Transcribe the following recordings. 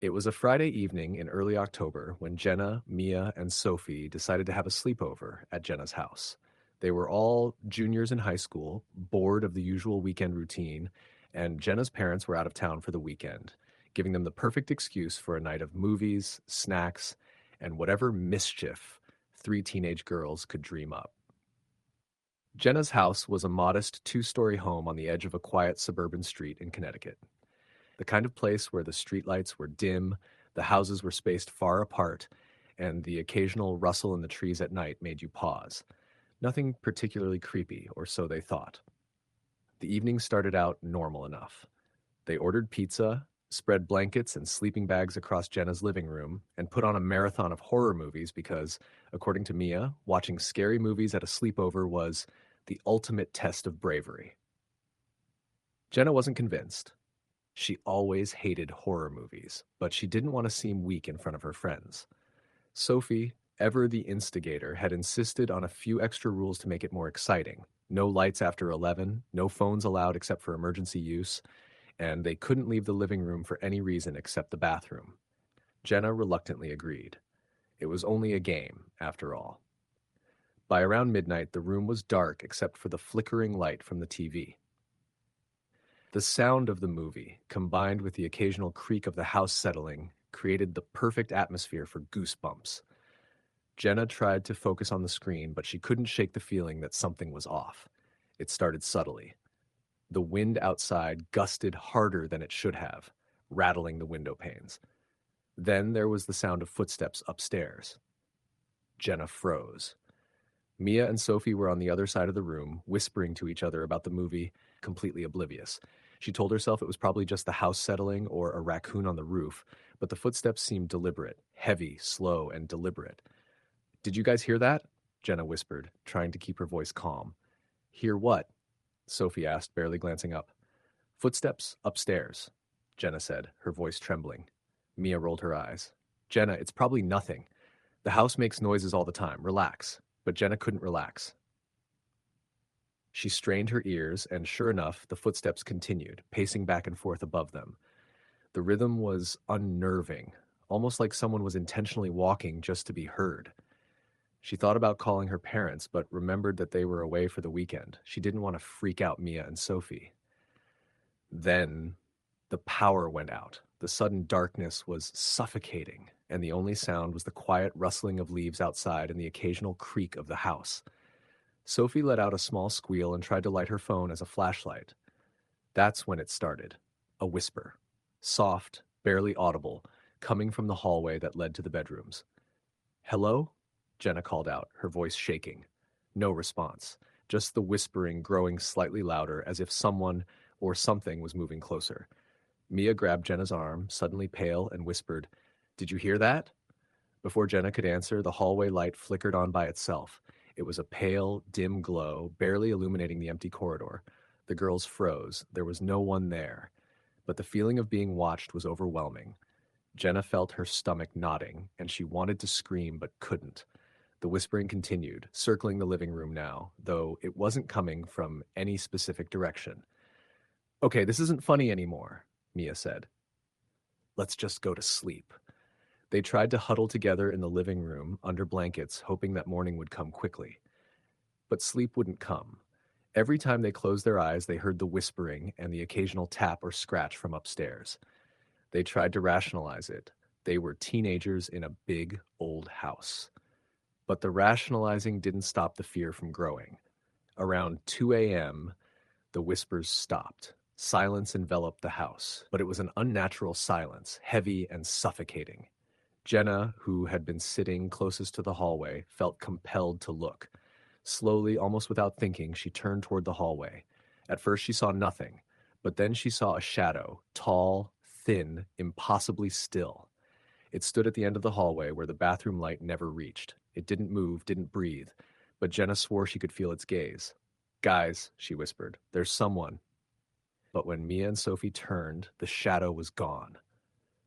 It was a Friday evening in early October when Jenna, Mia, and Sophie decided to have a sleepover at Jenna's house. They were all juniors in high school, bored of the usual weekend routine, and Jenna's parents were out of town for the weekend, giving them the perfect excuse for a night of movies, snacks, and whatever mischief three teenage girls could dream up. Jenna's house was a modest two-story home on the edge of a quiet suburban street in Connecticut. The kind of place where the streetlights were dim, the houses were spaced far apart, and the occasional rustle in the trees at night made you pause. Nothing particularly creepy, or so they thought. The evening started out normal enough. They ordered pizza, spread blankets and sleeping bags across Jenna's living room, and put on a marathon of horror movies because, according to Mia, watching scary movies at a sleepover was the ultimate test of bravery. Jenna wasn't convinced. She always hated horror movies, but she didn't want to seem weak in front of her friends. Sophie, ever the instigator, had insisted on a few extra rules to make it more exciting. No lights after 11, no phones allowed except for emergency use, and they couldn't leave the living room for any reason except the bathroom. Jenna reluctantly agreed. It was only a game, after all. By around midnight, the room was dark except for the flickering light from the TV. The sound of the movie, combined with the occasional creak of the house settling, created the perfect atmosphere for goosebumps. Jenna tried to focus on the screen, but she couldn't shake the feeling that something was off. It started subtly. The wind outside gusted harder than it should have, rattling the window panes. Then there was the sound of footsteps upstairs. Jenna froze. Mia and Sophie were on the other side of the room, whispering to each other about the movie, completely oblivious. She told herself it was probably just the house settling or a raccoon on the roof, but the footsteps seemed deliberate, heavy, slow, and deliberate. "Did you guys hear that?" Jenna whispered, trying to keep her voice calm. "Hear what?" Sophie asked, barely glancing up. "Footsteps upstairs," Jenna said, her voice trembling. Mia rolled her eyes. "Jenna, it's probably nothing. The house makes noises all the time. Relax." But Jenna couldn't relax. She strained her ears, and sure enough, the footsteps continued, pacing back and forth above them. The rhythm was unnerving, almost like someone was intentionally walking just to be heard. She thought about calling her parents, but remembered that they were away for the weekend. She didn't want to freak out Mia and Sophie. Then the power went out. The sudden darkness was suffocating, and the only sound was the quiet rustling of leaves outside and the occasional creak of the house. Sophie let out a small squeal and tried to light her phone as a flashlight. That's when it started. A whisper. Soft, barely audible, coming from the hallway that led to the bedrooms. "Hello?" Jenna called out, her voice shaking. No response, just the whispering growing slightly louder as if someone or something was moving closer. Mia grabbed Jenna's arm, suddenly pale, and whispered, "Did you hear that?" Before Jenna could answer, the hallway light flickered on by itself. It was a pale, dim glow, barely illuminating the empty corridor. The girls froze. There was no one there. But the feeling of being watched was overwhelming. Jenna felt her stomach knotting, and she wanted to scream but couldn't. The whispering continued, circling the living room now, though it wasn't coming from any specific direction. "Okay, this isn't funny anymore," Mia said. "Let's just go to sleep." They tried to huddle together in the living room under blankets, hoping that morning would come quickly. But sleep wouldn't come. Every time they closed their eyes, they heard the whispering and the occasional tap or scratch from upstairs. They tried to rationalize it. They were teenagers in a big, old house. But the rationalizing didn't stop the fear from growing. Around 2 a.m., the whispers stopped. Silence enveloped the house, but it was an unnatural silence, heavy and suffocating. Jenna, who had been sitting closest to the hallway, felt compelled to look. Slowly, almost without thinking, she turned toward the hallway. At first she saw nothing, but then she saw a shadow, tall, thin, impossibly still. It stood at the end of the hallway where the bathroom light never reached. It didn't move, didn't breathe, but Jenna swore she could feel its gaze. "Guys," she whispered, "there's someone." But when Mia and Sophie turned, the shadow was gone.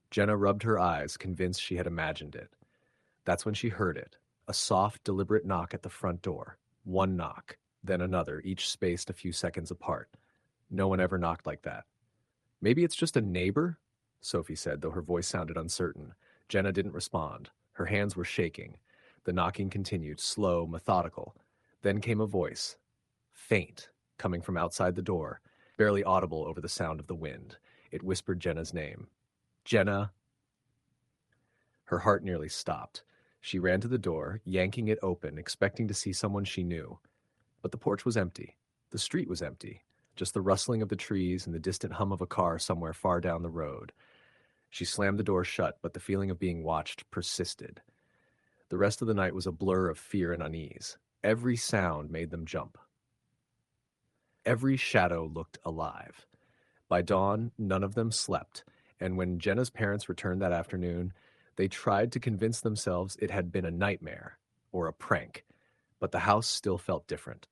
Jenna rubbed her eyes, convinced she had imagined it. That's when she heard it, a soft, deliberate knock at the front door. One knock, then another, each spaced a few seconds apart. No one ever knocked like that. "Maybe it's just a neighbor?" Sophie said, though her voice sounded uncertain. Jenna didn't respond. Her hands were shaking. The knocking continued, slow, methodical. Then came a voice, faint, coming from outside the door, barely audible over the sound of the wind. It whispered Jenna's name. Jenna. Her heart nearly stopped. She ran to the door, yanking it open, expecting to see someone she knew. But the porch was empty. The street was empty. Just the rustling of the trees and the distant hum of a car somewhere far down the road. She slammed the door shut, but the feeling of being watched persisted. The rest of the night was a blur of fear and unease. Every sound made them jump. Every shadow looked alive. By dawn, none of them slept, and when Jenna's parents returned that afternoon, they tried to convince themselves it had been a nightmare or a prank, but the house still felt different.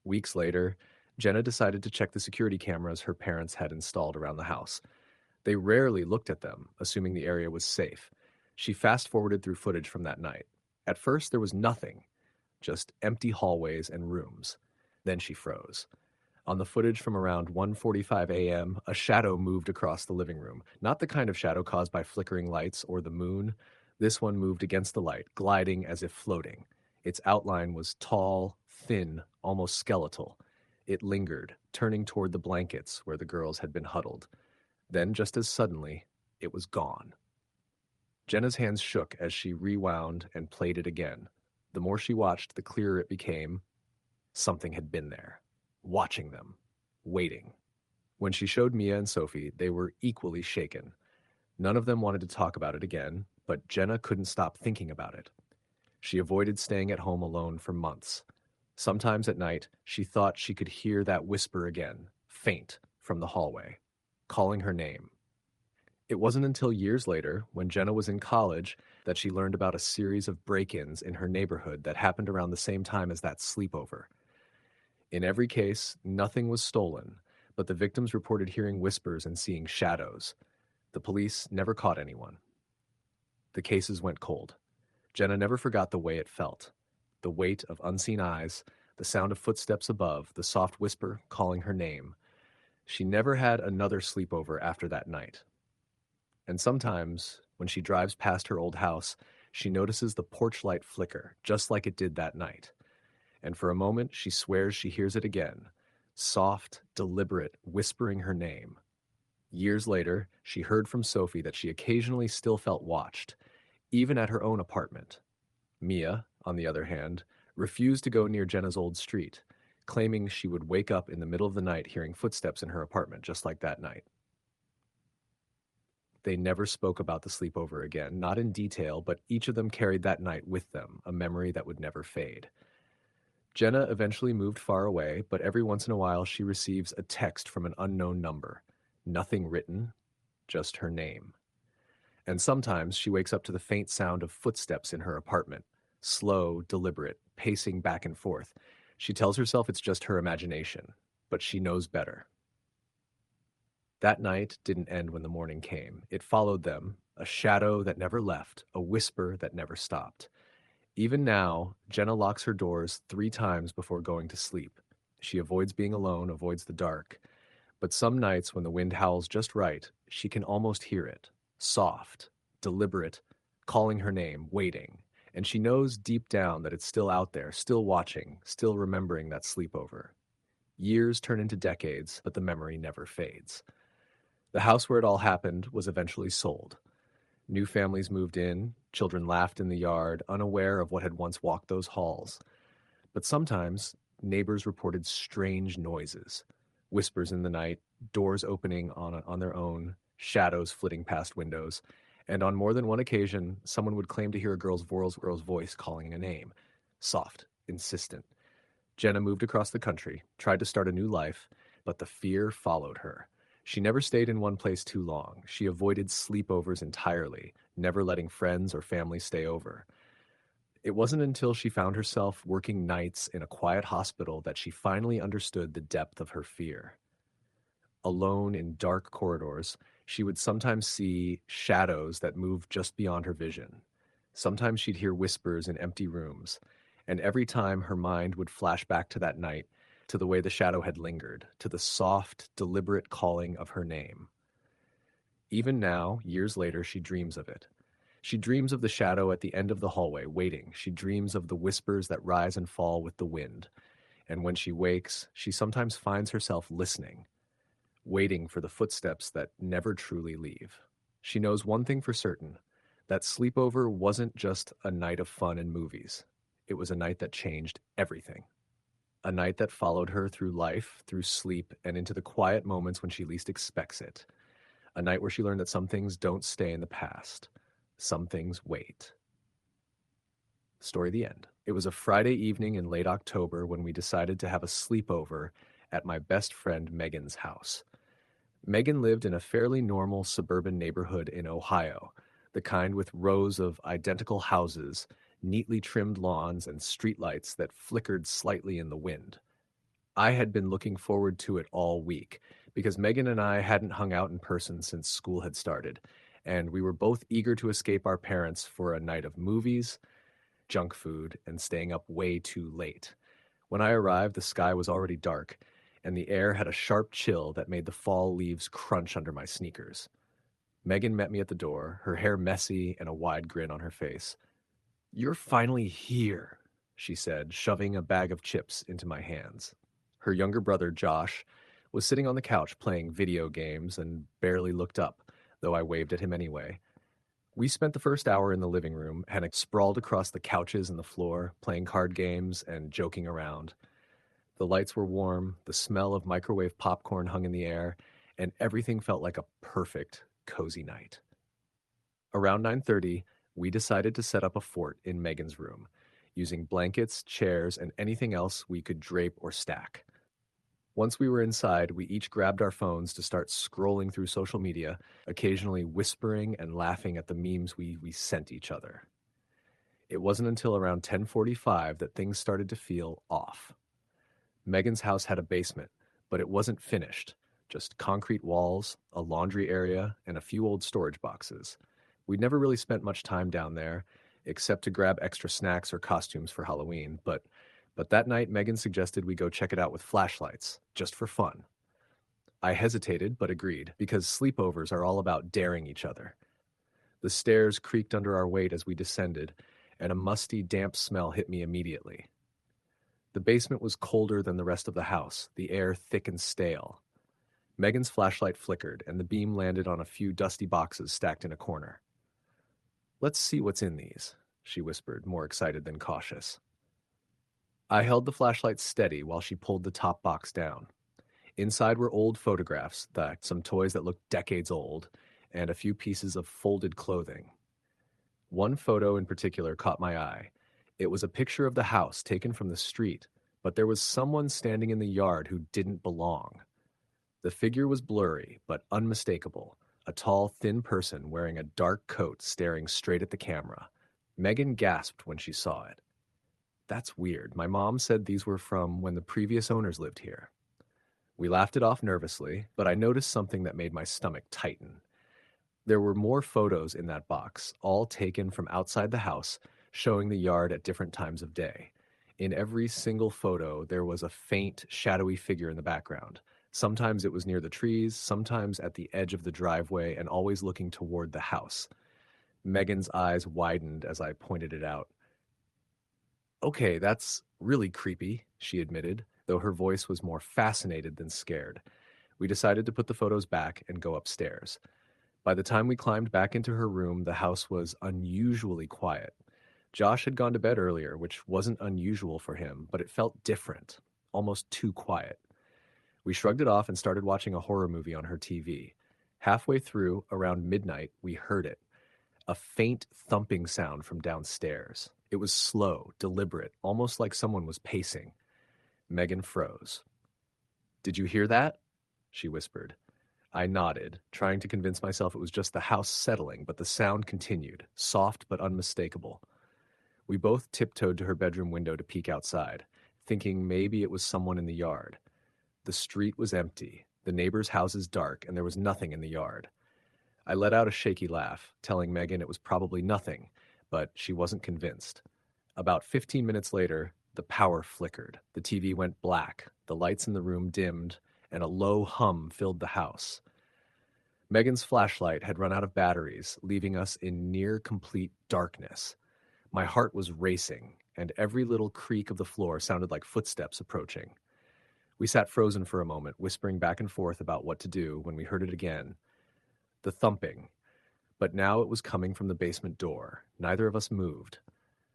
Weeks later, Jenna decided to check the security cameras her parents had installed around the house. They rarely looked at them, assuming the area was safe. She fast-forwarded through footage from that night. At first, there was nothing, just empty hallways and rooms. Then she froze. On the footage from around 1:45 a.m., a shadow moved across the living room. Not the kind of shadow caused by flickering lights or the moon. This one moved against the light, gliding as if floating. Its outline was tall, thin, almost skeletal. It lingered, turning toward the blankets where the girls had been huddled. Then, just as suddenly, it was gone. Jenna's hands shook as she rewound and played it again. The more she watched, the clearer it became. Something had been there, watching them, waiting. When she showed Mia and Sophie, they were equally shaken. None of them wanted to talk about it again, but Jenna couldn't stop thinking about it. She avoided staying at home alone for months. Sometimes at night, she thought she could hear that whisper again, faint, from the hallway, calling her name. It wasn't until years later, when Jenna was in college, that she learned about a series of break-ins in her neighborhood that happened around the same time as that sleepover. In every case, nothing was stolen, but the victims reported hearing whispers and seeing shadows. The police never caught anyone. The cases went cold. Jenna never forgot the way it felt. The weight of unseen eyes, the sound of footsteps above, the soft whisper calling her name. She never had another sleepover after that night. And sometimes, when she drives past her old house, she notices the porch light flicker, just like it did that night. And for a moment, she swears she hears it again, soft, deliberate, whispering her name. Years later, she heard from Sophie that she occasionally still felt watched, even at her own apartment. Mia, on the other hand, refused to go near Jenna's old street, claiming she would wake up in the middle of the night hearing footsteps in her apartment, just like that night. They never spoke about the sleepover again, not in detail, but each of them carried that night with them, a memory that would never fade. Jenna eventually moved far away, but every once in a while she receives a text from an unknown number. Nothing written, just her name. And sometimes she wakes up to the faint sound of footsteps in her apartment, slow, deliberate, pacing back and forth. She tells herself it's just her imagination, but she knows better. That night didn't end when the morning came. It followed them, a shadow that never left, a whisper that never stopped. Even now, Jenna locks her doors 3 times before going to sleep. She avoids being alone, avoids the dark. But some nights when the wind howls just right, she can almost hear it. Soft, deliberate, calling her name, waiting. And she knows deep down that it's still out there, still watching, still remembering that sleepover. Years turn into decades, but the memory never fades. The house where it all happened was eventually sold. New families moved in, children laughed in the yard, unaware of what had once walked those halls. But sometimes, neighbors reported strange noises. Whispers in the night, doors opening on their own, shadows flitting past windows. And on more than one occasion, someone would claim to hear a girl's voice calling a name. Soft, insistent. Jenna moved across the country, tried to start a new life, but the fear followed her. She never stayed in one place too long. She avoided sleepovers entirely, never letting friends or family stay over. It wasn't until she found herself working nights in a quiet hospital that she finally understood the depth of her fear. Alone in dark corridors, she would sometimes see shadows that moved just beyond her vision. Sometimes she'd hear whispers in empty rooms, and every time her mind would flash back to that night, to the way the shadow had lingered, to the soft, deliberate calling of her name. Even now, years later, she dreams of it. She dreams of the shadow at the end of the hallway, waiting. She dreams of the whispers that rise and fall with the wind. And when she wakes, she sometimes finds herself listening, waiting for the footsteps that never truly leave. She knows one thing for certain, that sleepover wasn't just a night of fun and movies. It was a night that changed everything. A night that followed her through life, through sleep, and into the quiet moments when she least expects it. A night where she learned that some things don't stay in the past. Some things wait. Story the end. It was a Friday evening in late October when we decided to have a sleepover at my best friend Megan's house. Megan lived in a fairly normal suburban neighborhood in Ohio, the kind with rows of identical houses, neatly trimmed lawns, and streetlights that flickered slightly in the wind. I had been looking forward to it all week because Megan and I hadn't hung out in person since school had started, and we were both eager to escape our parents for a night of movies, junk food, and staying up way too late. When I arrived, the sky was already dark, and the air had a sharp chill that made the fall leaves crunch under my sneakers. Megan met me at the door, her hair messy and a wide grin on her face. "You're finally here," she said, shoving a bag of chips into my hands. Her younger brother, Josh, was sitting on the couch playing video games and barely looked up, though I waved at him anyway. We spent the first hour in the living room, and sprawled across the couches and the floor, playing card games and joking around. The lights were warm, the smell of microwave popcorn hung in the air, and everything felt like a perfect, cozy night. Around 9:30, we decided to set up a fort in Megan's room, using blankets, chairs, and anything else we could drape or stack. Once we were inside, we each grabbed our phones to start scrolling through social media, occasionally whispering and laughing at the memes we sent each other. It wasn't until around 10:45 that things started to feel off. Megan's house had a basement, but it wasn't finished, just concrete walls, a laundry area, and a few old storage boxes. We'd never really spent much time down there, except to grab extra snacks or costumes for Halloween, but that night Megan suggested we go check it out with flashlights, just for fun. I hesitated, but agreed, because sleepovers are all about daring each other. The stairs creaked under our weight as we descended, and a musty, damp smell hit me immediately. The basement was colder than the rest of the house, the air thick and stale. Megan's flashlight flickered, and the beam landed on a few dusty boxes stacked in a corner. "Let's see what's in these," she whispered, more excited than cautious. I held the flashlight steady while she pulled the top box down. Inside were old photographs, some toys that looked decades old, and a few pieces of folded clothing. One photo in particular caught my eye. It was a picture of the house taken from the street, but there was someone standing in the yard who didn't belong. The figure was blurry, but unmistakable, a tall, thin person wearing a dark coat staring straight at the camera. Megan gasped when she saw it. "That's weird. My mom said these were from when the previous owners lived here." We laughed it off nervously, but I noticed something that made my stomach tighten. There were more photos in that box, all taken from outside the house, showing the yard at different times of day. In every single photo, there was a faint, shadowy figure in the background. Sometimes it was near the trees, sometimes at the edge of the driveway, and always looking toward the house. Megan's eyes widened as I pointed it out. "Okay, that's really creepy," she admitted, though her voice was more fascinated than scared. We decided to put the photos back and go upstairs. By the time we climbed back into her room, the house was unusually quiet. Josh had gone to bed earlier, which wasn't unusual for him, but it felt different, almost too quiet. We shrugged it off and started watching a horror movie on her TV. Halfway through, around midnight, we heard it. A faint thumping sound from downstairs. It was slow, deliberate, almost like someone was pacing. Megan froze. "Did you hear that?" she whispered. I nodded, trying to convince myself it was just the house settling, but the sound continued, soft but unmistakable. We both tiptoed to her bedroom window to peek outside, thinking maybe it was someone in the yard. The street was empty, the neighbors' houses dark, and there was nothing in the yard. I let out a shaky laugh, telling Megan it was probably nothing, but she wasn't convinced. About 15 minutes later, the power flickered, the TV went black, the lights in the room dimmed, and a low hum filled the house. Megan's flashlight had run out of batteries, leaving us in near complete darkness. My heart was racing, and every little creak of the floor sounded like footsteps approaching. We sat frozen for a moment, whispering back and forth about what to do when we heard it again. The thumping. But now it was coming from the basement door. Neither of us moved.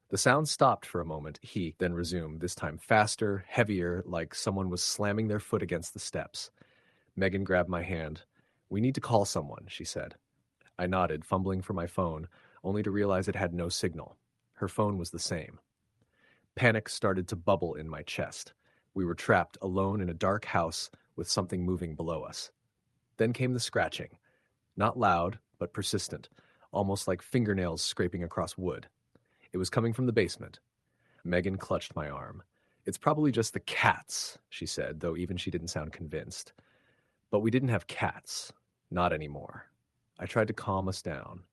The sound stopped for a moment. He then resumed, this time faster, heavier, like someone was slamming their foot against the steps. Megan grabbed my hand. "We need to call someone," she said. I nodded, fumbling for my phone, only to realize it had no signal. Her phone was the same. Panic started to bubble in my chest. We were trapped alone in a dark house with something moving below us. Then came the scratching. Not loud, but persistent, almost like fingernails scraping across wood. It was coming from the basement. Megan clutched my arm. "It's probably just the cats," she said, though even she didn't sound convinced. But we didn't have cats. Not anymore. I tried to calm us down.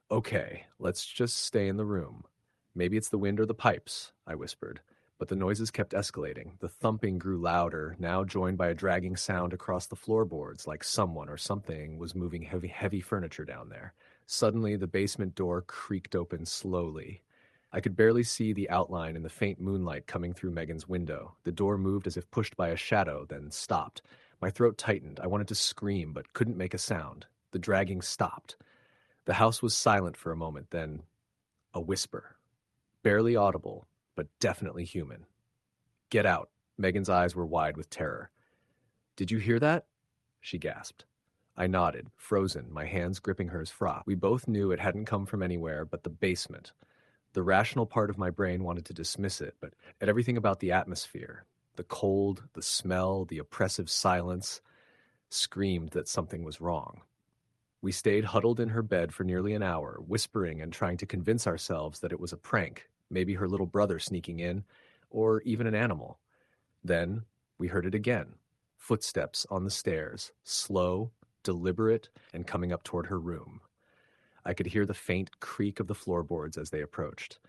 "Okay, let's just stay in the room. Maybe it's the wind or the pipes," I whispered. But the noises kept escalating. The thumping grew louder, now joined by a dragging sound across the floorboards, like someone or something was moving heavy furniture down there. Suddenly, the basement door creaked open slowly. I could barely see the outline in the faint moonlight coming through Megan's window. The door moved as if pushed by a shadow, then stopped. My throat tightened. I wanted to scream, but couldn't make a sound. The dragging stopped. The house was silent for a moment, then a whisper. Barely audible, but definitely human. "Get out." Megan's eyes were wide with terror. "Did you hear that?" she gasped. I nodded, frozen, my hands gripping hers fraught. We both knew it hadn't come from anywhere but the basement. The rational part of my brain wanted to dismiss it, but at everything about the atmosphere, the cold, the smell, the oppressive silence, screamed that something was wrong. We stayed huddled in her bed for nearly an hour, whispering and trying to convince ourselves that it was a prank, maybe her little brother sneaking in, or even an animal. Then we heard it again. Footsteps on the stairs, slow, deliberate, and coming up toward her room. I could hear the faint creak of the floorboards as they approached.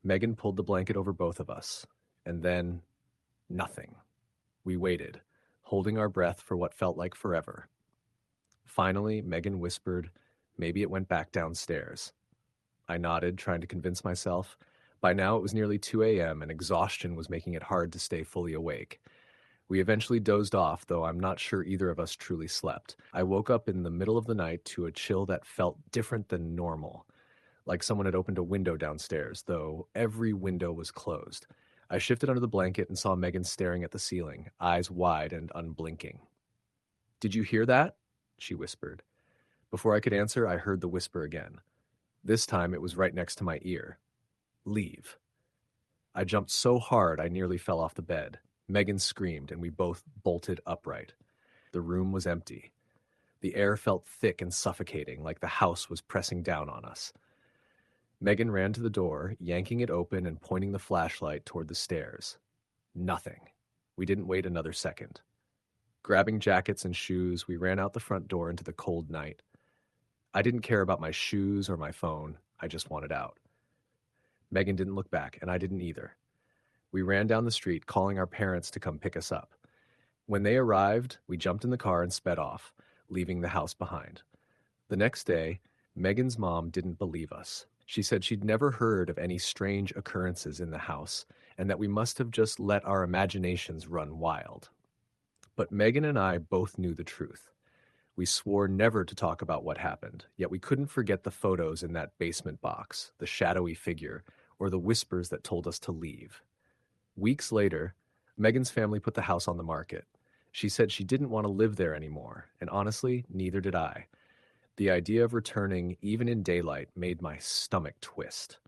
Megan pulled the blanket over both of us. And then, nothing. We waited, holding our breath for what felt like forever. Finally, Megan whispered, "Maybe it went back downstairs." I nodded, trying to convince myself. By now it was nearly 2 a.m., and exhaustion was making it hard to stay fully awake. We eventually dozed off, though I'm not sure either of us truly slept. I woke up in the middle of the night to a chill that felt different than normal, like someone had opened a window downstairs, though every window was closed. I shifted under the blanket and saw Megan staring at the ceiling, eyes wide and unblinking. "Did you hear that?" she whispered. Before I could answer, I heard the whisper again. This time it was right next to my ear. "Leave." I jumped so hard I nearly fell off the bed. Megan screamed, and we both bolted upright. The room was empty. The air felt thick and suffocating, like the house was pressing down on us. Megan ran to the door, yanking it open and pointing the flashlight toward the stairs. Nothing. We didn't wait another second. Grabbing jackets and shoes, we ran out the front door into the cold night. I didn't care about my shoes or my phone. I just wanted out. Megan didn't look back, and I didn't either. We ran down the street, calling our parents to come pick us up. When they arrived, we jumped in the car and sped off, leaving the house behind. The next day, Megan's mom didn't believe us. She said she'd never heard of any strange occurrences in the house, and that we must have just let our imaginations run wild. But Megan and I both knew the truth. We swore never to talk about what happened, yet we couldn't forget the photos in that basement box, the shadowy figure, or the whispers that told us to leave. Weeks later, Megan's family put the house on the market. She said she didn't want to live there anymore, and honestly, neither did I. The idea of returning, even in daylight, made my stomach twist.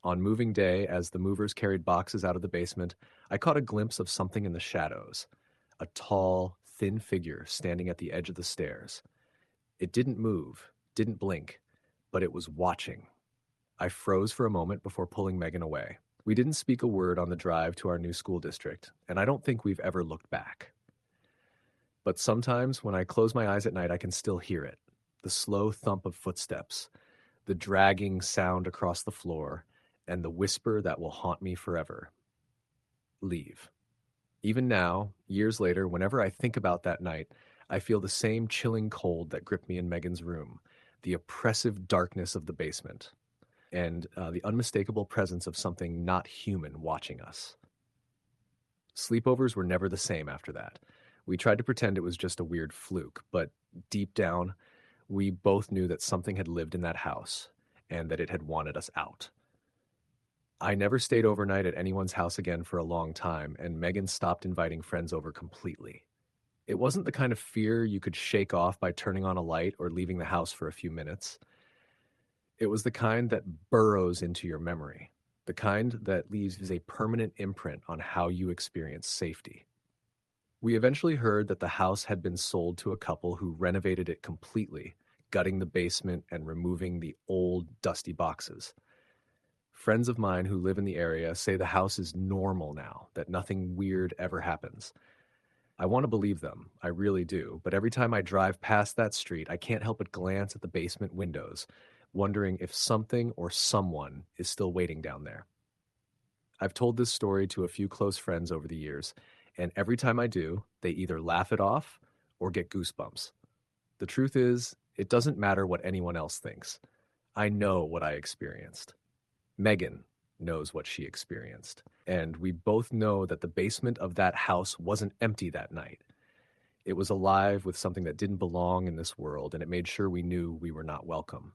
On moving day, as the movers carried boxes out of the basement, I caught a glimpse of something in the shadows. A tall, thin figure standing at the edge of the stairs. It didn't move, didn't blink, but it was watching. I froze for a moment before pulling Megan away. We didn't speak a word on the drive to our new school district, and I don't think we've ever looked back. But sometimes, when I close my eyes at night, I can still hear it. The slow thump of footsteps, the dragging sound across the floor, and the whisper that will haunt me forever. Leave. Even now, years later, whenever I think about that night, I feel the same chilling cold that gripped me in Megan's room, the oppressive darkness of the basement, and the unmistakable presence of something not human watching us. Sleepovers were never the same after that. We tried to pretend it was just a weird fluke, but deep down, we both knew that something had lived in that house and that it had wanted us out. I never stayed overnight at anyone's house again for a long time, and Megan stopped inviting friends over completely. It wasn't the kind of fear you could shake off by turning on a light or leaving the house for a few minutes. It was the kind that burrows into your memory, the kind that leaves a permanent imprint on how you experience safety. We eventually heard that the house had been sold to a couple who renovated it completely, gutting the basement and removing the old, dusty boxes. Friends of mine who live in the area say the house is normal now, that nothing weird ever happens. I want to believe them, I really do, but every time I drive past that street, I can't help but glance at the basement windows, wondering if something or someone is still waiting down there. I've told this story to a few close friends over the years, and every time I do, they either laugh it off or get goosebumps. The truth is, it doesn't matter what anyone else thinks. I know what I experienced. Megan knows what she experienced, and we both know that the basement of that house wasn't empty that night. It was alive with something that didn't belong in this world, and it made sure we knew we were not welcome.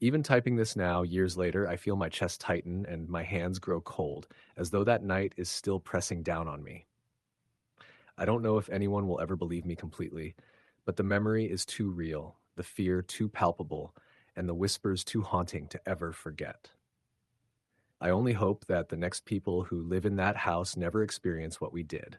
Even typing this now, years later, I feel my chest tighten and my hands grow cold, as though that night is still pressing down on me. I don't know if anyone will ever believe me completely, but the memory is too real, the fear too palpable, and the whispers too haunting to ever forget. I only hope that the next people who live in that house never experience what we did.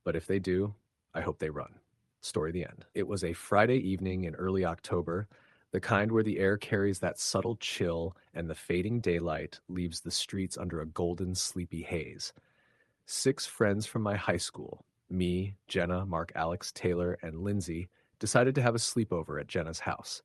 But if they do, I hope they run. Story the end. It was a Friday evening in early October, the kind where the air carries that subtle chill and the fading daylight leaves the streets under a golden, sleepy haze. 6 friends from my high school, me, Jenna, Mark, Alex, Taylor, and Lindsay, decided to have a sleepover at Jenna's house.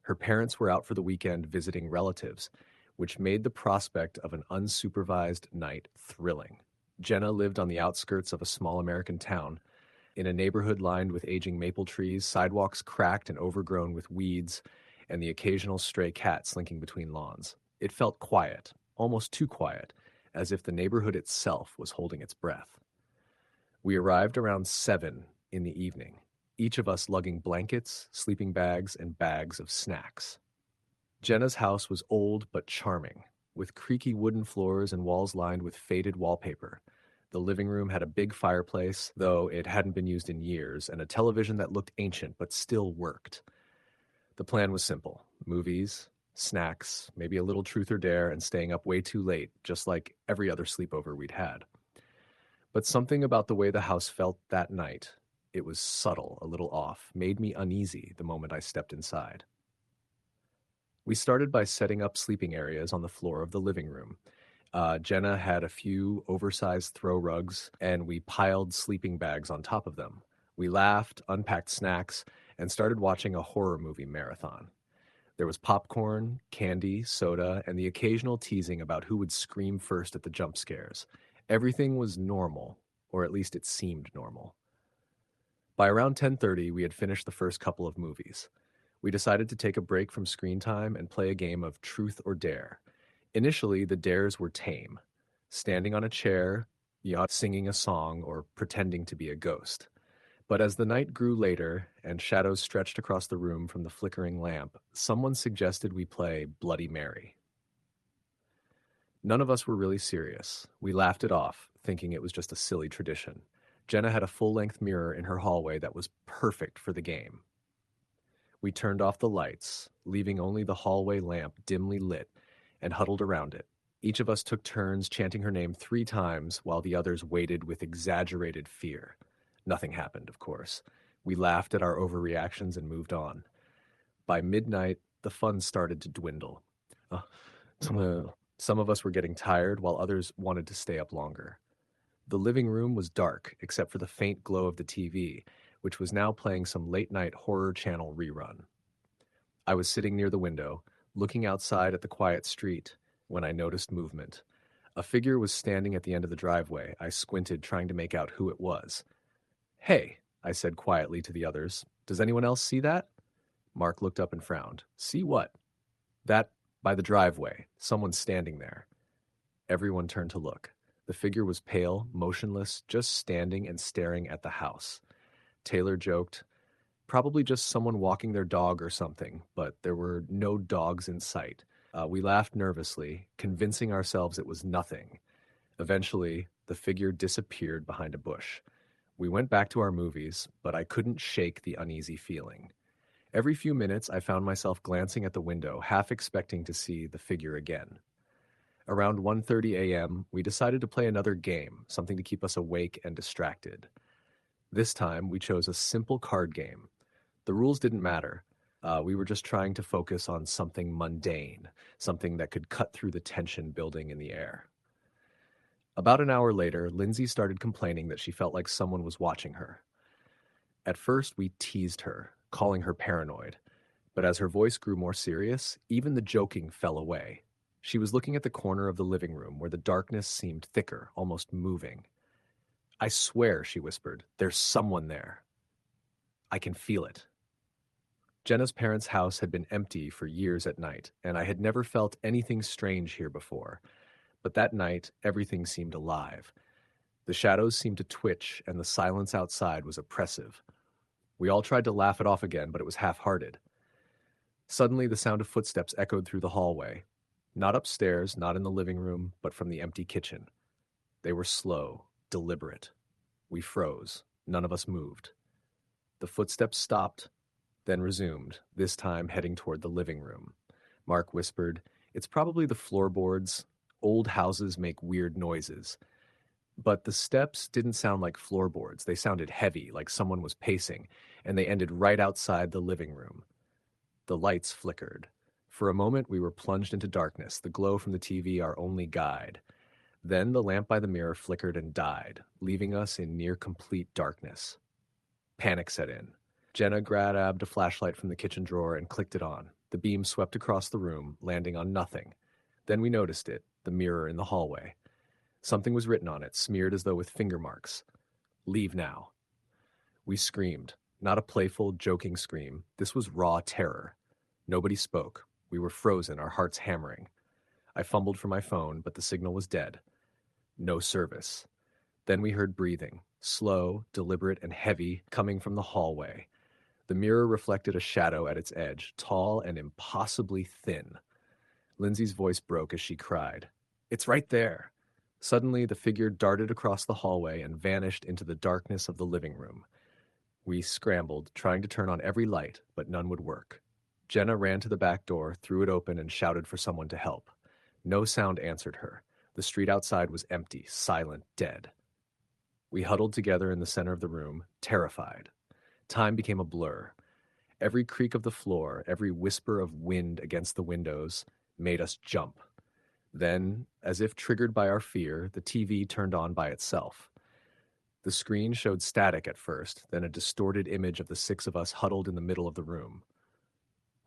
Her parents were out for the weekend visiting relatives, which made the prospect of an unsupervised night thrilling. Jenna lived on the outskirts of a small American town, in a neighborhood lined with aging maple trees, sidewalks cracked and overgrown with weeds, and the occasional stray cat slinking between lawns. It felt quiet, almost too quiet, as if the neighborhood itself was holding its breath. We arrived around 7 in the evening, each of us lugging blankets, sleeping bags, and bags of snacks. Jenna's house was old but charming, with creaky wooden floors and walls lined with faded wallpaper. The living room had a big fireplace, though it hadn't been used in years, and a television that looked ancient but still worked. The plan was simple: movies, snacks, maybe a little truth or dare, and staying up way too late, just like every other sleepover we'd had. But something about the way the house felt that night, it was subtle, a little off, made me uneasy the moment I stepped inside. We started by setting up sleeping areas on the floor of the living room. Jenna had a few oversized throw rugs, and we piled sleeping bags on top of them. We laughed, unpacked snacks, and started watching a horror movie marathon. There was popcorn, candy, soda, and the occasional teasing about who would scream first at the jump scares. Everything was normal, or at least it seemed normal. By around 10:30, we had finished the first couple of movies. We decided to take a break from screen time and play a game of truth or dare. Initially, the dares were tame: standing on a chair, singing a song, or pretending to be a ghost. But as the night grew later and shadows stretched across the room from the flickering lamp, someone suggested we play Bloody Mary. None of us were really serious. We laughed it off, thinking it was just a silly tradition. Jenna had a full-length mirror in her hallway that was perfect for the game. We turned off the lights, leaving only the hallway lamp dimly lit, and huddled around it. Each of us took turns chanting her name 3 times while the others waited with exaggerated fear. Nothing happened, of course. We laughed at our overreactions and moved on. By midnight, the fun started to dwindle. Uh, some of us were getting tired, while others wanted to stay up longer. The living room was dark, except for the faint glow of the TV, which was now playing some late-night horror channel rerun. I was sitting near the window, looking outside at the quiet street, when I noticed movement. A figure was standing at the end of the driveway. I squinted, trying to make out who it was. "Hey," I said quietly to the others. Does anyone else see that? Mark looked up and frowned. See what? That by the driveway. Someone's standing there. Everyone turned to look. The figure was pale, motionless, just standing and staring at the house. Taylor joked, probably just someone walking their dog or something, but there were no dogs in sight. We laughed nervously, convincing ourselves it was nothing. Eventually, the figure disappeared behind a bush. We went back to our movies, but I couldn't shake the uneasy feeling. Every few minutes, I found myself glancing at the window, half expecting to see the figure again. Around 1:30 a.m., we decided to play another game, something to keep us awake and distracted. This time, we chose a simple card game. The rules didn't matter. We were just trying to focus on something mundane, something that could cut through the tension building in the air. About an hour later, Lindsay started complaining that she felt like someone was watching her. At first, we teased her, calling her paranoid. But as her voice grew more serious, even the joking fell away. She was looking at the corner of the living room where the darkness seemed thicker, almost moving. I swear, she whispered, there's someone there. I can feel it. Jenna's parents' house had been empty for years at night, and I had never felt anything strange here before. But that night, everything seemed alive. The shadows seemed to twitch, and the silence outside was oppressive. We all tried to laugh it off again, but it was half-hearted. Suddenly, the sound of footsteps echoed through the hallway. Not upstairs, not in the living room, but from the empty kitchen. They were slow, deliberate. We froze. None of us moved. The footsteps stopped, then resumed, this time heading toward the living room. Mark whispered, "It's probably the floorboards. Old houses make weird noises." But the steps didn't sound like floorboards. They sounded heavy, like someone was pacing, and they ended right outside the living room. The lights flickered. For a moment, we were plunged into darkness, the glow from the TV our only guide. Then the lamp by the mirror flickered and died, leaving us in near-complete darkness. Panic set in. Jenna grabbed a flashlight from the kitchen drawer and clicked it on. The beam swept across the room, landing on nothing. Then we noticed it, the mirror in the hallway. Something was written on it, smeared as though with finger marks. "Leave now." We screamed. Not a playful, joking scream. This was raw terror. Nobody spoke. We were frozen, our hearts hammering. I fumbled for my phone, but the signal was dead. No service. Then we heard breathing, slow, deliberate, and heavy, coming from the hallway. The mirror reflected a shadow at its edge, tall and impossibly thin. Lindsay's voice broke as she cried, "It's right there." Suddenly, the figure darted across the hallway and vanished into the darkness of the living room. We scrambled, trying to turn on every light, but none would work. Jenna ran to the back door, threw it open, and shouted for someone to help. No sound answered her. The street outside was empty, silent, dead. We huddled together in the center of the room, terrified. Time became a blur. Every creak of the floor, every whisper of wind against the windows made us jump. Then, as if triggered by our fear, the TV turned on by itself. The screen showed static at first, then a distorted image of the six of us huddled in the middle of the room.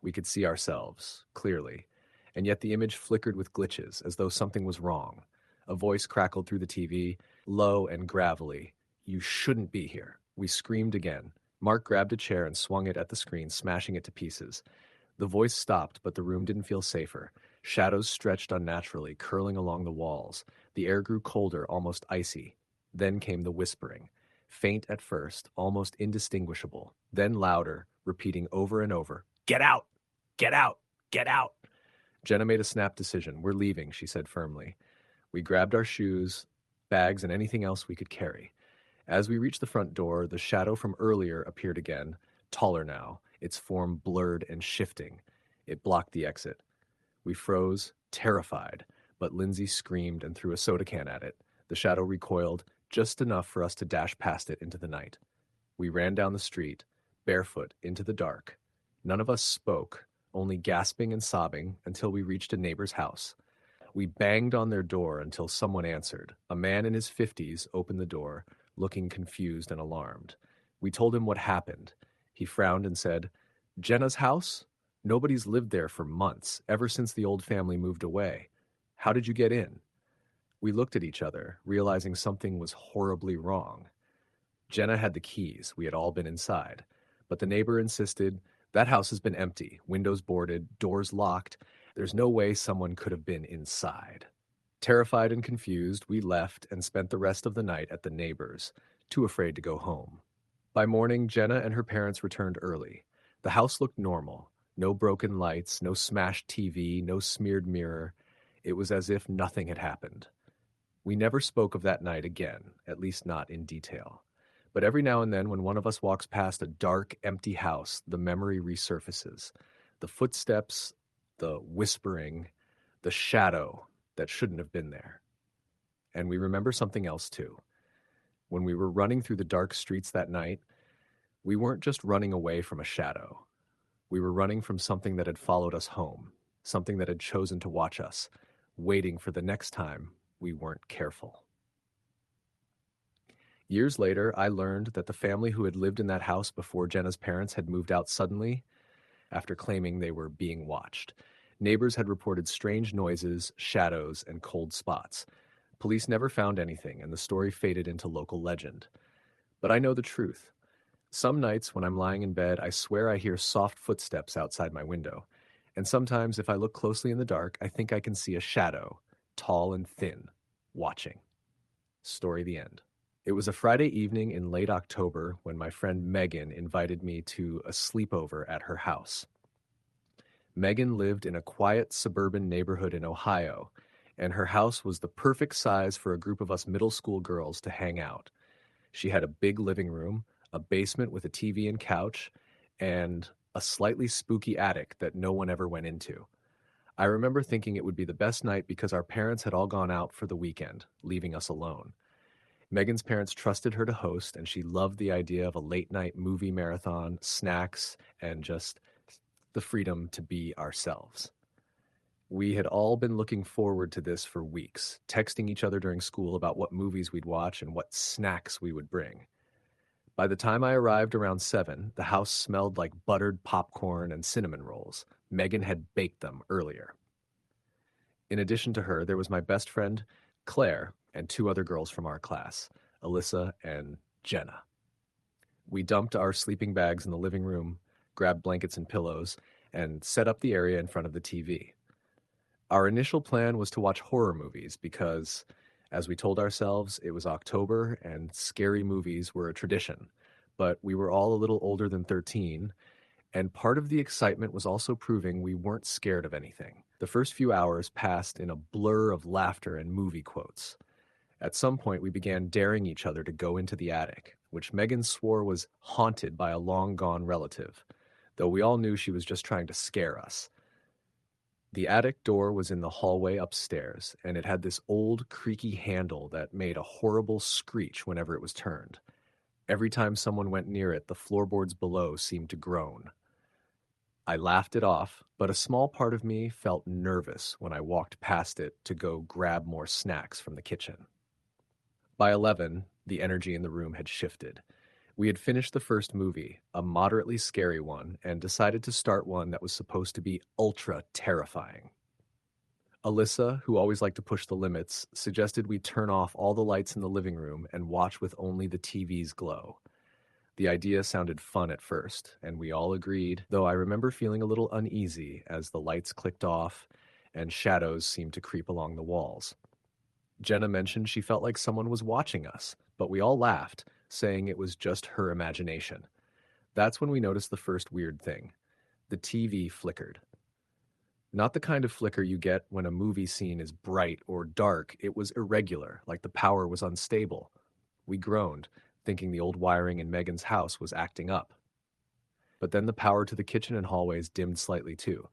We could see ourselves, clearly, and yet the image flickered with glitches, as though something was wrong. A voice crackled through the TV, low and gravelly. "You shouldn't be here." We screamed again. Mark grabbed a chair and swung it at the screen, smashing it to pieces. The voice stopped, but the room didn't feel safer. Shadows stretched unnaturally, curling along the walls. The air grew colder, almost icy. Then came the whispering. Faint at first, almost indistinguishable. Then louder, repeating over and over, "Get out! Get out! Get out!" Jenna made a snap decision. "We're leaving," she said firmly. We grabbed our shoes, bags, and anything else we could carry. As we reached the front door, the shadow from earlier appeared again, taller now, its form blurred and shifting. It blocked the exit. We froze, terrified, but Lindsay screamed and threw a soda can at it. The shadow recoiled, just enough for us to dash past it into the night. We ran down the street, barefoot, into the dark. None of us spoke, only gasping and sobbing until we reached a neighbor's house. We banged on their door until someone answered. A man in his 50s opened the door, looking confused and alarmed. We told him what happened. He frowned and said, "Jenna's house? Nobody's lived there for months, ever since the old family moved away. How did you get in?" We looked at each other, realizing something was horribly wrong. Jenna had the keys. We had all been inside. But the neighbor insisted, "That house has been empty, windows boarded, doors locked. There's no way someone could have been inside." Terrified and confused, we left and spent the rest of the night at the neighbor's, too afraid to go home. By morning, Jenna and her parents returned early. The house looked normal. No broken lights, no smashed TV, no smeared mirror. It was as if nothing had happened. We never spoke of that night again, at least not in detail. But every now and then, when one of us walks past a dark, empty house, the memory resurfaces. The footsteps, the whispering, the shadow that shouldn't have been there. And we remember something else too. When we were running through the dark streets that night, we weren't just running away from a shadow. We were running from something that had followed us home, something that had chosen to watch us, waiting for the next time we weren't careful. Years later, I learned that the family who had lived in that house before Jenna's parents had moved out suddenly after claiming they were being watched. Neighbors had reported strange noises, shadows, and cold spots. Police never found anything, and the story faded into local legend. But I know the truth. Some nights when I'm lying in bed, I swear I hear soft footsteps outside my window. And sometimes, if I look closely in the dark, I think I can see a shadow, tall and thin, watching. Story the end. It was a Friday evening in late October when my friend Megan invited me to a sleepover at her house. Megan lived in a quiet suburban neighborhood in Ohio, and her house was the perfect size for a group of us middle school girls to hang out. She had a big living room, a basement with a TV and couch, and a slightly spooky attic that no one ever went into. I remember thinking it would be the best night because our parents had all gone out for the weekend, leaving us alone. Megan's parents trusted her to host, and she loved the idea of a late night movie marathon, snacks, and just the freedom to be ourselves. We had all been looking forward to this for weeks, texting each other during school about what movies we'd watch and what snacks we would bring. By the time I arrived around 7, the house smelled like buttered popcorn and cinnamon rolls. Megan had baked them earlier. In addition to her, there was my best friend, Claire, and 2 other girls from our class, Alyssa and Jenna. We dumped our sleeping bags in the living room, grabbed blankets and pillows, and set up the area in front of the TV. Our initial plan was to watch horror movies because, as we told ourselves, it was October and scary movies were a tradition. But we were all a little older than 13, and part of the excitement was also proving we weren't scared of anything. The first few hours passed in a blur of laughter and movie quotes. At some point, we began daring each other to go into the attic, which Megan swore was haunted by a long-gone relative, though we all knew she was just trying to scare us. The attic door was in the hallway upstairs, and it had this old, creaky handle that made a horrible screech whenever it was turned. Every time someone went near it, the floorboards below seemed to groan. I laughed it off, but a small part of me felt nervous when I walked past it to go grab more snacks from the kitchen. By 11, the energy in the room had shifted. We had finished the first movie, a moderately scary one, and decided to start one that was supposed to be ultra terrifying. Alyssa, who always liked to push the limits, suggested we turn off all the lights in the living room and watch with only the TV's glow. The idea sounded fun at first, and we all agreed, though I remember feeling a little uneasy as the lights clicked off and shadows seemed to creep along the walls. Jenna mentioned she felt like someone was watching us, but we all laughed, saying it was just her imagination. That's when we noticed the first weird thing. The TV flickered. Not the kind of flicker you get when a movie scene is bright or dark. It was irregular, like the power was unstable. We groaned, thinking the old wiring in Megan's house was acting up. But then the power to the kitchen and hallways dimmed slightly too,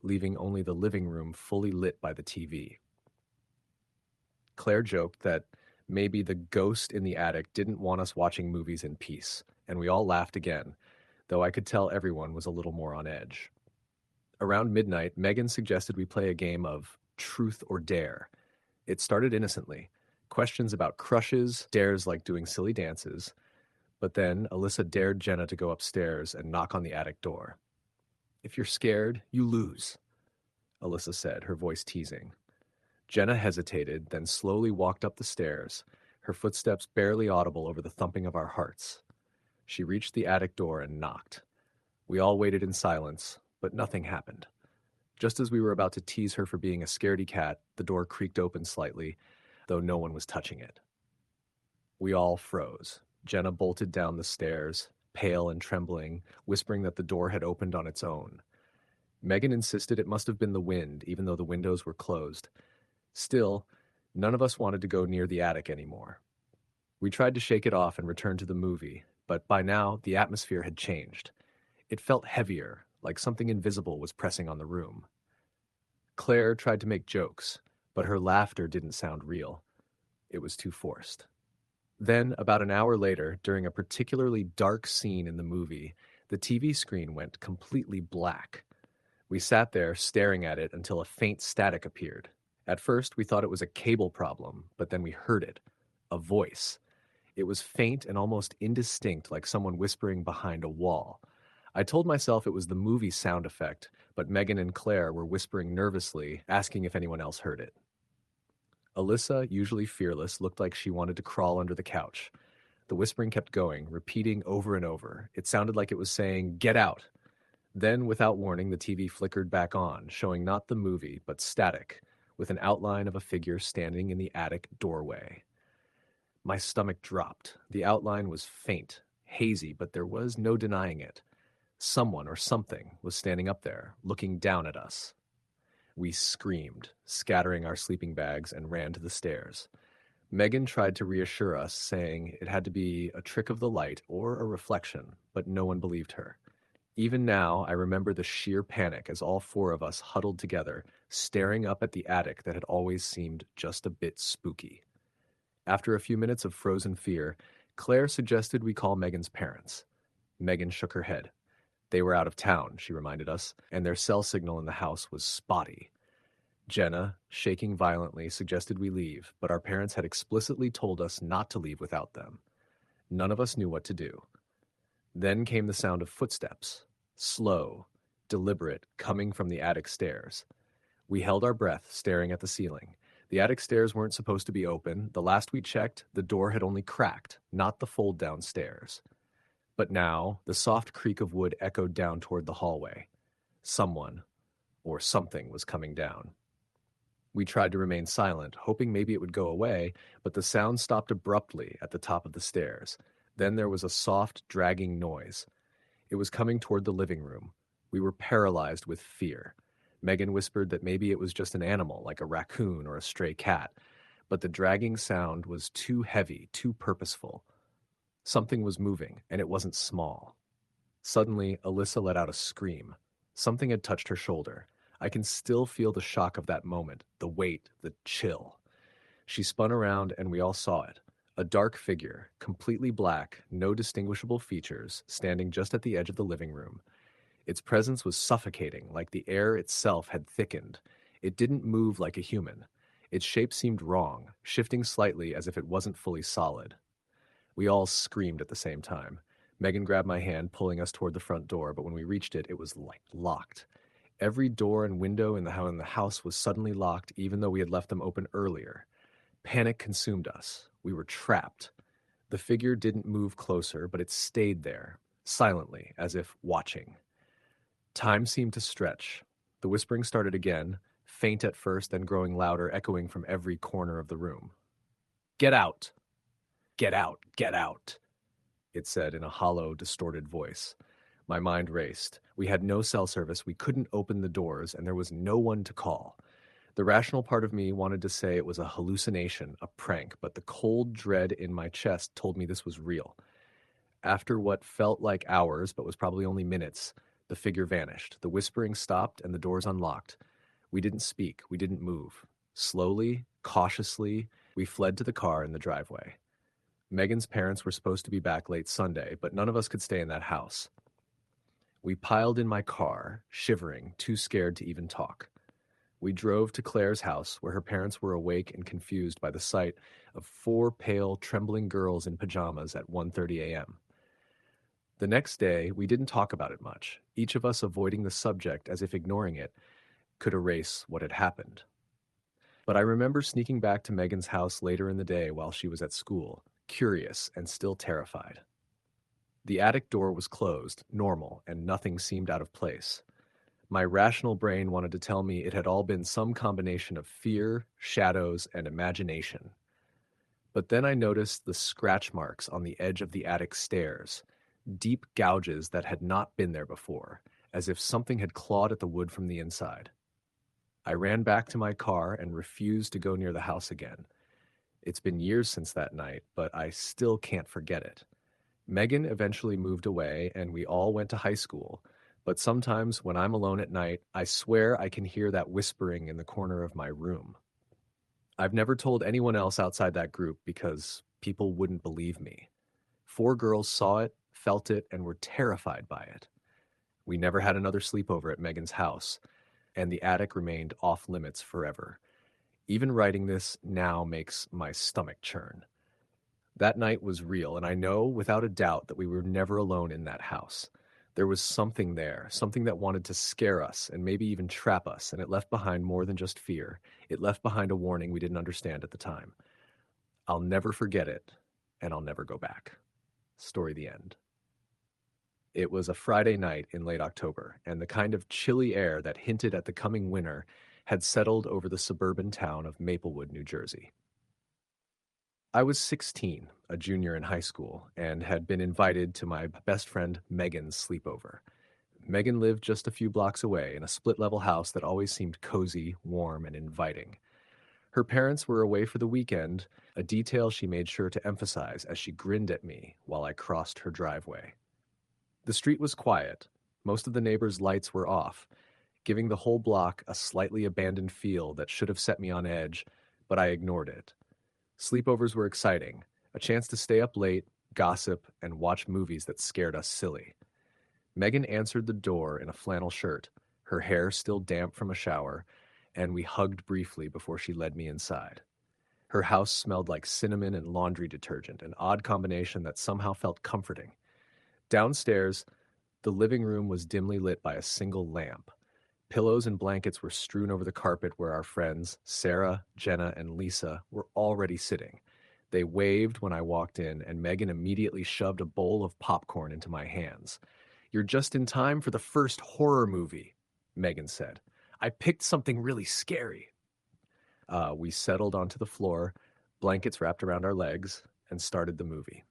leaving only the living room fully lit by the TV. Claire joked that maybe the ghost in the attic didn't want us watching movies in peace, and we all laughed again, though I could tell everyone was a little more on edge. Around midnight, Megan suggested we play a game of Truth or Dare. It started innocently, questions about crushes, dares like doing silly dances, but then Alyssa dared Jenna to go upstairs and knock on the attic door. "If you're scared, you lose," Alyssa said, her voice teasing. Jenna hesitated, then slowly walked up the stairs, her footsteps barely audible over the thumping of our hearts. She reached the attic door and knocked. We all waited in silence, but nothing happened. Just as we were about to tease her for being a scaredy cat, the door creaked open slightly, though no one was touching it. We all froze. Jenna bolted down the stairs, pale and trembling, whispering that the door had opened on its own. Megan insisted it must have been the wind, even though the windows were closed. Still, none of us wanted to go near the attic anymore. We tried to shake it off and return to the movie, but by now the atmosphere had changed. It felt heavier, like something invisible was pressing on the room. Claire tried to make jokes, but her laughter didn't sound real. It was too forced. Then, about an hour later, during a particularly dark scene in the movie, the TV screen went completely black. We sat there staring at it until a faint static appeared. At first, we thought it was a cable problem, but then we heard it. A voice. It was faint and almost indistinct, like someone whispering behind a wall. I told myself it was the movie sound effect, but Megan and Claire were whispering nervously, asking if anyone else heard it. Alyssa, usually fearless, looked like she wanted to crawl under the couch. The whispering kept going, repeating over and over. It sounded like it was saying, "Get out!" Then, without warning, the TV flickered back on, showing not the movie, but static, with an outline of a figure standing in the attic doorway. My stomach dropped. The outline was faint, hazy, but there was no denying it. Someone or something was standing up there, looking down at us. We screamed, scattering our sleeping bags, and ran to the stairs. Megan tried to reassure us, saying it had to be a trick of the light or a reflection, but no one believed her. Even now, I remember the sheer panic as all four of us huddled together, staring up at the attic that had always seemed just a bit spooky. After a few minutes of frozen fear, Claire suggested we call Megan's parents. Megan shook her head. They were out of town, she reminded us, and their cell signal in the house was spotty. Jenna, shaking violently, suggested we leave, but our parents had explicitly told us not to leave without them. None of us knew what to do. Then came the sound of footsteps, slow, deliberate, coming from the attic stairs. We held our breath, staring at the ceiling. The attic stairs weren't supposed to be open. The last we checked, the door had only cracked, not the fold-down stairs. But now, the soft creak of wood echoed down toward the hallway. Someone, or something, was coming down. We tried to remain silent, hoping maybe it would go away, but the sound stopped abruptly at the top of the stairs. Then there was a soft, dragging noise. It was coming toward the living room. We were paralyzed with fear. Megan whispered that maybe it was just an animal, like a raccoon or a stray cat, but the dragging sound was too heavy, too purposeful. Something was moving, and it wasn't small. Suddenly, Alyssa let out a scream. Something had touched her shoulder. I can still feel the shock of that moment, the weight, the chill. She spun around, and we all saw it. A dark figure, completely black, no distinguishable features, standing just at the edge of the living room. Its presence was suffocating, like the air itself had thickened. It didn't move like a human. Its shape seemed wrong, shifting slightly as if it wasn't fully solid. We all screamed at the same time. Megan grabbed my hand, pulling us toward the front door, but when we reached it, it was like locked. Every door and window in the house was suddenly locked, even though we had left them open earlier. Panic consumed us. We were trapped. The figure didn't move closer, but it stayed there, silently, as if watching. Time seemed to stretch. The whispering started again, faint at first, then growing louder, echoing from every corner of the room. "Get out! Get out! Get out!" it said in a hollow, distorted voice. My mind raced. We had no cell service, we couldn't open the doors, and there was no one to call. The rational part of me wanted to say it was a hallucination, a prank, but the cold dread in my chest told me this was real. After what felt like hours, but was probably only minutes, the figure vanished. The whispering stopped, and the doors unlocked. We didn't speak. We didn't move. Slowly, cautiously, we fled to the car in the driveway. Megan's parents were supposed to be back late Sunday, but none of us could stay in that house. We piled in my car, shivering, too scared to even talk. We drove to Claire's house, where her parents were awake and confused by the sight of 4 pale, trembling girls in pajamas at 1:30 a.m. The next day, we didn't talk about it much, each of us avoiding the subject as if ignoring it could erase what had happened. But I remember sneaking back to Megan's house later in the day while she was at school, curious and still terrified. The attic door was closed, normal, and nothing seemed out of place. My rational brain wanted to tell me it had all been some combination of fear, shadows, and imagination. But then I noticed the scratch marks on the edge of the attic stairs, deep gouges that had not been there before, as if something had clawed at the wood from the inside. I ran back to my car and refused to go near the house again. It's been years since that night, but I still can't forget it. Megan eventually moved away and we all went to high school, but sometimes when I'm alone at night, I swear I can hear that whispering in the corner of my room. I've never told anyone else outside that group because people wouldn't believe me. 4 girls saw it, felt it, and were terrified by it. We never had another sleepover at Megan's house, and the attic remained off limits forever. Even writing this now makes my stomach churn. That night was real, and I know without a doubt that we were never alone in that house. There was something there, something that wanted to scare us and maybe even trap us, and it left behind more than just fear. It left behind a warning we didn't understand at the time. I'll never forget it, and I'll never go back. Story the end. It was a Friday night in late October, and the kind of chilly air that hinted at the coming winter had settled over the suburban town of Maplewood, New Jersey. I was 16, a junior in high school, and had been invited to my best friend Megan's sleepover. Megan lived just a few blocks away in a split-level house that always seemed cozy, warm, and inviting. Her parents were away for the weekend, a detail she made sure to emphasize as she grinned at me while I crossed her driveway. The street was quiet. Most of the neighbors' lights were off, giving the whole block a slightly abandoned feel that should have set me on edge, but I ignored it. Sleepovers were exciting, a chance to stay up late, gossip, and watch movies that scared us silly. Megan answered the door in a flannel shirt, her hair still damp from a shower, and we hugged briefly before she led me inside. Her house smelled like cinnamon and laundry detergent, an odd combination that somehow felt comforting. Downstairs, the living room was dimly lit by a single lamp. Pillows and blankets were strewn over the carpet where our friends, Sarah, Jenna, and Lisa, were already sitting. They waved when I walked in, and Megan immediately shoved a bowl of popcorn into my hands. "You're just in time for the first horror movie," Megan said. "I picked something really scary." We settled onto the floor, blankets wrapped around our legs, and started the movie.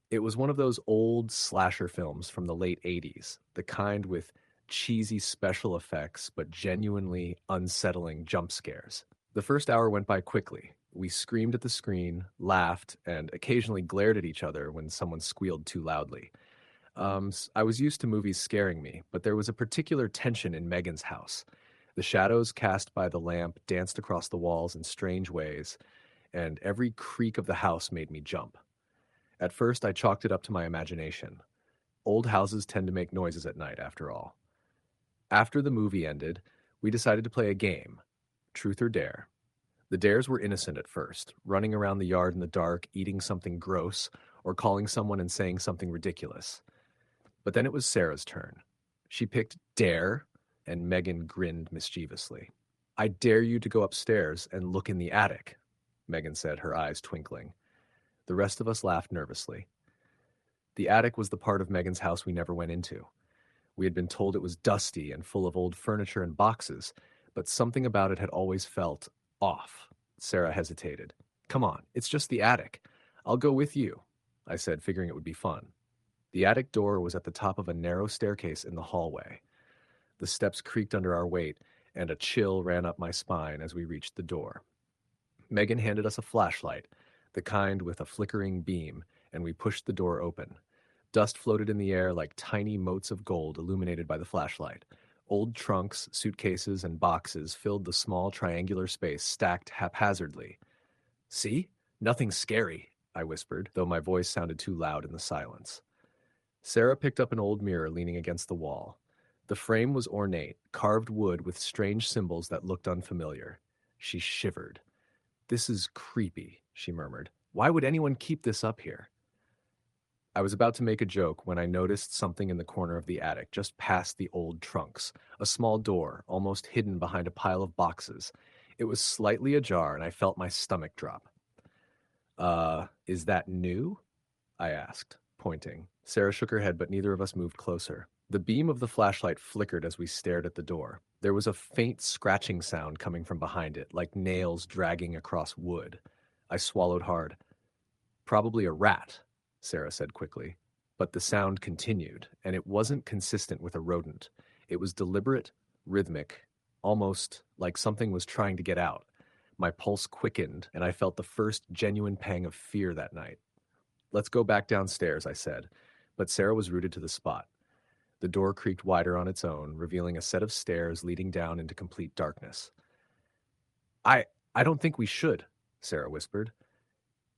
It was one of those old slasher films from the late 80s, the kind with cheesy special effects but genuinely unsettling jump scares. The first hour went by quickly. We screamed at the screen, laughed, and occasionally glared at each other when someone squealed too loudly. I was used to movies scaring me, but there was a particular tension in Megan's house. The shadows cast by the lamp danced across the walls in strange ways, and every creak of the house made me jump. At first, I chalked it up to my imagination. Old houses tend to make noises at night, after all. After the movie ended, we decided to play a game, Truth or Dare. The dares were innocent at first, running around the yard in the dark, eating something gross, or calling someone and saying something ridiculous. But then it was Sarah's turn. She picked Dare, and Megan grinned mischievously. "I dare you to go upstairs and look in the attic," Megan said, her eyes twinkling. The rest of us laughed nervously. The attic was the part of Megan's house we never went into. We had been told it was dusty and full of old furniture and boxes, but something about it had always felt off. Sarah hesitated. "Come on, it's just the attic. I'll go with you," I said, figuring it would be fun. The attic door was at the top of a narrow staircase in the hallway. The steps creaked under our weight, and a chill ran up my spine as we reached the door. Megan handed us a flashlight, the kind with a flickering beam, and we pushed the door open. Dust floated in the air like tiny motes of gold illuminated by the flashlight. Old trunks, suitcases, and boxes filled the small triangular space stacked haphazardly. "See? Nothing scary," I whispered, though my voice sounded too loud in the silence. Sarah picked up an old mirror leaning against the wall. The frame was ornate, carved wood with strange symbols that looked unfamiliar. She shivered. "This is creepy," she murmured. "Why would anyone keep this up here?" I was about to make a joke when I noticed something in the corner of the attic, just past the old trunks. A small door, almost hidden behind a pile of boxes. It was slightly ajar, and I felt my stomach drop. Is that new? I asked, pointing. Sarah shook her head, but neither of us moved closer. The beam of the flashlight flickered as we stared at the door. There was a faint scratching sound coming from behind it, like nails dragging across wood. I swallowed hard. Probably a rat, Sarah said quickly. But the sound continued, and it wasn't consistent with a rodent. It was deliberate, rhythmic, almost like something was trying to get out. My pulse quickened, and I felt the first genuine pang of fear that night. Let's go back downstairs, I said, but Sarah was rooted to the spot. The door creaked wider on its own, revealing a set of stairs leading down into complete darkness. I I don't think we should, Sarah whispered.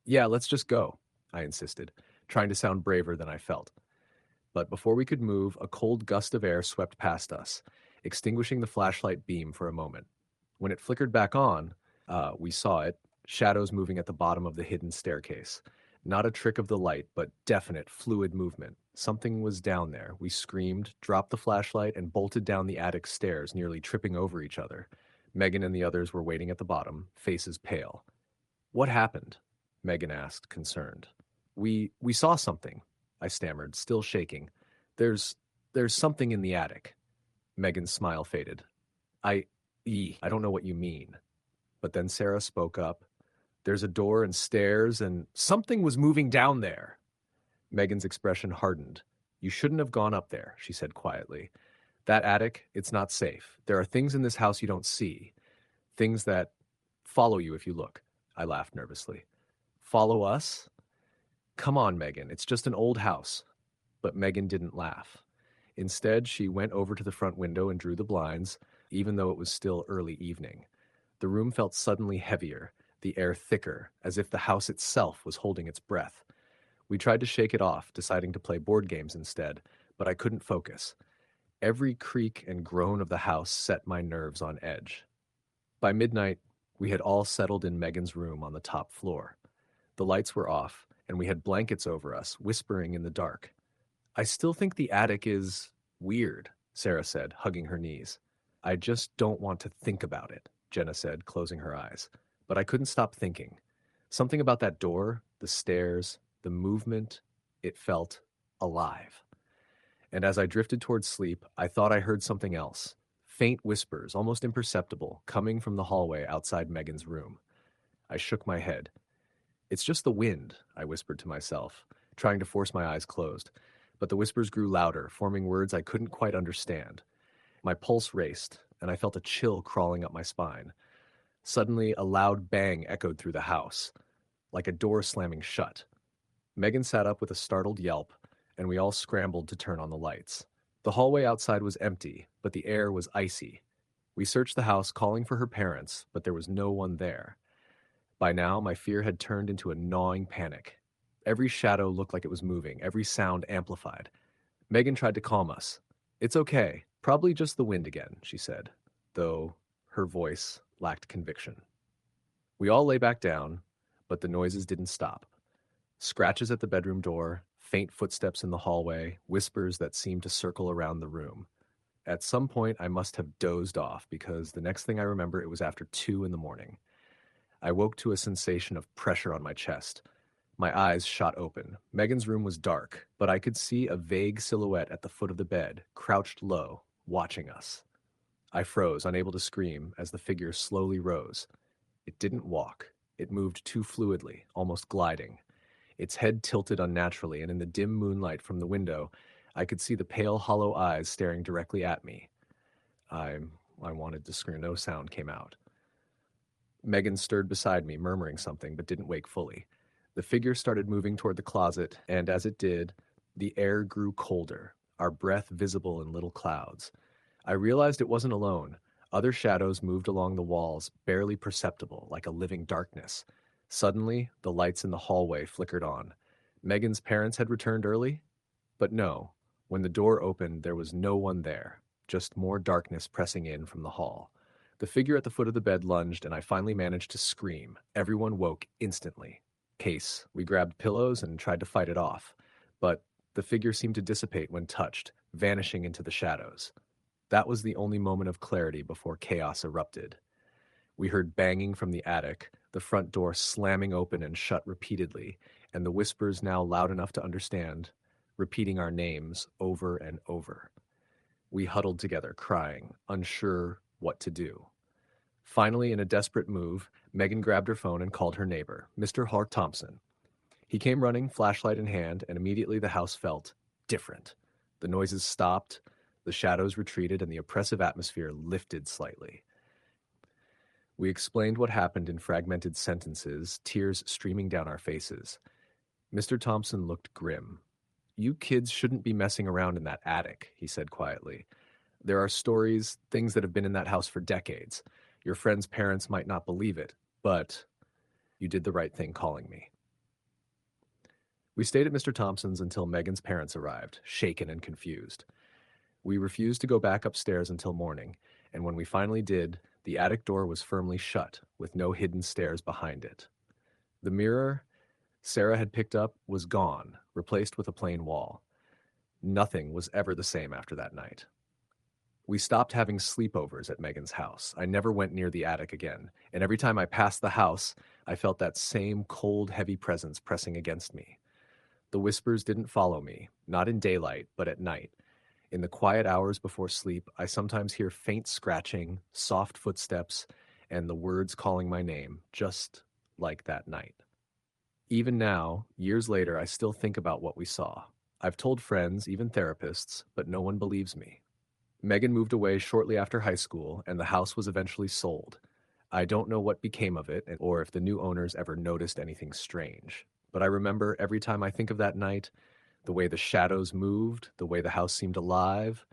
Yeah, let's just go, I insisted, trying to sound braver than I felt. But before we could move, a cold gust of air swept past us, extinguishing the flashlight beam for a moment. When it flickered back on, we saw it, shadows moving at the bottom of the hidden staircase. Not a trick of the light, but definite, fluid movement. Something was down there. We screamed, dropped the flashlight, and bolted down the attic stairs, nearly tripping over each other. Megan and the others were waiting at the bottom, faces pale. What happened? Megan asked, concerned. We saw something, I stammered, still shaking. There's something in the attic. Megan's smile faded. I don't know what you mean. But then Sarah spoke up. There's a door and stairs, and something was moving down there. Megan's expression hardened. You shouldn't have gone up there, she said quietly. That attic, it's not safe. There are things in this house you don't see. Things that follow you if you look. I laughed nervously. Follow us? Come on, Megan, it's just an old house. But Megan didn't laugh. Instead, she went over to the front window and drew the blinds, even though it was still early evening. The room felt suddenly heavier, the air thicker, as if the house itself was holding its breath. We tried to shake it off, deciding to play board games instead, but I couldn't focus. Every creak and groan of the house set my nerves on edge. By midnight, we had all settled in Megan's room on the top floor. The lights were off, and we had blankets over us, whispering in the dark. I still think the attic is weird, Sarah said, hugging her knees. I just don't want to think about it, Jenna said, closing her eyes. But I couldn't stop thinking. Something about that door, the stairs, the movement, it felt alive. And as I drifted towards sleep, I thought I heard something else. Faint whispers, almost imperceptible, coming from the hallway outside Megan's room. I shook my head. It's just the wind, I whispered to myself, trying to force my eyes closed. But the whispers grew louder, forming words I couldn't quite understand. My pulse raced, and I felt a chill crawling up my spine. Suddenly, a loud bang echoed through the house, like a door slamming shut. Megan sat up with a startled yelp, and we all scrambled to turn on the lights. The hallway outside was empty, but the air was icy. We searched the house, calling for her parents, but there was no one there. By now, my fear had turned into a gnawing panic. Every shadow looked like it was moving, every sound amplified. Megan tried to calm us. It's okay, probably just the wind again, she said, though her voice lacked conviction. We all lay back down, but the noises didn't stop. Scratches at the bedroom door, faint footsteps in the hallway, whispers that seemed to circle around the room. At some point, I must have dozed off because the next thing I remember, it was after 2 a.m. I woke to a sensation of pressure on my chest. My eyes shot open. Megan's room was dark, but I could see a vague silhouette at the foot of the bed, crouched low, watching us. I froze, unable to scream, as the figure slowly rose. It didn't walk. It moved too fluidly, almost gliding. Its head tilted unnaturally, and in the dim moonlight from the window, I could see the pale, hollow eyes staring directly at me. I wanted to scream. No sound came out. Megan stirred beside me, murmuring something, but didn't wake fully. The figure started moving toward the closet, and as it did, the air grew colder, our breath visible in little clouds. I realized it wasn't alone. Other shadows moved along the walls, barely perceptible, like a living darkness. Suddenly, the lights in the hallway flickered on. Megan's parents had returned early? But no. When the door opened, there was no one there, just more darkness pressing in from the hall. The figure at the foot of the bed lunged, and I finally managed to scream. Everyone woke instantly. We grabbed pillows and tried to fight it off. But the figure seemed to dissipate when touched, vanishing into the shadows. That was the only moment of clarity before chaos erupted. We heard banging from the attic, the front door slamming open and shut repeatedly, and the whispers now loud enough to understand, repeating our names over and over. We huddled together, crying, unsure what to do. Finally, in a desperate move, Megan grabbed her phone and called her neighbor, Mr. Hart Thompson. He came running, flashlight in hand, and immediately the house felt different. The noises stopped, the shadows retreated, and the oppressive atmosphere lifted slightly. We explained what happened in fragmented sentences, tears streaming down our faces. Mr. Thompson looked grim. "You kids shouldn't be messing around in that attic," he said quietly. "There are stories, things that have been in that house for decades. Your friend's parents might not believe it, but you did the right thing calling me." We stayed at Mr. Thompson's until Megan's parents arrived, shaken and confused. We refused to go back upstairs until morning, and when we finally did, the attic door was firmly shut, with no hidden stairs behind it. The mirror Sarah had picked up was gone, replaced with a plain wall. Nothing was ever the same after that night. We stopped having sleepovers at Megan's house. I never went near the attic again, and every time I passed the house, I felt that same cold, heavy presence pressing against me. The whispers didn't follow me, not in daylight, but at night. In the quiet hours before sleep, I sometimes hear faint scratching, soft footsteps, and the words calling my name, just like that night. Even now, years later, I still think about what we saw. I've told friends, even therapists, but no one believes me. Megan moved away shortly after high school, and the house was eventually sold. I don't know what became of it, or if the new owners ever noticed anything strange. But I remember every time I think of that night, the way the shadows moved, the way the house seemed alive,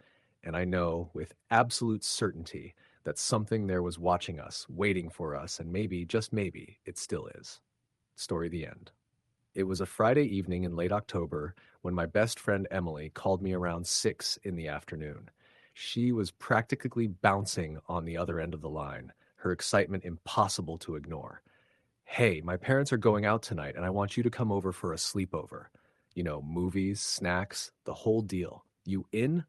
and I know with absolute certainty that something there was watching us, waiting for us, and maybe, just maybe, it still is. Story the end. It was a Friday evening in late October when my best friend Emily called me around 6 in the afternoon. She was practically bouncing on the other end of the line, her excitement impossible to ignore. "Hey, my parents are going out tonight and I want you to come over for a sleepover. You know, movies, snacks, the whole deal. You in?"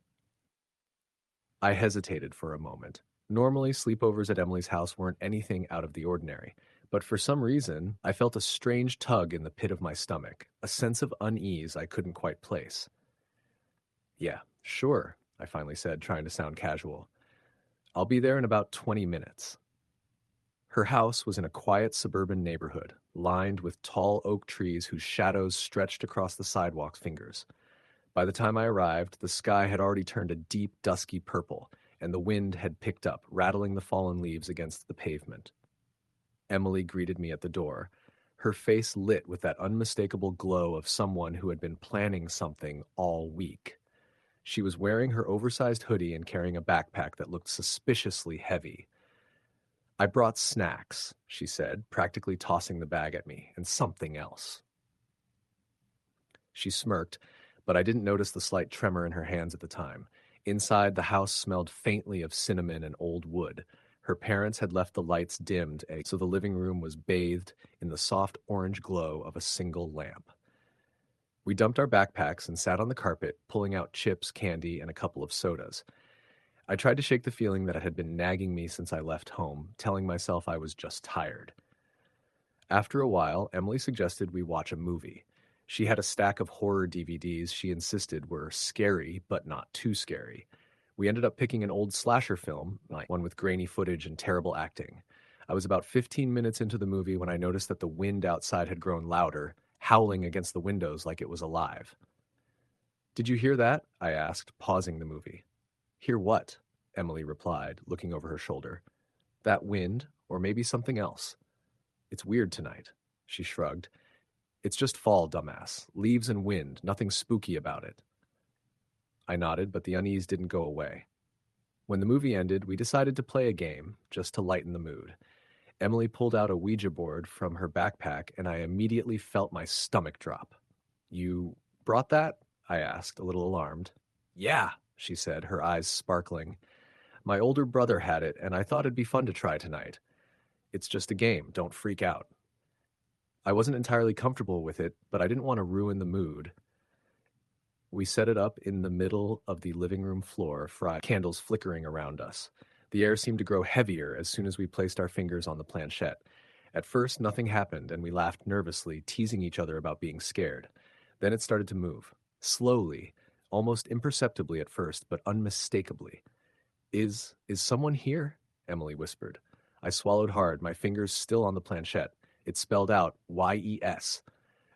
I hesitated for a moment. Normally, sleepovers at Emily's house weren't anything out of the ordinary, but for some reason, I felt a strange tug in the pit of my stomach, a sense of unease I couldn't quite place. "Yeah, sure," I finally said, trying to sound casual. "I'll be there in about 20 minutes." Her house was in a quiet suburban neighborhood, lined with tall oak trees whose shadows stretched across the sidewalk's fingers. By the time I arrived, the sky had already turned a deep, dusky purple, and the wind had picked up, rattling the fallen leaves against the pavement. Emily greeted me at the door, her face lit with that unmistakable glow of someone who had been planning something all week. She was wearing her oversized hoodie and carrying a backpack that looked suspiciously heavy. "I brought snacks," she said, practically tossing the bag at me, "and something else." She smirked, but I didn't notice the slight tremor in her hands at the time. Inside, the house smelled faintly of cinnamon and old wood. Her parents had left the lights dimmed, so the living room was bathed in the soft orange glow of a single lamp. We dumped our backpacks and sat on the carpet, pulling out chips, candy, and a couple of sodas. I tried to shake the feeling that it had been nagging me since I left home, telling myself I was just tired. After a while, Emily suggested we watch a movie. She had a stack of horror DVDs she insisted were scary, but not too scary. We ended up picking an old slasher film, like one with grainy footage and terrible acting. I was about 15 minutes into the movie when I noticed that the wind outside had grown louder, howling against the windows like it was alive. "Did you hear that?" I asked, pausing the movie. "Hear what?" Emily replied, looking over her shoulder. "That wind, or maybe something else. It's weird tonight." She shrugged. "It's just fall, dumbass. Leaves and wind, nothing spooky about it." I nodded, but the unease didn't go away. When the movie ended, we decided to play a game, just to lighten the mood. Emily pulled out a Ouija board from her backpack, and I immediately felt my stomach drop. "You brought that?" I asked, a little alarmed. "Yeah," she said, her eyes sparkling. "My older brother had it, and I thought it'd be fun to try tonight. It's just a game, don't freak out." I wasn't entirely comfortable with it, but I didn't want to ruin the mood. We set it up in the middle of the living room floor, candles flickering around us. The air seemed to grow heavier as soon as we placed our fingers on the planchette. At first, nothing happened, and we laughed nervously, teasing each other about being scared. Then it started to move. Slowly, almost imperceptibly at first, but unmistakably. Is someone here? Emily whispered. I swallowed hard, my fingers still on the planchette. It spelled out YES.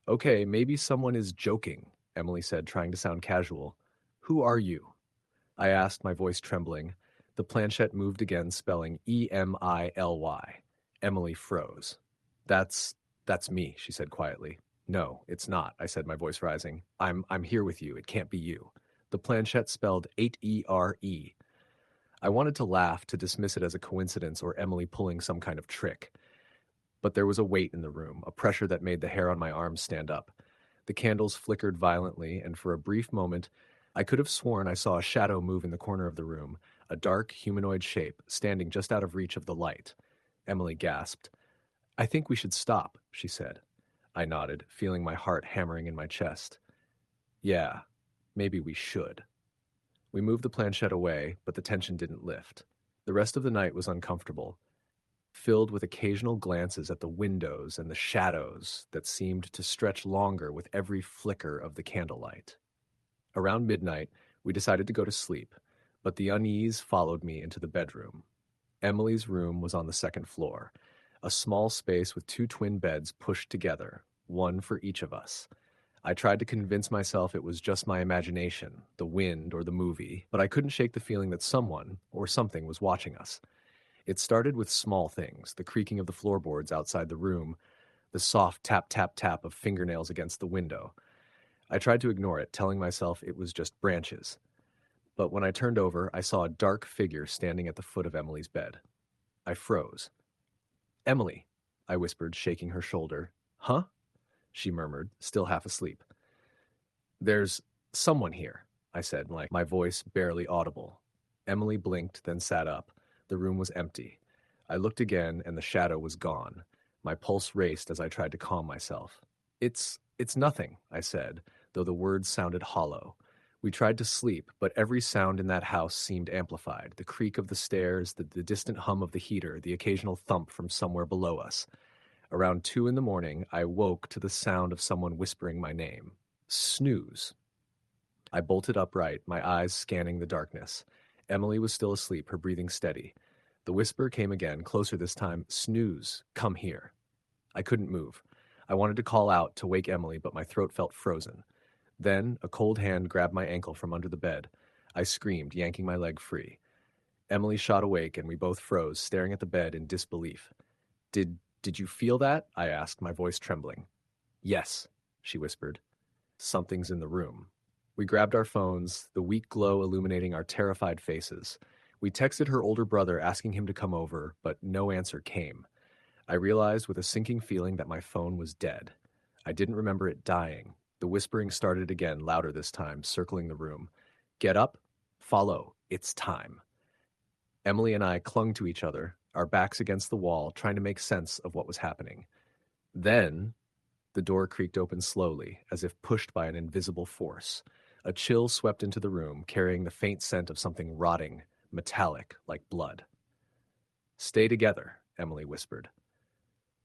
Okay, maybe someone is joking, Emily said, trying to sound casual. Who are you? I asked, my voice trembling. The planchette moved again, spelling EMILY. Emily froze. That's me, she said quietly. No, it's not, I said, my voice rising. I'm here with you. It can't be you. The planchette spelled 8ERE. I wanted to laugh, to dismiss it as a coincidence or Emily pulling some kind of trick. But there was a weight in the room, a pressure that made the hair on my arms stand up. The candles flickered violently, and for a brief moment, I could have sworn I saw a shadow move in the corner of the room, a dark, humanoid shape, standing just out of reach of the light. Emily gasped. I think we should stop, she said. I nodded, feeling my heart hammering in my chest. Yeah, maybe we should. We moved the planchette away, but the tension didn't lift. The rest of the night was uncomfortable, filled with occasional glances at the windows and the shadows that seemed to stretch longer with every flicker of the candlelight. Around midnight, we decided to go to sleep, but the unease followed me into the bedroom. Emily's room was on the second floor, a small space with two twin beds pushed together, one for each of us. I tried to convince myself it was just my imagination, the wind or the movie, but I couldn't shake the feeling that someone or something was watching us. It started with small things, the creaking of the floorboards outside the room, the soft tap tap tap of fingernails against the window. I tried to ignore it, telling myself it was just branches. But when I turned over, I saw a dark figure standing at the foot of Emily's bed. I froze. Emily, I whispered, shaking her shoulder. Huh? She murmured, still half asleep. There's someone here, I said, my voice barely audible. Emily blinked, then sat up. The room was empty. I looked again, and the shadow was gone. My pulse raced as I tried to calm myself. It's nothing, I said, though the words sounded hollow. We tried to sleep, but every sound in that house seemed amplified. The creak of the stairs, the distant hum of the heater, the occasional thump from somewhere below us. Around 2 in the morning, I woke to the sound of someone whispering my name. Snooze. I bolted upright, my eyes scanning the darkness. Emily was still asleep, her breathing steady. The whisper came again, closer this time. Snooze, come here. I couldn't move. I wanted to call out to wake Emily, but my throat felt frozen. Then, a cold hand grabbed my ankle from under the bed. I screamed, yanking my leg free. Emily shot awake, and we both froze, staring at the bed in disbelief. Did you feel that? I asked, my voice trembling. Yes, she whispered. Something's in the room. We grabbed our phones, the weak glow illuminating our terrified faces. We texted her older brother asking him to come over, but no answer came. I realized with a sinking feeling that my phone was dead. I didn't remember it dying. The whispering started again, louder this time, circling the room. Get up, follow, it's time. Emily and I clung to each other, our backs against the wall, trying to make sense of what was happening. Then, the door creaked open slowly, as if pushed by an invisible force. A chill swept into the room, carrying the faint scent of something rotting, metallic, like blood. Stay together, Emily whispered.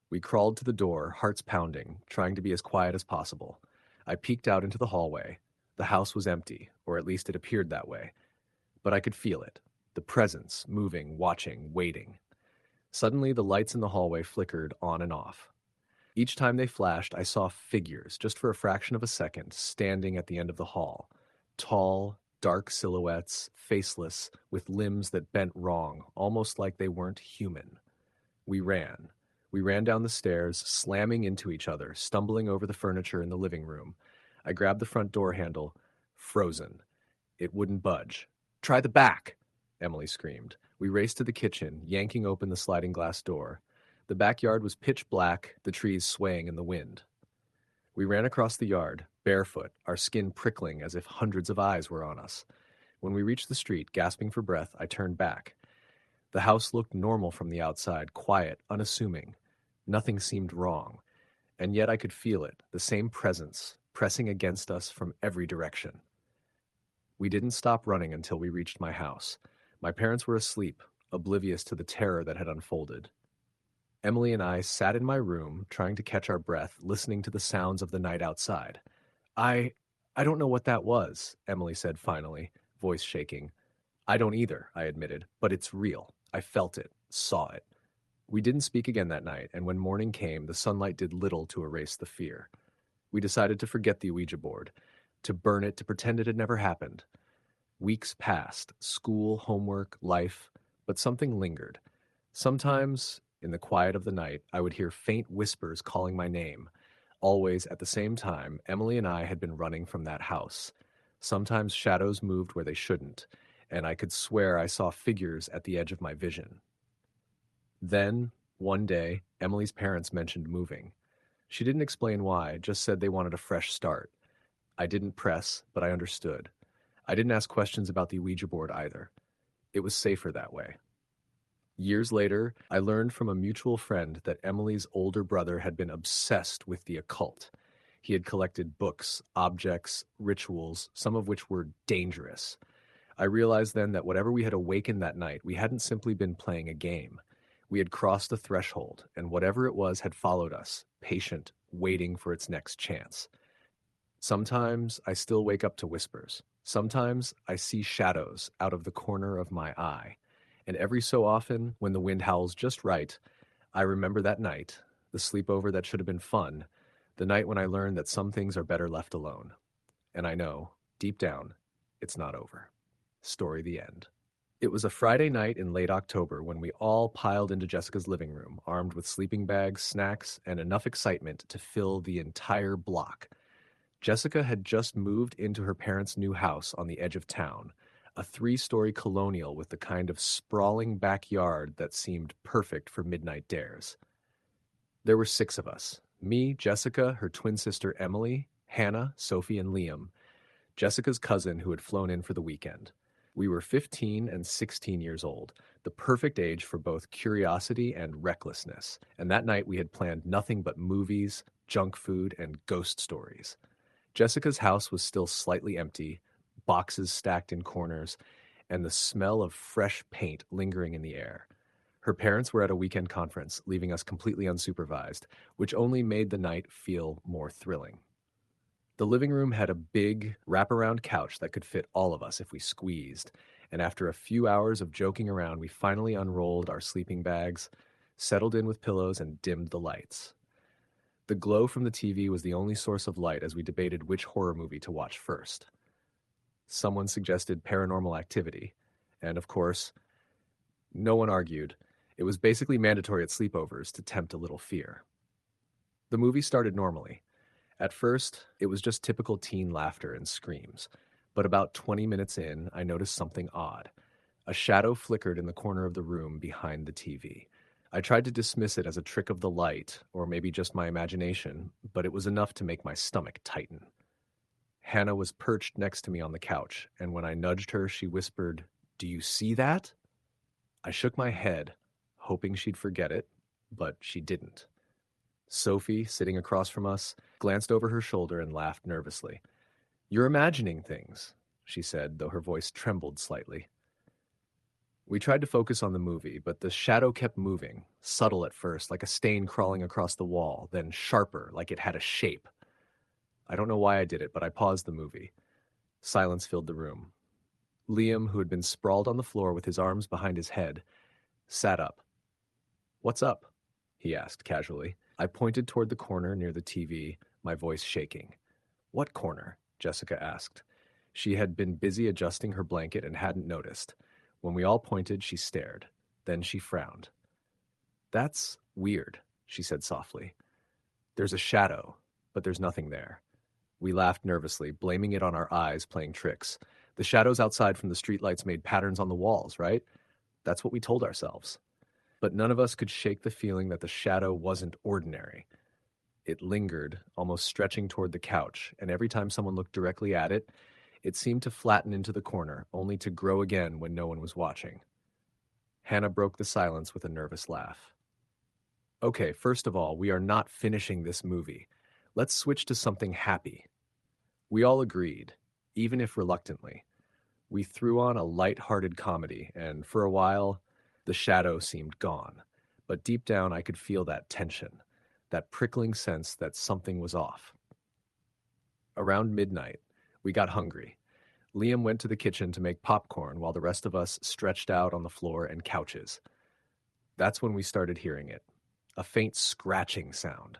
We crawled to the door, hearts pounding, trying to be as quiet as possible. I peeked out into the hallway. The house was empty, or at least it appeared that way. But I could feel it. The presence, moving, watching, waiting. Suddenly, the lights in the hallway flickered on and off. Each time they flashed, I saw figures, just for a fraction of a second, standing at the end of the hall. Tall, dark silhouettes, faceless, with limbs that bent wrong, almost like they weren't human. We ran. We ran down the stairs, slamming into each other, stumbling over the furniture in the living room. I grabbed the front door handle. Frozen. It wouldn't budge. Try the back, Emily screamed. We raced to the kitchen, yanking open the sliding glass door. The backyard was pitch black, the trees swaying in the wind. We ran across the yard, barefoot, our skin prickling as if hundreds of eyes were on us. When we reached the street, gasping for breath, I turned back. The house looked normal from the outside, quiet, unassuming. Nothing seemed wrong. And yet I could feel it, the same presence, pressing against us from every direction. We didn't stop running until we reached my house. My parents were asleep, oblivious to the terror that had unfolded. Emily and I sat in my room, trying to catch our breath, listening to the sounds of the night outside. I I don't know what that was, Emily said finally, voice shaking. I don't either, I admitted, but it's real. I felt it, saw it. We didn't speak again that night, and when morning came, the sunlight did little to erase the fear. We decided to forget the Ouija board, to burn it, to pretend it had never happened. Weeks passed, school, homework, life, but something lingered. Sometimes, in the quiet of the night, I would hear faint whispers calling my name. Always, at the same time, Emily and I had been running from that house. Sometimes shadows moved where they shouldn't, and I could swear I saw figures at the edge of my vision. Then, one day, Emily's parents mentioned moving. She didn't explain why, just said they wanted a fresh start. I didn't press, but I understood. I didn't ask questions about the Ouija board either. It was safer that way. Years later, I learned from a mutual friend that Emily's older brother had been obsessed with the occult. He had collected books, objects, rituals, some of which were dangerous. I realized then that whatever we had awakened that night, we hadn't simply been playing a game. We had crossed a threshold, and whatever it was had followed us, patient, waiting for its next chance. Sometimes I still wake up to whispers. Sometimes I see shadows out of the corner of my eye. And every so often, when the wind howls just right, I remember that night, the sleepover that should have been fun, the night when I learned that some things are better left alone. And I know, deep down, it's not over. Story the end. It was a Friday night in late October when we all piled into Jessica's living room, armed with sleeping bags, snacks, and enough excitement to fill the entire block. Jessica had just moved into her parents' new house on the edge of town, a three-story colonial with the kind of sprawling backyard that seemed perfect for midnight dares. There were 6 of us: me, Jessica, her twin sister Emily, Hannah, Sophie, and Liam, Jessica's cousin who had flown in for the weekend. We were 15 and 16 years old, the perfect age for both curiosity and recklessness, and that night we had planned nothing but movies, junk food, and ghost stories. Jessica's house was still slightly empty, boxes stacked in corners, and the smell of fresh paint lingering in the air. Her parents were at a weekend conference, leaving us completely unsupervised, which only made the night feel more thrilling. The living room had a big, wraparound couch that could fit all of us if we squeezed, and after a few hours of joking around, we finally unrolled our sleeping bags, settled in with pillows, and dimmed the lights. The glow from the TV was the only source of light as we debated which horror movie to watch first. Someone suggested Paranormal Activity, and of course, no one argued. It was basically mandatory at sleepovers to tempt a little fear. The movie started normally. At first, it was just typical teen laughter and screams, but about 20 minutes in, I noticed something odd. A shadow flickered in the corner of the room behind the TV. I tried to dismiss it as a trick of the light, or maybe just my imagination, but it was enough to make my stomach tighten. Hannah was perched next to me on the couch, and when I nudged her, she whispered, "Do you see that?" I shook my head, hoping she'd forget it, but she didn't. Sophie, sitting across from us, glanced over her shoulder and laughed nervously. "You're imagining things," she said, though her voice trembled slightly. We tried to focus on the movie, but the shadow kept moving, subtle at first, like a stain crawling across the wall, then sharper, like it had a shape. I don't know why I did it, but I paused the movie. Silence filled the room. Liam, who had been sprawled on the floor with his arms behind his head, sat up. "What's up?" he asked casually. I pointed toward the corner near the TV, my voice shaking. "What corner?" Jessica asked. She had been busy adjusting her blanket and hadn't noticed. When we all pointed, she stared. Then she frowned. "That's weird," she said softly. "There's a shadow, but there's nothing there." We laughed nervously, blaming it on our eyes playing tricks. The shadows outside from the streetlights made patterns on the walls, right? That's what we told ourselves. But none of us could shake the feeling that the shadow wasn't ordinary. It lingered, almost stretching toward the couch, and every time someone looked directly at it, it seemed to flatten into the corner, only to grow again when no one was watching. Hannah broke the silence with a nervous laugh. "Okay, first of all, we are not finishing this movie. Let's switch to something happy." We all agreed, even if reluctantly. We threw on a light-hearted comedy, and for a while, The shadow seemed gone, but deep down I could feel that tension, that prickling sense that something was off. Around midnight, we got hungry. Liam went to the kitchen to make popcorn while the rest of us stretched out on the floor and couches. That's when we started hearing it, a faint scratching sound.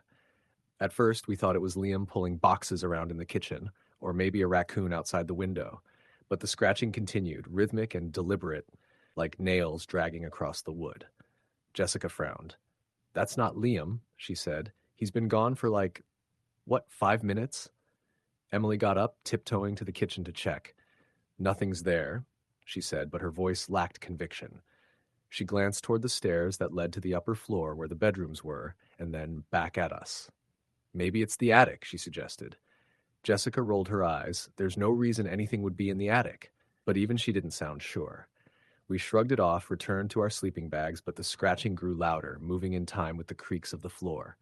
At first, we thought it was Liam pulling boxes around in the kitchen, or maybe a raccoon outside the window. But the scratching continued, rhythmic and deliberate, like nails dragging across the wood. Jessica frowned. "That's not Liam," she said. "He's been gone for 5 minutes?" Emily got up, tiptoeing to the kitchen to check. "Nothing's there," she said, but her voice lacked conviction. She glanced toward the stairs that led to the upper floor where the bedrooms were, and then back at us. "Maybe it's the attic," she suggested. Jessica rolled her eyes. There's no reason anything would be in the attic. But even she didn't sound sure. We shrugged it off, returned to our sleeping bags, but the scratching grew louder, moving in time with the creaks of the floor.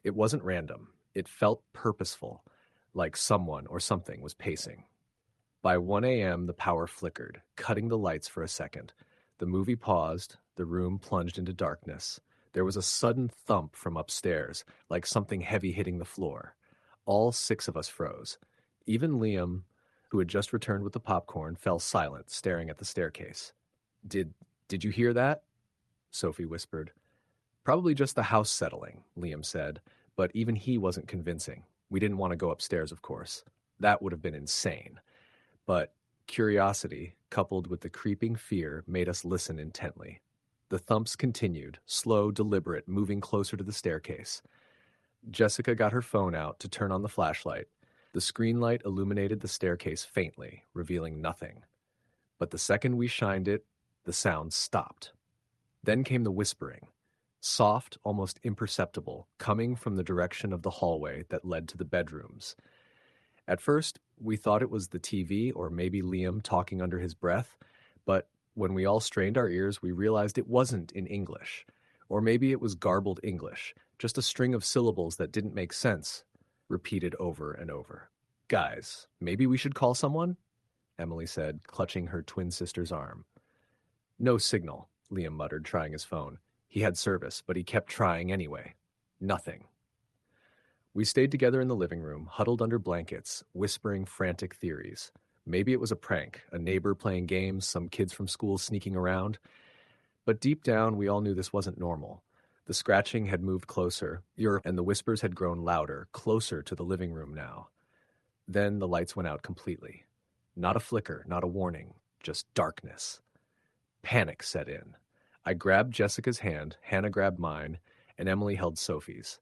It wasn't random. It felt purposeful, like someone or something was pacing. By 1 a.m., the power flickered, cutting the lights for a second. The movie paused, the room plunged into darkness. There was a sudden thump from upstairs, like something heavy hitting the floor. All 6 of us froze. Even Liam, who had just returned with the popcorn, fell silent, staring at the staircase. Did you hear that?" Sophie whispered. "Probably just the house settling," Liam said, but even he wasn't convincing. We didn't want to go upstairs, of course. That would have been insane. But curiosity, coupled with the creeping fear, made us listen intently. The thumps continued, slow, deliberate, moving closer to the staircase. Jessica got her phone out to turn on the flashlight. The screen light illuminated the staircase faintly, revealing nothing. But the second we shined it, the sound stopped. Then came the whispering, soft, almost imperceptible, coming from the direction of the hallway that led to the bedrooms. At first, we thought it was the TV or maybe Liam talking under his breath, but when we all strained our ears, we realized it wasn't in English. Or maybe it was garbled English, just a string of syllables that didn't make sense, repeated over and over. "Guys, maybe we should call someone?" Emily said, clutching her twin sister's arm. "No signal," Liam muttered, trying his phone. He had service, but he kept trying anyway. Nothing. We stayed together in the living room, huddled under blankets, whispering frantic theories. Maybe it was a prank, a neighbor playing games, some kids from school sneaking around. But deep down, we all knew this wasn't normal. The scratching had moved closer, and the whispers had grown louder, closer to the living room now. Then the lights went out completely. Not a flicker, not a warning, just darkness. Panic set in. I grabbed Jessica's hand, Hannah grabbed mine, and Emily held Sophie's.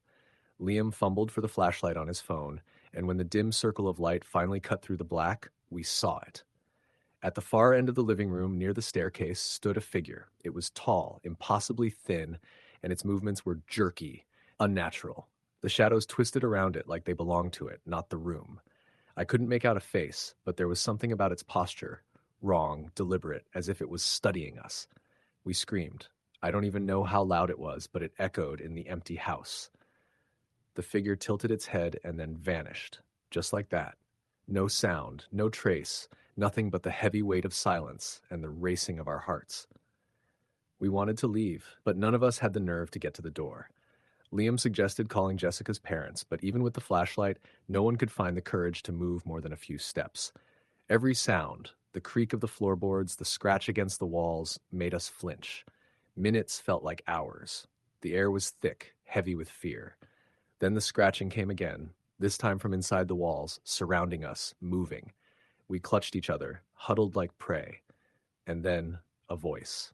Liam fumbled for the flashlight on his phone, and when the dim circle of light finally cut through the black, we saw it. At the far end of the living room, near the staircase, stood a figure. It was tall, impossibly thin, and its movements were jerky, unnatural. The shadows twisted around it like they belonged to it, not the room. I couldn't make out a face, but there was something about its posture, wrong, deliberate, as if it was studying us. We screamed. I don't even know how loud it was, but it echoed in the empty house. The figure tilted its head and then vanished, just like that. No sound, no trace, nothing but the heavy weight of silence and the racing of our hearts. We wanted to leave, but none of us had the nerve to get to the door. Liam suggested calling Jessica's parents, but even with the flashlight, no one could find the courage to move more than a few steps. Every sound, the creak of the floorboards, the scratch against the walls, made us flinch. Minutes felt like hours. The air was thick, heavy with fear. Then the scratching came again, this time from inside the walls, surrounding us, moving. We clutched each other, huddled like prey. And then a voice.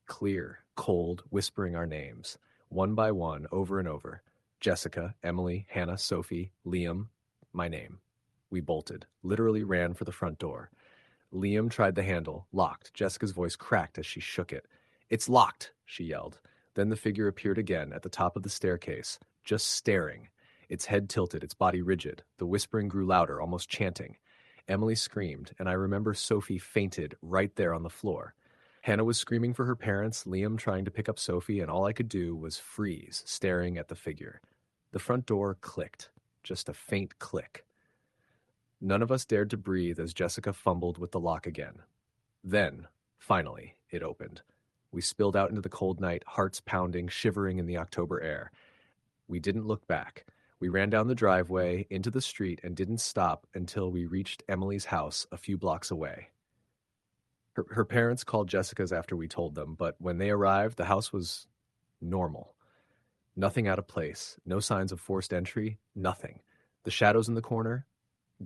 Clear, cold, whispering our names, one by one, over and over. Jessica, Emily, Hannah, Sophie, Liam, my name. We bolted, literally ran for the front door. Liam tried the handle, locked. Jessica's voice cracked as she shook it. "It's locked," she yelled. Then the figure appeared again at the top of the staircase, just staring. Its head tilted, its body rigid. The whispering grew louder, almost chanting. Emily screamed, and I remember Sophie fainted right there on the floor. Hannah was screaming for her parents, Liam trying to pick up Sophie, and all I could do was freeze, staring at the figure. The front door clicked, just a faint click. None of us dared to breathe as Jessica fumbled with the lock again. Then, finally, it opened. We spilled out into the cold night, hearts pounding, shivering in the October air. We didn't look back. We ran down the driveway, into the street, and didn't stop until we reached Emily's house a few blocks away. Her parents called Jessica's after we told them, but when they arrived, the house was normal. Nothing out of place, no signs of forced entry, nothing. The shadows in the corner,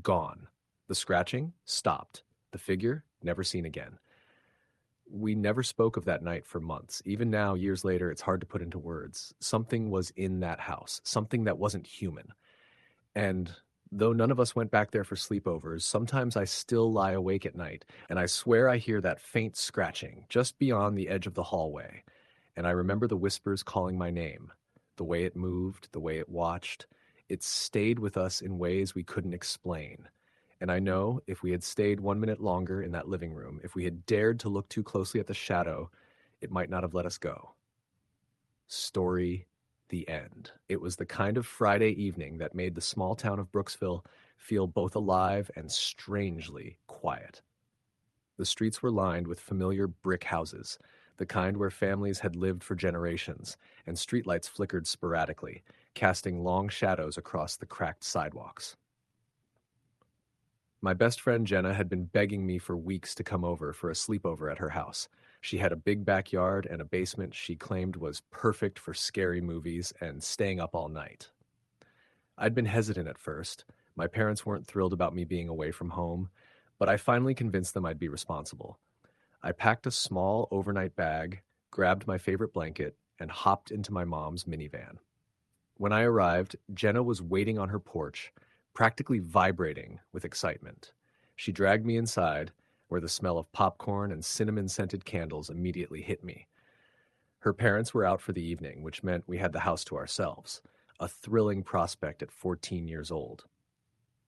gone. The scratching, stopped. The figure, never seen again. We never spoke of that night for months. Even now, years later, it's hard to put into words. Something was in that house, something that wasn't human. And though none of us went back there for sleepovers, sometimes I still lie awake at night, and I swear I hear that faint scratching just beyond the edge of the hallway. And I remember the whispers calling my name, the way it moved, the way it watched. It stayed with us in ways we couldn't explain. And I know if we had stayed 1 minute longer in that living room, if we had dared to look too closely at the shadow, it might not have let us go. Story the end. It was the kind of Friday evening that made the small town of Brooksville feel both alive and strangely quiet. The streets were lined with familiar brick houses, the kind where families had lived for generations, and streetlights flickered sporadically, casting long shadows across the cracked sidewalks. My best friend Jenna had been begging me for weeks to come over for a sleepover at her house. She had a big backyard and a basement she claimed was perfect for scary movies and staying up all night. I'd been hesitant at first. My parents weren't thrilled about me being away from home, but I finally convinced them I'd be responsible. I packed a small overnight bag, grabbed my favorite blanket, and hopped into my mom's minivan. When I arrived, Jenna was waiting on her porch, practically vibrating with excitement. She dragged me inside, where the smell of popcorn and cinnamon-scented candles immediately hit me. Her parents were out for the evening, which meant we had the house to ourselves, a thrilling prospect at 14 years old.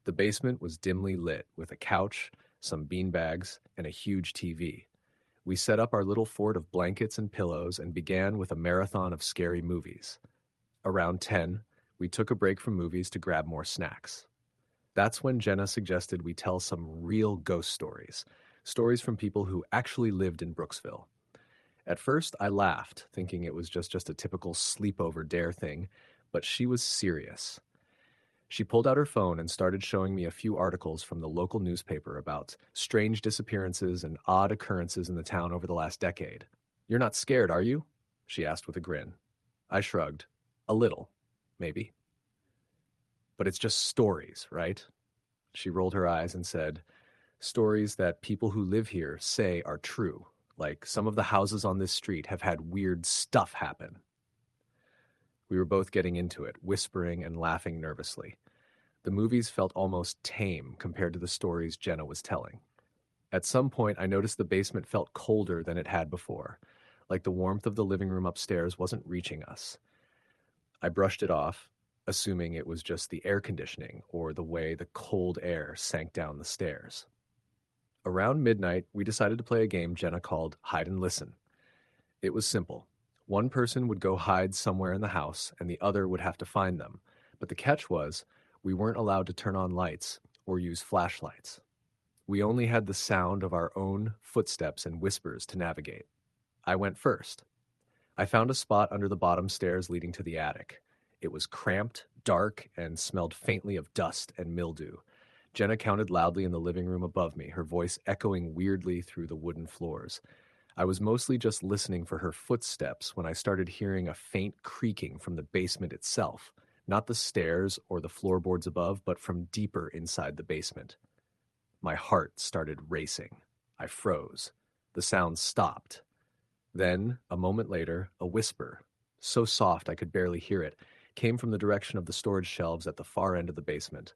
The basement was dimly lit with a couch, some beanbags, and a huge TV. We set up our little fort of blankets and pillows and began with a marathon of scary movies. Around 10, we took a break from movies to grab more snacks. That's when Jenna suggested we tell some real ghost stories, stories from people who actually lived in Brooksville. At first, I laughed, thinking it was just a typical sleepover dare thing, but she was serious. She pulled out her phone and started showing me a few articles from the local newspaper about strange disappearances and odd occurrences in the town over the last decade. "You're not scared, are you?" she asked with a grin. I shrugged. "A little, maybe. But it's just stories, right?" She rolled her eyes and said, "Stories that people who live here say are true. Like some of the houses on this street have had weird stuff happen." We were both getting into it, whispering and laughing nervously. The movies felt almost tame compared to the stories Jenna was telling. At some point, I noticed the basement felt colder than it had before, like the warmth of the living room upstairs wasn't reaching us. I brushed it off, assuming it was just the air conditioning or the way the cold air sank down the stairs. Around midnight, we decided to play a game Jenna called Hide and Listen. It was simple. One person would go hide somewhere in the house, and the other would have to find them. But the catch was, we weren't allowed to turn on lights or use flashlights. We only had the sound of our own footsteps and whispers to navigate. I went first. I found a spot under the bottom stairs leading to the attic. It was cramped, dark, and smelled faintly of dust and mildew. Jenna counted loudly in the living room above me, her voice echoing weirdly through the wooden floors. I was mostly just listening for her footsteps when I started hearing a faint creaking from the basement itself, not the stairs or the floorboards above, but from deeper inside the basement. My heart started racing. I froze. The sound stopped. Then, a moment later, a whisper, so soft I could barely hear it, came from the direction of the storage shelves at the far end of the basement.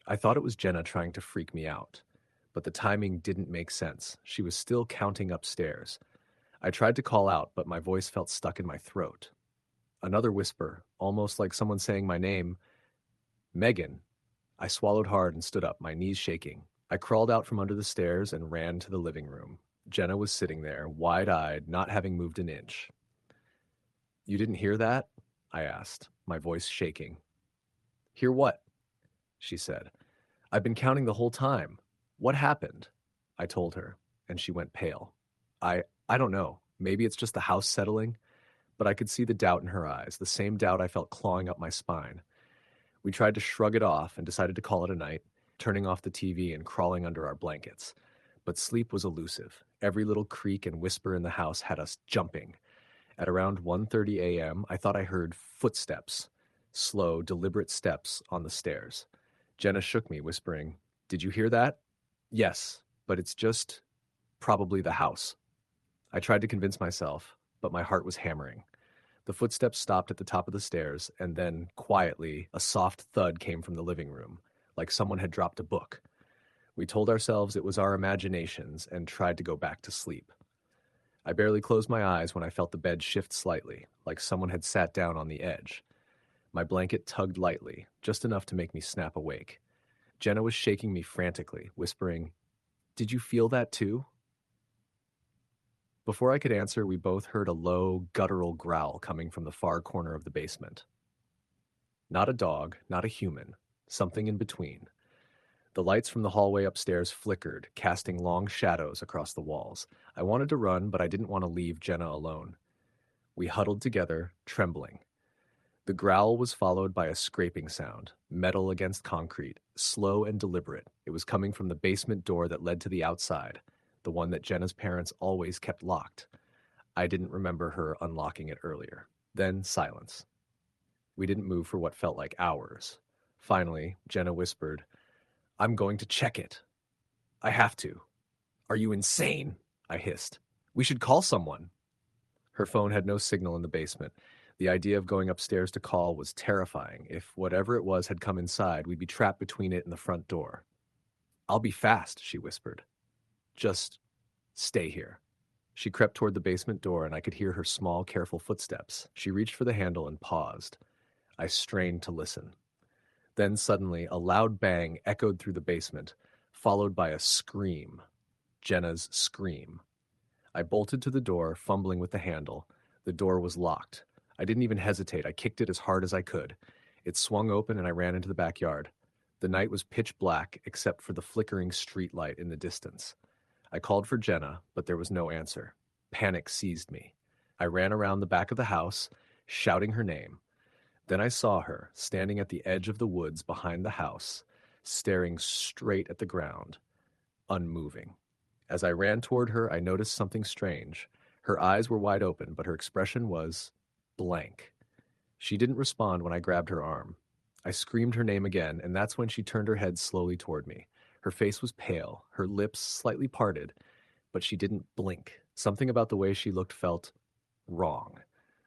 I thought it was Jenna trying to freak me out, but the timing didn't make sense. She was still counting upstairs. I tried to call out, but my voice felt stuck in my throat. Another whisper, almost like someone saying my name, "Megan." I swallowed hard and stood up, my knees shaking. I crawled out from under the stairs and ran to the living room. Jenna was sitting there, wide-eyed, not having moved an inch. "You didn't hear that?" I asked, my voice shaking. "Hear what?" she said. "I've been counting the whole time. What happened?" I told her, and she went pale. I don't know. Maybe it's just the house settling, but I could see the doubt in her eyes, the same doubt I felt clawing up my spine. We tried to shrug it off and decided to call it a night, turning off the TV and crawling under our blankets. But sleep was elusive. Every little creak and whisper in the house had us jumping. At around 1:30 a.m., I thought I heard footsteps, slow, deliberate steps on the stairs. Jenna shook me, whispering, "Did you hear that?" "Yes, but it's just probably the house." I tried to convince myself, but my heart was hammering. The footsteps stopped at the top of the stairs, and then, quietly, a soft thud came from the living room, like someone had dropped a book. We told ourselves it was our imaginations and tried to go back to sleep. I barely closed my eyes when I felt the bed shift slightly, like someone had sat down on the edge. My blanket tugged lightly, just enough to make me snap awake. Jenna was shaking me frantically, whispering, "Did you feel that too?" Before I could answer, we both heard a low, guttural growl coming from the far corner of the basement. Not a dog, not a human, something in between. The lights from the hallway upstairs flickered, casting long shadows across the walls. I wanted to run, but I didn't want to leave Jenna alone. We huddled together, trembling. The growl was followed by a scraping sound, metal against concrete, slow and deliberate. It was coming from the basement door that led to the outside, the one that Jenna's parents always kept locked. I didn't remember her unlocking it earlier. Then silence. We didn't move for what felt like hours. Finally, Jenna whispered, "I'm going to check it. I have to." "Are you insane?" I hissed. "We should call someone." Her phone had no signal in the basement. The idea of going upstairs to call was terrifying. If whatever it was had come inside, we'd be trapped between it and the front door. "I'll be fast," she whispered. "Just stay here." She crept toward the basement door, and I could hear her small, careful footsteps. She reached for the handle and paused. I strained to listen. Then suddenly, a loud bang echoed through the basement, followed by a scream. Jenna's scream. I bolted to the door, fumbling with the handle. The door was locked. I didn't even hesitate. I kicked it as hard as I could. It swung open, and I ran into the backyard. The night was pitch black, except for the flickering street light in the distance. I called for Jenna, but there was no answer. Panic seized me. I ran around the back of the house, shouting her name. Then I saw her, standing at the edge of the woods behind the house, staring straight at the ground, unmoving. As I ran toward her, I noticed something strange. Her eyes were wide open, but her expression was blank. She didn't respond when I grabbed her arm. I screamed her name again, and that's when she turned her head slowly toward me. Her face was pale, her lips slightly parted, but she didn't blink. Something about the way she looked felt wrong.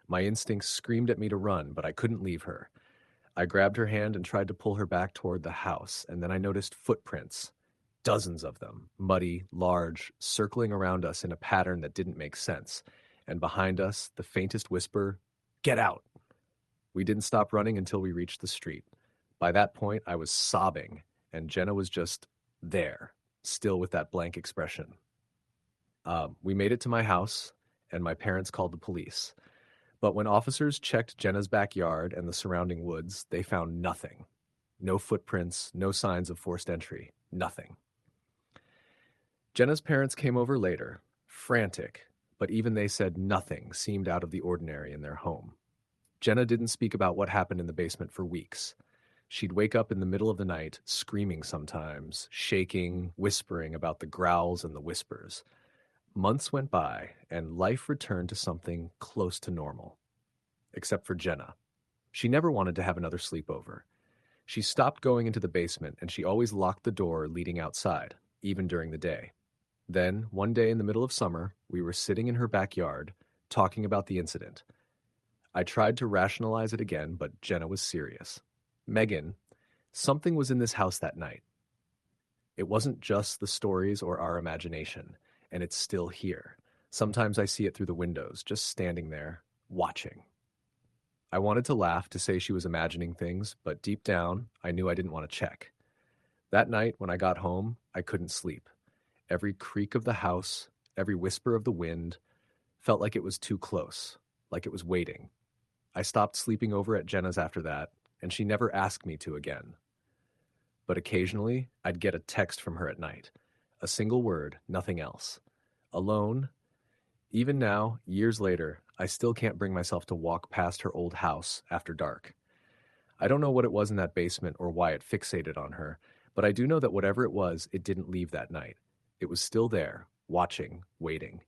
My instincts screamed at me to run, but I couldn't leave her. I grabbed her hand and tried to pull her back toward the house, and then I noticed footprints. Dozens of them, muddy, large, circling around us in a pattern that didn't make sense. And behind us, the faintest whisper, "Get out!" We didn't stop running until we reached the street. By that point, I was sobbing, and Jenna was just there, still with that blank expression. We made it to my house, and my parents called the police. But when officers checked Jenna's backyard and the surrounding woods, they found nothing. No footprints, no signs of forced entry, nothing. Jenna's parents came over later, frantic, but even they said nothing seemed out of the ordinary in their home. Jenna didn't speak about what happened in the basement for weeks. She'd wake up in the middle of the night, screaming sometimes, shaking, whispering about the growls and the whispers. Months went by, and life returned to something close to normal. Except for Jenna. She never wanted to have another sleepover. She stopped going into the basement, and she always locked the door leading outside, even during the day. Then, one day in the middle of summer, we were sitting in her backyard, talking about the incident. I tried to rationalize it again, but Jenna was serious. "Megan, something was in this house that night. It wasn't just the stories or our imagination, and it's still here. Sometimes I see it through the windows, just standing there, watching." I wanted to laugh to say she was imagining things, but deep down, I knew I didn't want to check. That night, when I got home, I couldn't sleep. Every creak of the house, every whisper of the wind, felt like it was too close, like it was waiting. I stopped sleeping over at Jenna's after that, and she never asked me to again. But occasionally, I'd get a text from her at night. A single word, nothing else. "Alone? Even now, years later, I still can't bring myself to walk past her old house after dark. I don't know what it was in that basement or why it fixated on her, but I do know that whatever it was, it didn't leave that night. It was still there, watching, waiting.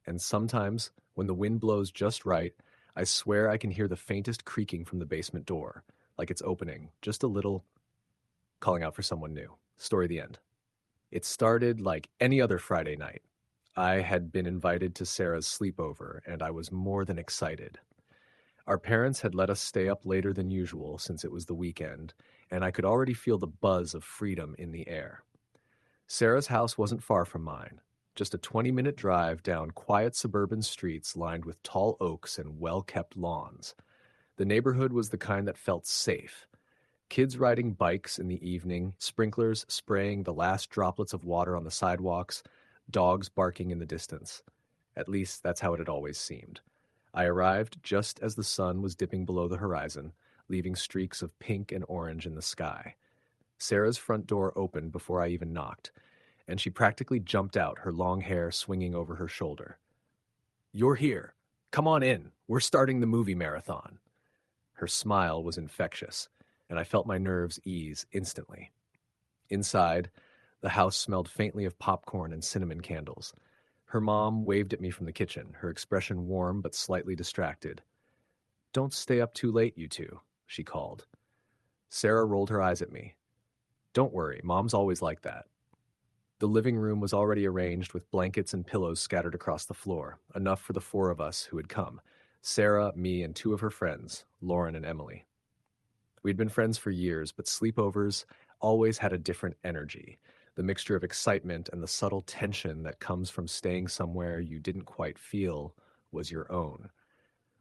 And sometimes, when the wind blows just right, I swear I can hear the faintest creaking from the basement door, like it's opening, just a little, calling out for someone new. Story the end. It started like any other Friday night. I had been invited to Sarah's sleepover, and I was more than excited. Our parents had let us stay up later than usual since it was the weekend, and I could already feel the buzz of freedom in the air. Sarah's house wasn't far from mine, just a 20-minute drive down quiet suburban streets lined with tall oaks and well-kept lawns. The neighborhood was the kind that felt safe. Kids riding bikes in the evening, sprinklers spraying the last droplets of water on the sidewalks, dogs barking in the distance. At least that's how it had always seemed. I arrived just as the sun was dipping below the horizon, leaving streaks of pink and orange in the sky. Sarah's front door opened before I even knocked, and she practically jumped out, her long hair swinging over her shoulder. "You're here. Come on in. We're starting the movie marathon." Her smile was infectious, and I felt my nerves ease instantly. Inside, the house smelled faintly of popcorn and cinnamon candles. Her mom waved at me from the kitchen, her expression warm but slightly distracted. "Don't stay up too late, you two," she called. Sarah rolled her eyes at me. "Don't worry, Mom's always like that." The living room was already arranged with blankets and pillows scattered across the floor, enough for the four of us who had come: Sarah, me, and two of her friends, Lauren and Emily. We'd been friends for years, but sleepovers always had a different energy, the mixture of excitement and the subtle tension that comes from staying somewhere you didn't quite feel was your own.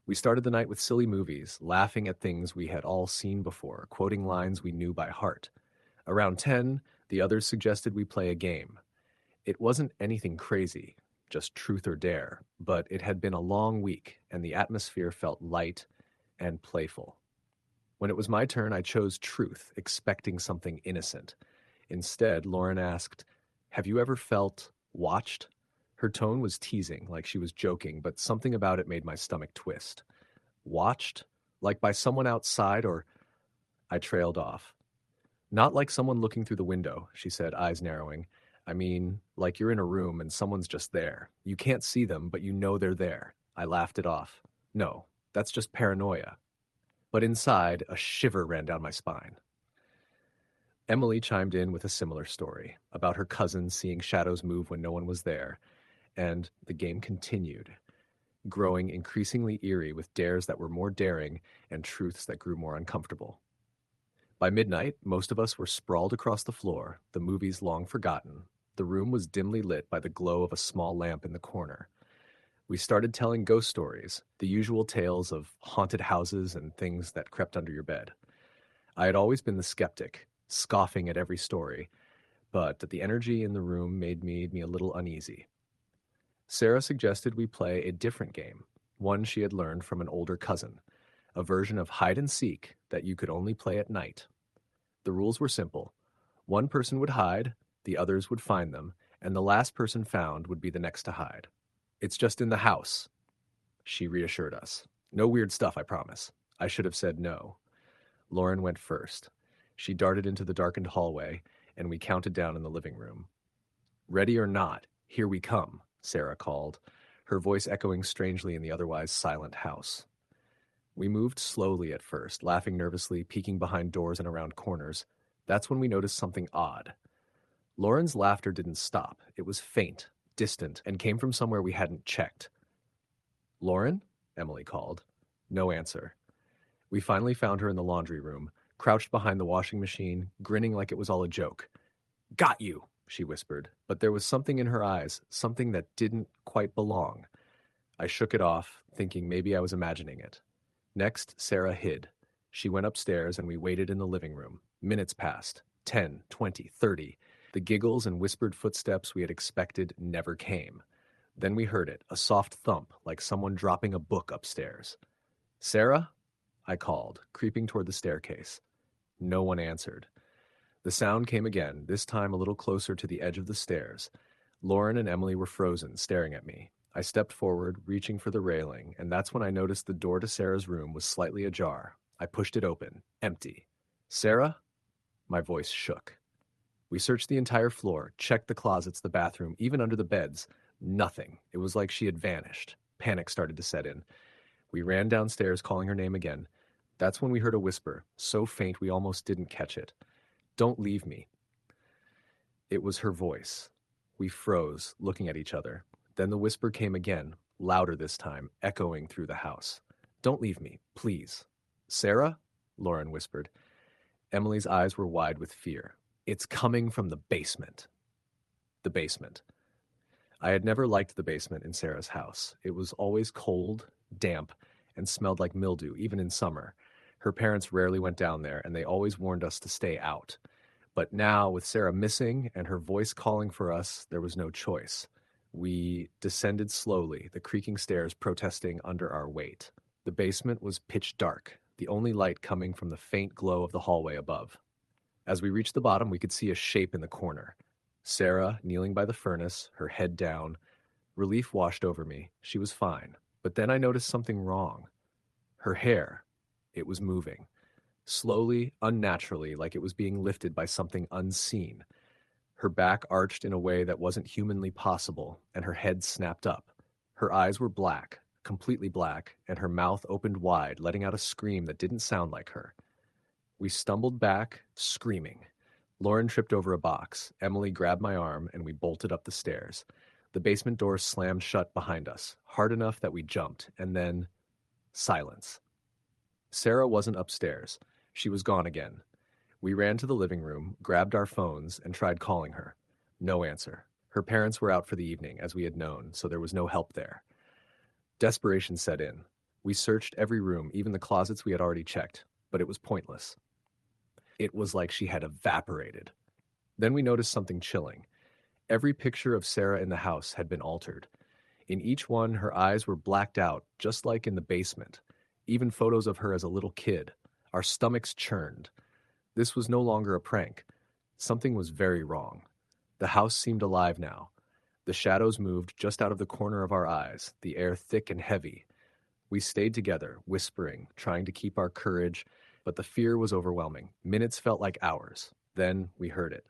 We started the night with silly movies, laughing at things we had all seen before, quoting lines we knew by heart. Around 10, the others suggested we play a game. It wasn't anything crazy, just truth or dare, but it had been a long week, and the atmosphere felt light and playful. When it was my turn, I chose truth, expecting something innocent. Instead, Lauren asked, "Have you ever felt watched?" Her tone was teasing, like she was joking, but something about it made my stomach twist. Watched? Like by someone outside, or... I trailed off. "Not like someone looking through the window," she said, eyes narrowing. "I mean, like you're in a room and someone's just there. You can't see them, but you know they're there." I laughed it off. "No, that's just paranoia." But inside, a shiver ran down my spine. Emily chimed in with a similar story about her cousin seeing shadows move when no one was there, and the game continued, growing increasingly eerie with dares that were more daring and truths that grew more uncomfortable. By midnight, most of us were sprawled across the floor, the movies long forgotten. The room was dimly lit by the glow of a small lamp in the corner. We started telling ghost stories, the usual tales of haunted houses and things that crept under your bed. I had always been the skeptic, scoffing at every story, but the energy in the room made me a little uneasy. Sarah suggested we play a different game, one she had learned from an older cousin, a version of hide and seek that you could only play at night. The rules were simple. One person would hide, the others would find them, and the last person found would be the next to hide. "It's just in the house," she reassured us. "No weird stuff, I promise." I should have said no. Lauren went first. She darted into the darkened hallway, and we counted down in the living room. "Ready or not, here we come," Sarah called, her voice echoing strangely in the otherwise silent house. We moved slowly at first, laughing nervously, peeking behind doors and around corners. That's when we noticed something odd. Lauren's laughter didn't stop. It was faint, distant, and came from somewhere we hadn't checked. "Lauren?" Emily called. No answer. We finally found her in the laundry room, crouched behind the washing machine, grinning like it was all a joke. "Got you," she whispered, but there was something in her eyes, something that didn't quite belong. I shook it off, thinking maybe I was imagining it. Next, Sarah hid. She went upstairs and we waited in the living room. Minutes passed. 10, 20, 30. The giggles and whispered footsteps we had expected never came. Then we heard it, a soft thump, like someone dropping a book upstairs. "Sarah?" I called, creeping toward the staircase. No one answered. The sound came again, this time a little closer to the edge of the stairs. Lauren and Emily were frozen, staring at me. I stepped forward, reaching for the railing, and that's when I noticed the door to Sarah's room was slightly ajar. I pushed it open, empty. Sarah? My voice shook. We searched the entire floor, checked the closets, the bathroom, even under the beds. Nothing. It was like she had vanished. Panic started to set in. We ran downstairs, calling her name again. That's when we heard a whisper, so faint we almost didn't catch it. Don't leave me. It was her voice. We froze, looking at each other. Then the whisper came again, louder this time, echoing through the house. Don't leave me, please. Sarah? Lauren whispered. Emily's eyes were wide with fear. It's coming from the basement. The basement. I had never liked the basement in Sarah's house. It was always cold, damp, and smelled like mildew, even in summer. Her parents rarely went down there, and they always warned us to stay out. But now, with Sarah missing and her voice calling for us, there was no choice. We descended slowly, the creaking stairs protesting under our weight. The basement was pitch dark, the only light coming from the faint glow of the hallway above. As we reached the bottom, we could see a shape in the corner. Sarah, kneeling by the furnace, her head down. Relief washed over me. She was fine. But then I noticed something wrong. Her hair. It was moving. Slowly, unnaturally, like it was being lifted by something unseen. Her back arched in a way that wasn't humanly possible, and her head snapped up. Her eyes were black, completely black, and her mouth opened wide, letting out a scream that didn't sound like her. We stumbled back, screaming. Lauren tripped over a box. Emily grabbed my arm, and we bolted up the stairs. The basement door slammed shut behind us, hard enough that we jumped, and then silence. Sarah wasn't upstairs. She was gone again. We ran to the living room, grabbed our phones, and tried calling her. No answer. Her parents were out for the evening, as we had known, so there was no help there. Desperation set in. We searched every room, even the closets we had already checked, but it was pointless. It was like she had evaporated. Then we noticed something chilling. Every picture of Sarah in the house had been altered. In each one, her eyes were blacked out, just like in the basement. Even photos of her as a little kid. Our stomachs churned. This was no longer a prank. Something was very wrong. The house seemed alive now. The shadows moved just out of the corner of our eyes, the air thick and heavy. We stayed together, whispering, trying to keep our courage, but the fear was overwhelming. Minutes felt like hours. Then we heard it.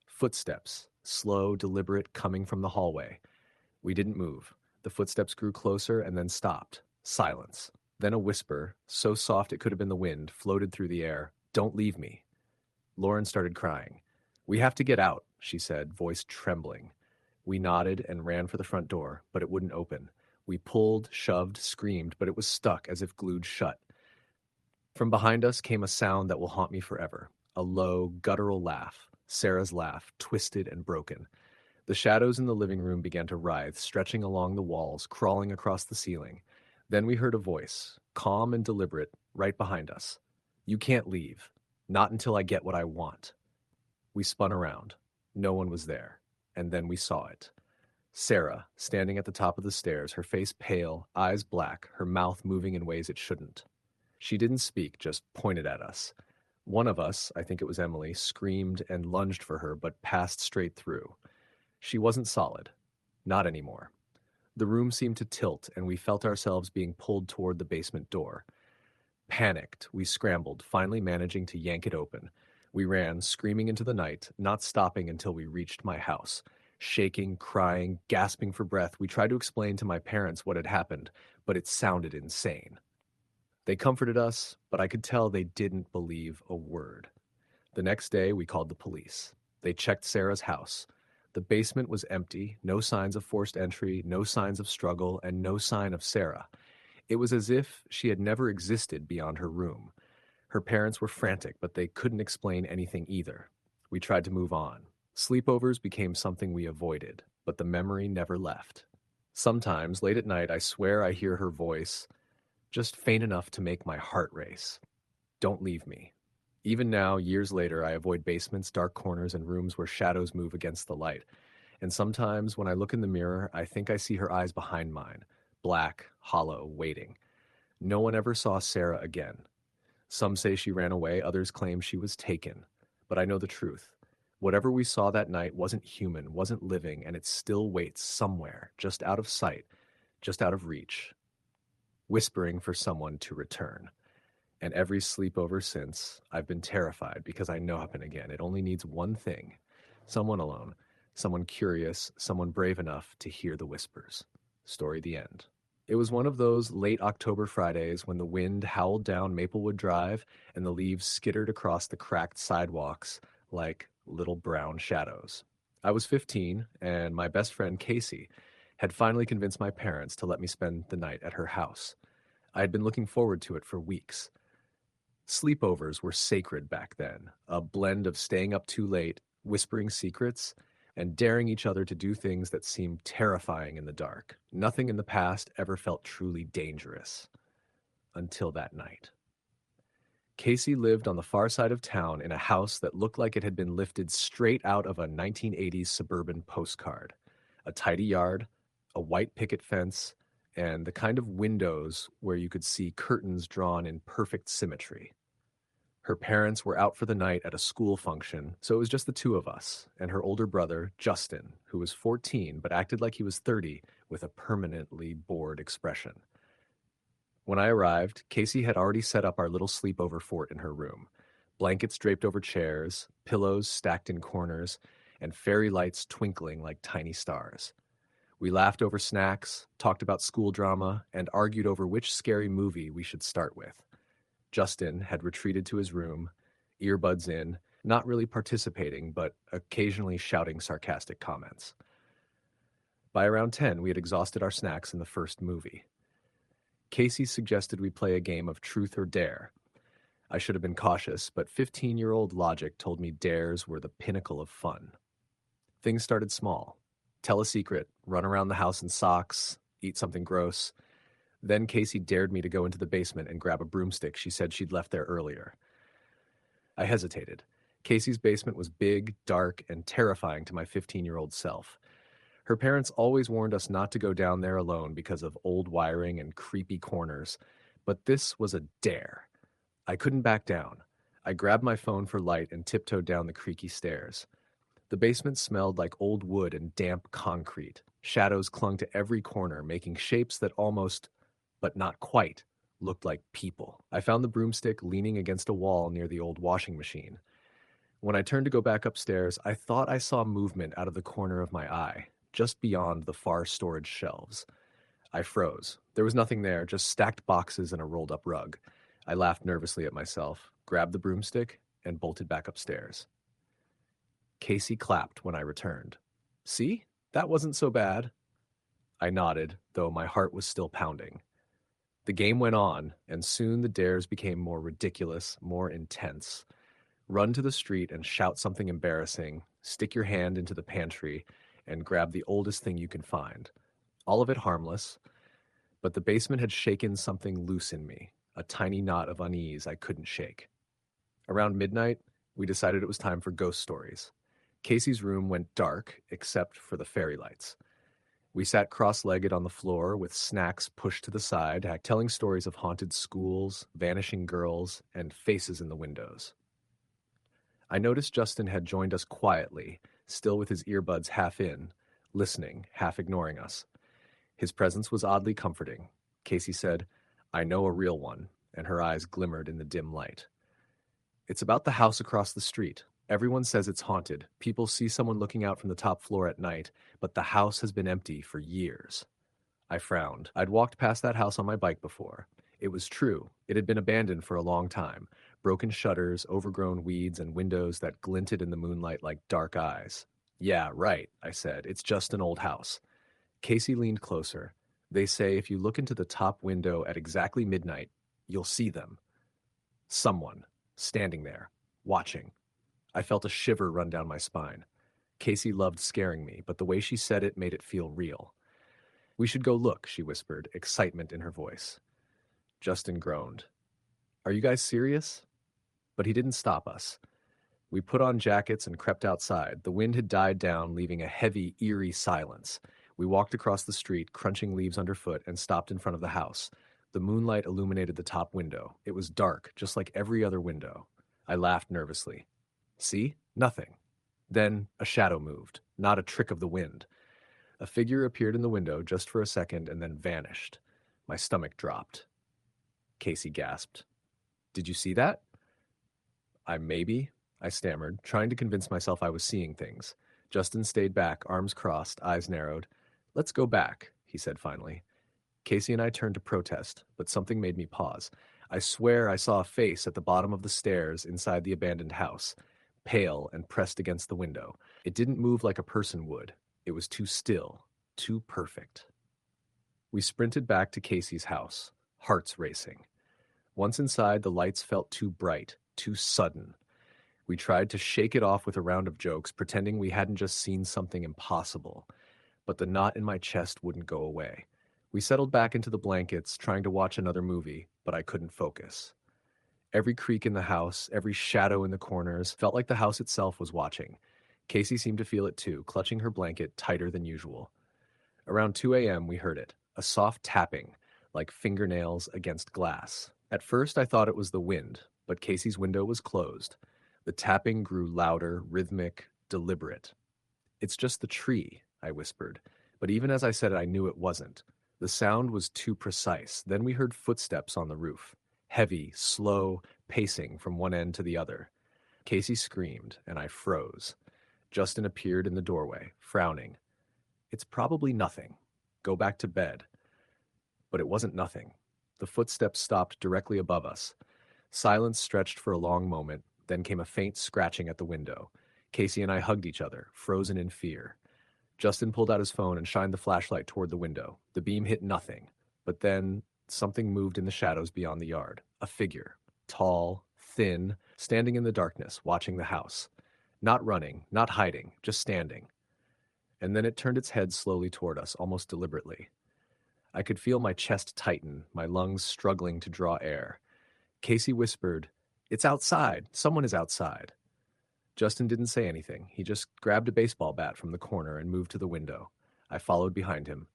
Footsteps, slow, deliberate, coming from the hallway. We didn't move. The footsteps grew closer and then stopped. Silence. Then a whisper, so soft it could have been the wind, floated through the air. Don't leave me. Lauren started crying. We have to get out, she said, voice trembling. We nodded and ran for the front door, but it wouldn't open. We pulled, shoved, screamed, but it was stuck as if glued shut. From behind us came a sound that will haunt me forever. A low, guttural laugh. Sarah's laugh, twisted and broken. The shadows in the living room began to writhe, stretching along the walls, crawling across the ceiling. Then we heard a voice, calm and deliberate, right behind us. You can't leave. Not until I get what I want. We spun around. No one was there. And then we saw it. Sarah, standing at the top of the stairs, her face pale, eyes black, her mouth moving in ways it shouldn't. She didn't speak, just pointed at us. One of us, I think it was Emily, screamed and lunged for her, but passed straight through. She wasn't solid. Not anymore. The room seemed to tilt, and we felt ourselves being pulled toward the basement door. Panicked, we scrambled, finally managing to yank it open. We ran, screaming into the night, not stopping until we reached my house. Shaking, crying, gasping for breath, we tried to explain to my parents what had happened, but it sounded insane. They comforted us, but I could tell they didn't believe a word. The next day, we called the police. They checked Sarah's house. The basement was empty, no signs of forced entry, no signs of struggle, and no sign of Sarah. It was as if she had never existed beyond her room. Her parents were frantic, but they couldn't explain anything either. We tried to move on. Sleepovers became something we avoided, but the memory never left. Sometimes, late at night, I swear I hear her voice, just faint enough to make my heart race. Don't leave me. Even now, years later, I avoid basements, dark corners, and rooms where shadows move against the light. And sometimes, when I look in the mirror, I think I see her eyes behind mine, black, hollow, waiting. No one ever saw Sarah again. Some say she ran away, others claim she was taken. But I know the truth. Whatever we saw that night wasn't human, wasn't living, and it still waits somewhere, just out of sight, just out of reach, whispering for someone to return. And every sleepover since, I've been terrified because I know happen again. It only needs one thing: someone alone, someone curious, someone brave enough to hear the whispers. Story the end. It was one of those late October Fridays when the wind howled down Maplewood Drive and the leaves skittered across the cracked sidewalks like little brown shadows. I was 15, and my best friend Casey had finally convinced my parents to let me spend the night at her house. I had been looking forward to it for weeks. Sleepovers were sacred back then, a blend of staying up too late, whispering secrets, and daring each other to do things that seemed terrifying in the dark. Nothing in the past ever felt truly dangerous until that night. Casey lived on the far side of town in a house that looked like it had been lifted straight out of a 1980s suburban postcard. A tidy yard, a white picket fence, and the kind of windows where you could see curtains drawn in perfect symmetry. Her parents were out for the night at a school function, so it was just the two of us, and her older brother, Justin, who was 14 but acted like he was 30 with a permanently bored expression. When I arrived, Casey had already set up our little sleepover fort in her room. Blankets draped over chairs, pillows stacked in corners, and fairy lights twinkling like tiny stars. We laughed over snacks, talked about school drama, and argued over which scary movie we should start with. Justin had retreated to his room, earbuds in, not really participating, but occasionally shouting sarcastic comments. By around 10, we had exhausted our snacks in the first movie. Casey suggested we play a game of truth or dare. I should have been cautious, but 15-year-old logic told me dares were the pinnacle of fun. Things started small. Tell a secret, run around the house in socks, eat something gross. Then Casey dared me to go into the basement and grab a broomstick she said she'd left there earlier. I hesitated. Casey's basement was big, dark, and terrifying to my 15-year-old self. Her parents always warned us not to go down there alone because of old wiring and creepy corners, but this was a dare. I couldn't back down. I grabbed my phone for light and tiptoed down the creaky stairs. The basement smelled like old wood and damp concrete. Shadows clung to every corner, making shapes that almost, but not quite, looked like people. I found the broomstick leaning against a wall near the old washing machine. When I turned to go back upstairs, I thought I saw movement out of the corner of my eye, just beyond the far storage shelves. I froze. There was nothing there, just stacked boxes and a rolled-up rug. I laughed nervously at myself, grabbed the broomstick, and bolted back upstairs. Casey clapped when I returned. See? That wasn't so bad. I nodded, though my heart was still pounding. The game went on, and soon the dares became more ridiculous, more intense. Run to the street and shout something embarrassing, stick your hand into the pantry, and grab the oldest thing you can find. All of it harmless, but the basement had shaken something loose in me, a tiny knot of unease I couldn't shake. Around midnight, we decided it was time for ghost stories. Casey's room went dark, except for the fairy lights. We sat cross-legged on the floor with snacks pushed to the side, telling stories of haunted schools, vanishing girls, and faces in the windows. I noticed Justin had joined us quietly, still with his earbuds half in, listening, half ignoring us. His presence was oddly comforting. Casey said, "I know a real one," and her eyes glimmered in the dim light. "It's about the house across the street. Everyone says it's haunted. People see someone looking out from the top floor at night, but the house has been empty for years." I frowned. I'd walked past that house on my bike before. It was true. It had been abandoned for a long time. Broken shutters, overgrown weeds, and windows that glinted in the moonlight like dark eyes. "Yeah, right," I said. "It's just an old house." Casey leaned closer. "They say if you look into the top window at exactly midnight, you'll see them. Someone, standing there, watching." I felt a shiver run down my spine. Casey loved scaring me, but the way she said it made it feel real. "We should go look," she whispered, excitement in her voice. Justin groaned. "Are you guys serious?" But he didn't stop us. We put on jackets and crept outside. The wind had died down, leaving a heavy, eerie silence. We walked across the street, crunching leaves underfoot, and stopped in front of the house. The moonlight illuminated the top window. It was dark, just like every other window. I laughed nervously. "See? Nothing." Then a shadow moved, not a trick of the wind. A figure appeared in the window just for a second and then vanished. My stomach dropped. Casey gasped. Did you see that? Maybe, I stammered, trying to convince myself I was seeing things. Justin stayed back, arms crossed, eyes narrowed. Let's go back, he said finally. Casey and I turned to protest, but something made me pause. I swear I saw a face at the bottom of the stairs inside the abandoned house, pale and pressed against the window. It didn't move like a person would. It was too still, too perfect. We sprinted back to Casey's house, hearts racing. Once inside, the lights felt too bright, too sudden. We tried to shake it off with a round of jokes, pretending we hadn't just seen something impossible. But the knot in my chest wouldn't go away. We settled back into the blankets, trying to watch another movie, but I couldn't focus. Every creak in the house, every shadow in the corners, felt like the house itself was watching. Casey seemed to feel it too, clutching her blanket tighter than usual. Around 2 a.m., we heard it, a soft tapping, like fingernails against glass. At first, I thought it was the wind, but Casey's window was closed. The tapping grew louder, rhythmic, deliberate. It's just the tree, I whispered, but even as I said it, I knew it wasn't. The sound was too precise. Then we heard footsteps on the roof, heavy, slow, pacing from one end to the other. Casey screamed, and I froze. Justin appeared in the doorway, frowning. It's probably nothing. Go back to bed. But it wasn't nothing. The footsteps stopped directly above us. Silence stretched for a long moment, then came a faint scratching at the window. Casey and I hugged each other, frozen in fear. Justin pulled out his phone and shined the flashlight toward the window. The beam hit nothing, but then something moved in the shadows beyond the yard. A figure, tall, thin, standing in the darkness, watching the house. Not running, not hiding, just standing. And then it turned its head slowly toward us, almost deliberately. I could feel my chest tighten, my lungs struggling to draw air. Casey whispered, "It's outside. Someone is outside." Justin didn't say anything. He just grabbed a baseball bat from the corner and moved to the window. I followed behind him.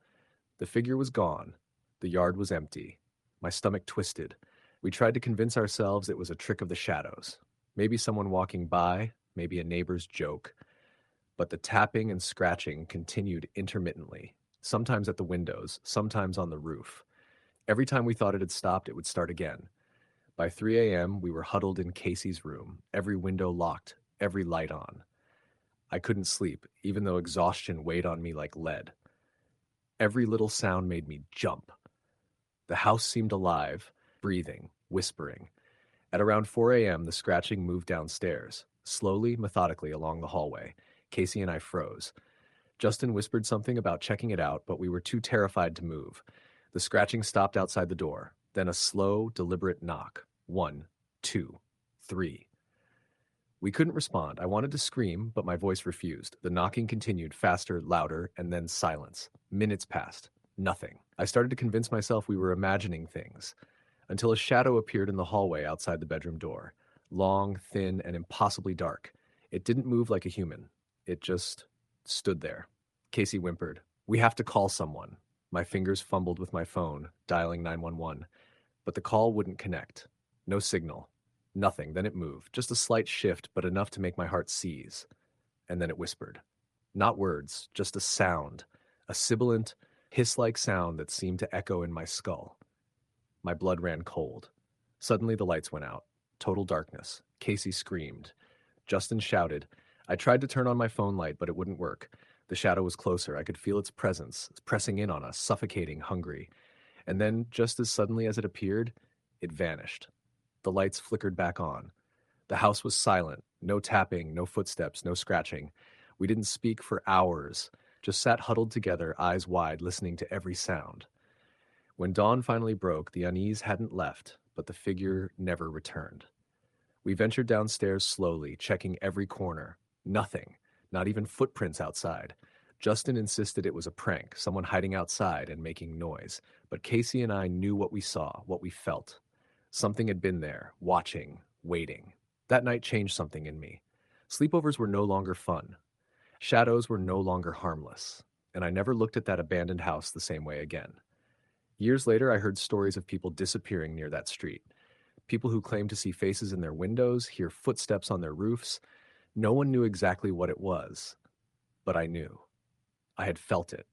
The figure was gone. The yard was empty. My stomach twisted. We tried to convince ourselves it was a trick of the shadows. Maybe someone walking by, maybe a neighbor's joke. But the tapping and scratching continued intermittently, sometimes at the windows, sometimes on the roof. Every time we thought it had stopped, it would start again. By 3 a.m., we were huddled in Casey's room, every window locked, every light on. I couldn't sleep, even though exhaustion weighed on me like lead. Every little sound made me jump. The house seemed alive, breathing, whispering. At around 4 a.m., the scratching moved downstairs, slowly, methodically along the hallway. Casey and I froze. Justin whispered something about checking it out, but we were too terrified to move. The scratching stopped outside the door, then a slow, deliberate knock. 1, 2, 3. We couldn't respond. I wanted to scream, but my voice refused. The knocking continued, faster, louder, and then silence. Minutes passed. Nothing. I started to convince myself we were imagining things, until a shadow appeared in the hallway outside the bedroom door. Long, thin, and impossibly dark. It didn't move like a human. It just stood there. Casey whimpered, "We have to call someone." My fingers fumbled with my phone, dialing 911. But the call wouldn't connect. No signal. Nothing. Then it moved. Just a slight shift, but enough to make my heart seize. And then it whispered. Not words, just a sound. A sibilant, hiss-like sound that seemed to echo in my skull. My blood ran cold. Suddenly the lights went out. Total darkness. Casey screamed. Justin shouted. I tried to turn on my phone light, but it wouldn't work. The shadow was closer. I could feel its presence, pressing in on us, suffocating, hungry. And then, just as suddenly as it appeared, it vanished. The lights flickered back on. The house was silent. No tapping, no footsteps, no scratching. We didn't speak for hours, just sat huddled together, eyes wide, listening to every sound. When dawn finally broke, the unease hadn't left, but the figure never returned. We ventured downstairs slowly, checking every corner. Nothing, not even footprints outside. Justin insisted it was a prank, someone hiding outside and making noise. But Casey and I knew what we saw, what we felt. Something had been there, watching, waiting. That night changed something in me. Sleepovers were no longer fun. Shadows were no longer harmless. And I never looked at that abandoned house the same way again. Years later, I heard stories of people disappearing near that street. People who claimed to see faces in their windows, hear footsteps on their roofs. No one knew exactly what it was, but I knew. I had felt it.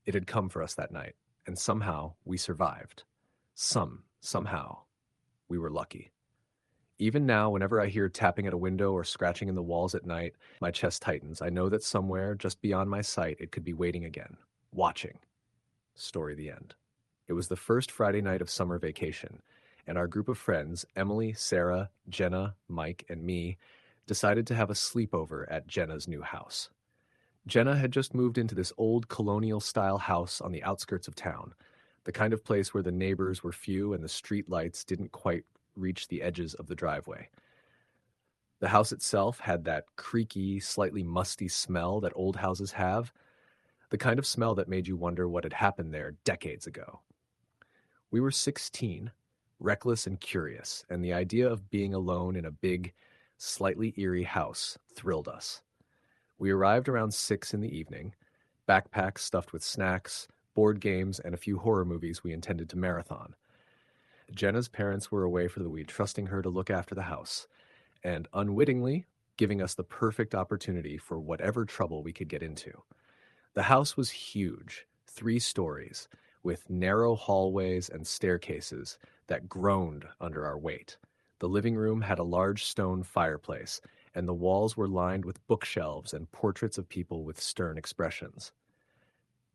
It had come for us that night, and somehow we survived. Somehow, we were lucky. Even now, whenever I hear tapping at a window or scratching in the walls at night, my chest tightens. I know that somewhere, just beyond my sight, it could be waiting again, watching. Story the end. It was the first Friday night of summer vacation, and our group of friends, Emily, Sarah, Jenna, Mike, and me, decided to have a sleepover at Jenna's new house. Jenna had just moved into this old colonial-style house on the outskirts of town, the kind of place where the neighbors were few and the street lights didn't quite reach the edges of the driveway. The house itself had that creaky, slightly musty smell that old houses have, the kind of smell that made you wonder what had happened there decades ago. We were 16, reckless and curious, and the idea of being alone in a big, slightly eerie house thrilled us. We arrived around 6 in the evening, backpacks stuffed with snacks, board games, and a few horror movies we intended to marathon. Jenna's parents were away for the week, trusting her to look after the house, and unwittingly giving us the perfect opportunity for whatever trouble we could get into. The house was huge, 3 stories, with narrow hallways and staircases that groaned under our weight. The living room had a large stone fireplace, and the walls were lined with bookshelves and portraits of people with stern expressions.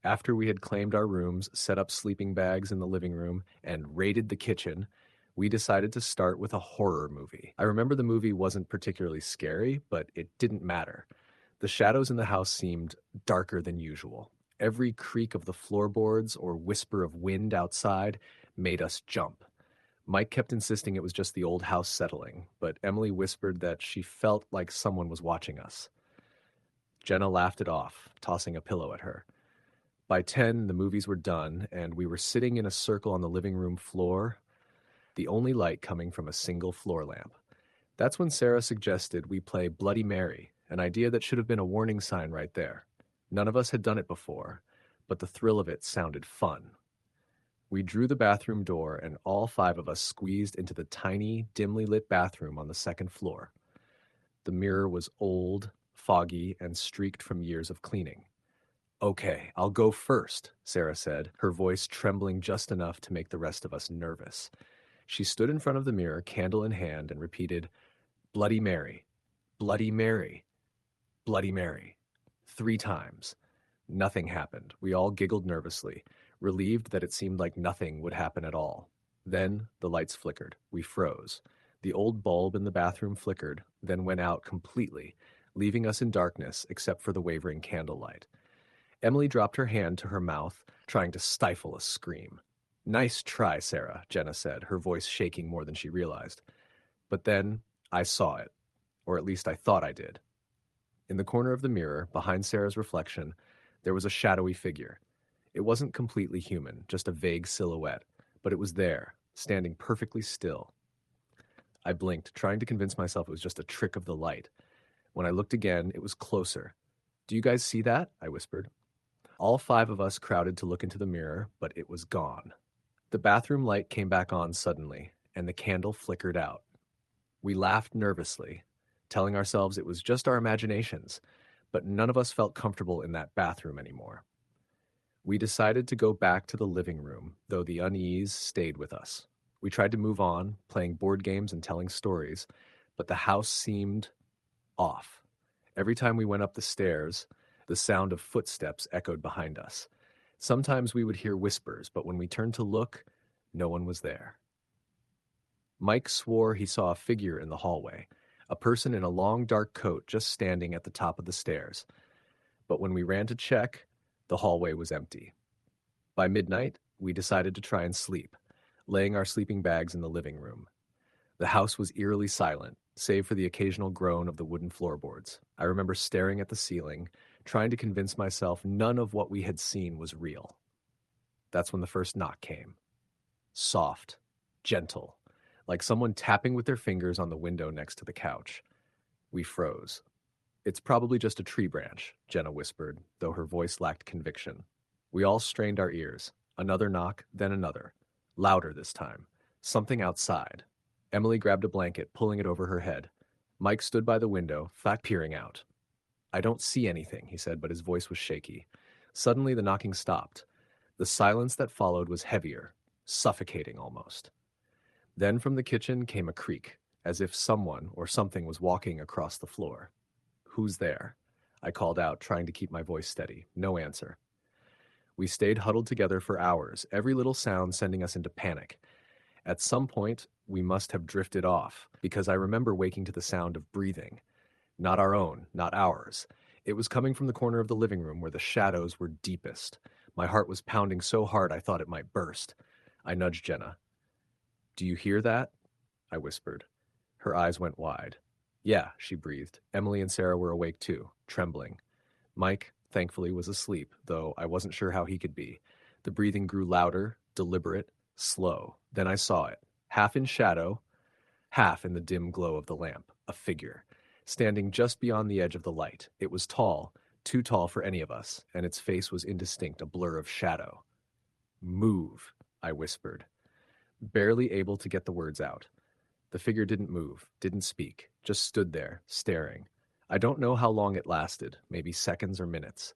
After we had claimed our rooms, set up sleeping bags in the living room, and raided the kitchen, we decided to start with a horror movie. I remember the movie wasn't particularly scary, but it didn't matter. The shadows in the house seemed darker than usual. Every creak of the floorboards or whisper of wind outside made us jump. Mike kept insisting it was just the old house settling, but Emily whispered that she felt like someone was watching us. Jenna laughed it off, tossing a pillow at her. By 10, the movies were done, and we were sitting in a circle on the living room floor, the only light coming from a single floor lamp. That's when Sarah suggested we play Bloody Mary, an idea that should have been a warning sign right there. None of us had done it before, but the thrill of it sounded fun. We drew the bathroom door, and all 5 of us squeezed into the tiny, dimly lit bathroom on the second floor. The mirror was old, foggy, and streaked from years of cleaning. "Okay, I'll go first," Sarah said, her voice trembling just enough to make the rest of us nervous. She stood in front of the mirror, candle in hand, and repeated, "Bloody Mary, Bloody Mary, Bloody Mary," 3 times. Nothing happened. We all giggled nervously, relieved that it seemed like nothing would happen at all. Then the lights flickered. We froze. The old bulb in the bathroom flickered, then went out completely, leaving us in darkness except for the wavering candlelight. Emily dropped her hand to her mouth, trying to stifle a scream. "Nice try, Sarah," Jenna said, her voice shaking more than she realized. But then I saw it, or at least I thought I did. In the corner of the mirror, behind Sarah's reflection, there was a shadowy figure. It wasn't completely human, just a vague silhouette, but it was there, standing perfectly still. I blinked, trying to convince myself it was just a trick of the light. When I looked again, it was closer. "Do you guys see that?" I whispered. All 5 of us crowded to look into the mirror, but it was gone. The bathroom light came back on suddenly, and the candle flickered out. We laughed nervously, telling ourselves it was just our imaginations, but none of us felt comfortable in that bathroom anymore. We decided to go back to the living room, though the unease stayed with us. We tried to move on, playing board games and telling stories, but the house seemed off. Every time we went up the stairs, the sound of footsteps echoed behind us. Sometimes we would hear whispers, but when we turned to look, no one was there. Mike swore he saw a figure in the hallway, a person in a long dark coat just standing at the top of the stairs. But when we ran to check, the hallway was empty. By midnight, we decided to try and sleep, laying our sleeping bags in the living room. The house was eerily silent, save for the occasional groan of the wooden floorboards. I remember staring at the ceiling, trying to convince myself none of what we had seen was real. That's when the first knock came. Soft, gentle, like someone tapping with their fingers on the window next to the couch. We froze. "It's probably just a tree branch," Jenna whispered, though her voice lacked conviction. We all strained our ears. Another knock, then another. Louder this time. Something outside. Emily grabbed a blanket, pulling it over her head. Mike stood by the window, peering out. "I don't see anything," he said, but his voice was shaky. Suddenly, the knocking stopped. The silence that followed was heavier, suffocating almost. Then from the kitchen came a creak, as if someone or something was walking across the floor. "Who's there?" I called out, trying to keep my voice steady. No answer. We stayed huddled together for hours, every little sound sending us into panic. At some point, we must have drifted off, because I remember waking to the sound of breathing. Not our own, not ours. It was coming from the corner of the living room where the shadows were deepest. My heart was pounding so hard I thought it might burst. I nudged Jenna. "Do you hear that?" I whispered. Her eyes went wide. "Yeah," she breathed. Emily and Sarah were awake too, trembling. Mike, thankfully, was asleep, though I wasn't sure how he could be. The breathing grew louder, deliberate, slow. Then I saw it, half in shadow, half in the dim glow of the lamp, a figure, standing just beyond the edge of the light. It was tall, too tall for any of us, and its face was indistinct, a blur of shadow. "Move," I whispered, barely able to get the words out. The figure didn't move, didn't speak, just stood there, staring. I don't know how long it lasted, maybe seconds or minutes.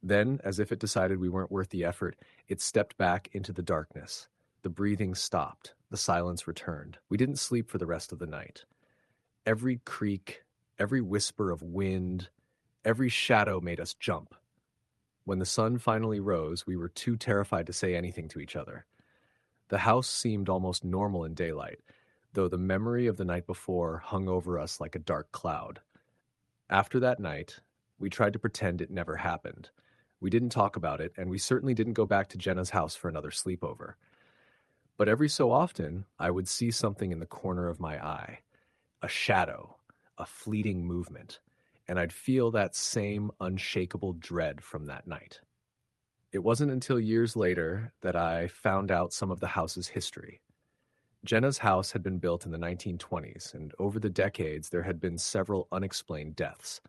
Then, as if it decided we weren't worth the effort, it stepped back into the darkness. The breathing stopped. The silence returned. We didn't sleep for the rest of the night. Every creak, every whisper of wind, every shadow made us jump. When the sun finally rose, we were too terrified to say anything to each other. The house seemed almost normal in daylight, though the memory of the night before hung over us like a dark cloud. After that night, we tried to pretend it never happened. We didn't talk about it, and we certainly didn't go back to Jenna's house for another sleepover. But every so often, I would see something in the corner of my eye, a shadow, a fleeting movement, and I'd feel that same unshakable dread from that night. It wasn't until years later that I found out some of the house's history. Jenna's house had been built in the 1920s, and over the decades there had been several unexplained deaths.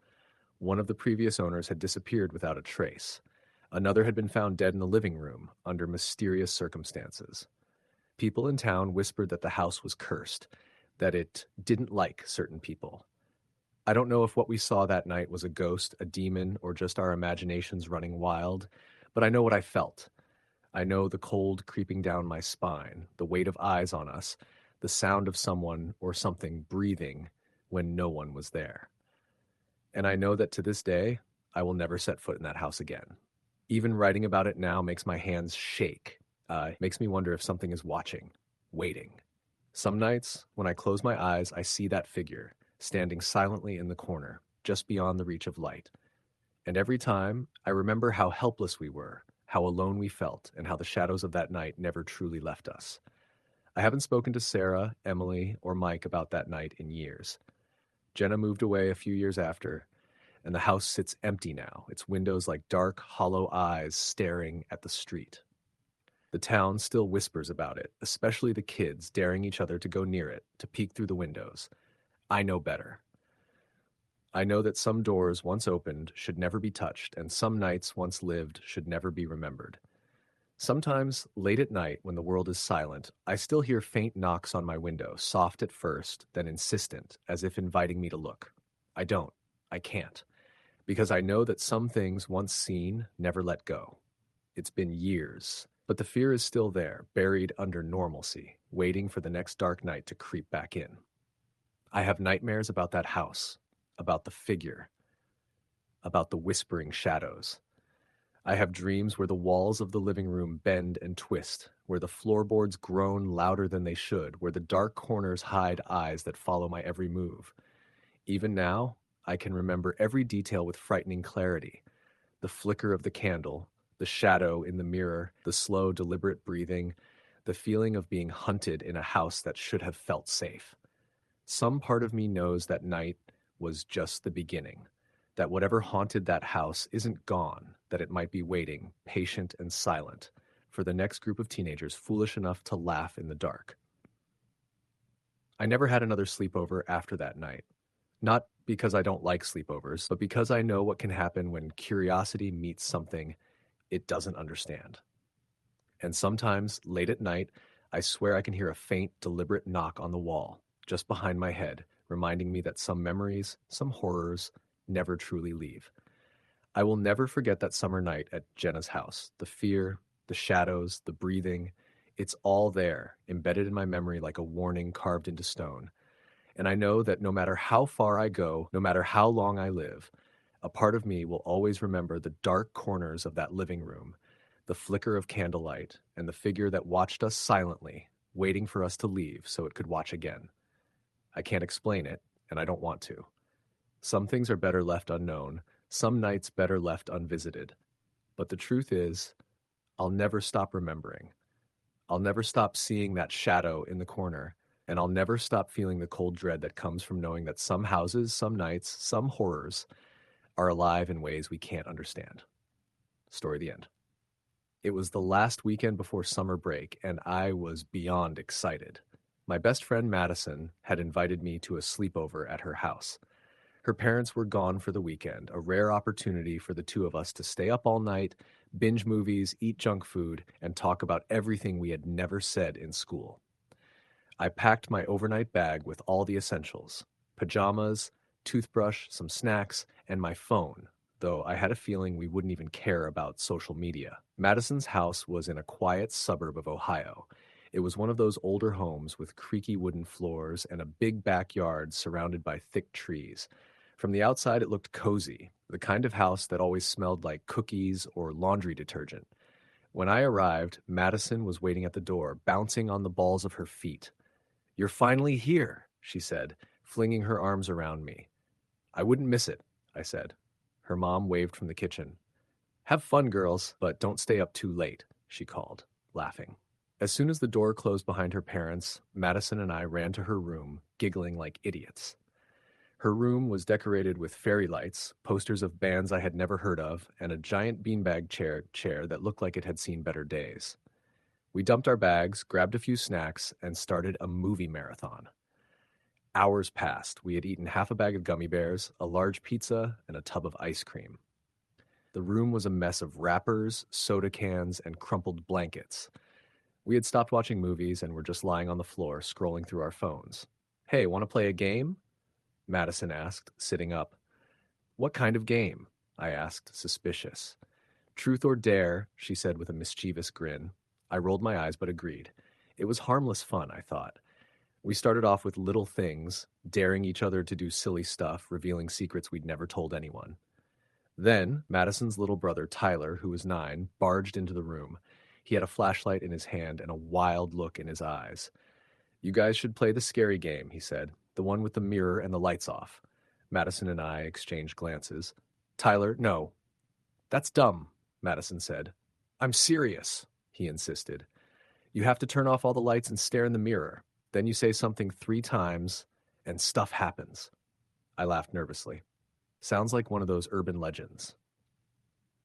One of the previous owners had disappeared without a trace. Another had been found dead in the living room under mysterious circumstances. People in town whispered that the house was cursed, that it didn't like certain people. I don't know if what we saw that night was a ghost, a demon, or just our imaginations running wild, but I know what I felt. I know the cold creeping down my spine, the weight of eyes on us, the sound of someone or something breathing when no one was there. And I know that to this day, I will never set foot in that house again. Even writing about it now makes my hands shake. Makes me wonder if something is watching, waiting. Some nights, when I close my eyes, I see that figure, standing silently in the corner, just beyond the reach of light. And every time, I remember how helpless we were, how alone we felt, and how the shadows of that night never truly left us. I haven't spoken to Sarah, Emily, or Mike about that night in years. Jenna moved away a few years after, and the house sits empty now, its windows like dark, hollow eyes staring at the street. The town still whispers about it, especially the kids daring each other to go near it, to peek through the windows. I know better. I know that some doors once opened should never be touched, and some nights once lived should never be remembered. Sometimes, late at night, when the world is silent, I still hear faint knocks on my window, soft at first, then insistent, as if inviting me to look. I don't. I can't. Because I know that some things once seen never let go. It's been years, but the fear is still there, buried under normalcy, waiting for the next dark night to creep back in. I have nightmares about that house, about the figure, about the whispering shadows. I have dreams where the walls of the living room bend and twist, where the floorboards groan louder than they should, where the dark corners hide eyes that follow my every move. Even now, I can remember every detail with frightening clarity. The flicker of the candle, the shadow in the mirror, the slow, deliberate breathing, the feeling of being hunted in a house that should have felt safe. Some part of me knows that night was just the beginning, that whatever haunted that house isn't gone, that it might be waiting, patient and silent, for the next group of teenagers foolish enough to laugh in the dark. I never had another sleepover after that night. Not because I don't like sleepovers, but because I know what can happen when curiosity meets something it doesn't understand. And sometimes, late at night, I swear I can hear a faint, deliberate knock on the wall, just behind my head, reminding me that some memories, some horrors, never truly leave. I will never forget that summer night at Jenna's house. The fear, the shadows, the breathing, it's all there, embedded in my memory like a warning carved into stone. And I know that no matter how far I go, no matter how long I live, a part of me will always remember the dark corners of that living room, the flicker of candlelight, and the figure that watched us silently, waiting for us to leave so it could watch again. I can't explain it, and I don't want to. Some things are better left unknown, some nights better left unvisited. But the truth is, I'll never stop remembering. I'll never stop seeing that shadow in the corner, and I'll never stop feeling the cold dread that comes from knowing that some houses, some nights, some horrors are alive in ways we can't understand. Story the end. It was the last weekend before summer break, and I was beyond excited. My best friend Madison had invited me to a sleepover at her house. Her parents were gone for the weekend, a rare opportunity for the two of us to stay up all night, binge movies, eat junk food, and talk about everything we had never said in school. I packed my overnight bag with all the essentials: pajamas, toothbrush, some snacks, and my phone, though I had a feeling we wouldn't even care about social media. Madison's house was in a quiet suburb of Ohio. It was one of those older homes with creaky wooden floors and a big backyard surrounded by thick trees. From the outside, it looked cozy, the kind of house that always smelled like cookies or laundry detergent. When I arrived, Madison was waiting at the door, bouncing on the balls of her feet. "You're finally here," she said, flinging her arms around me. "I wouldn't miss it," I said. Her mom waved from the kitchen. "Have fun, girls, but don't stay up too late," she called, laughing. As soon as the door closed behind her parents, Madison and I ran to her room, giggling like idiots. Her room was decorated with fairy lights, posters of bands I had never heard of, and a giant beanbag chair that looked like it had seen better days. We dumped our bags, grabbed a few snacks, and started a movie marathon. Hours passed. We had eaten half a bag of gummy bears, a large pizza, and a tub of ice cream. The room was a mess of wrappers, soda cans, and crumpled blankets. We had stopped watching movies and were just lying on the floor, scrolling through our phones. "Hey, want to play a game?" Madison asked, sitting up. "What kind of game?" I asked, suspicious. "Truth or dare," she said with a mischievous grin. I rolled my eyes but agreed. It was harmless fun, I thought. We started off with little things, daring each other to do silly stuff, revealing secrets we'd never told anyone. Then, Madison's little brother, Tyler, who was 9, barged into the room. He had a flashlight in his hand and a wild look in his eyes. "You guys should play the scary game," he said, "the one with the mirror and the lights off." Madison and I exchanged glances. "Tyler, no." "That's dumb," Madison said. "I'm serious," he insisted. "You have to turn off all the lights and stare in the mirror. Then you say something 3 times, and stuff happens." I laughed nervously. "Sounds like one of those urban legends."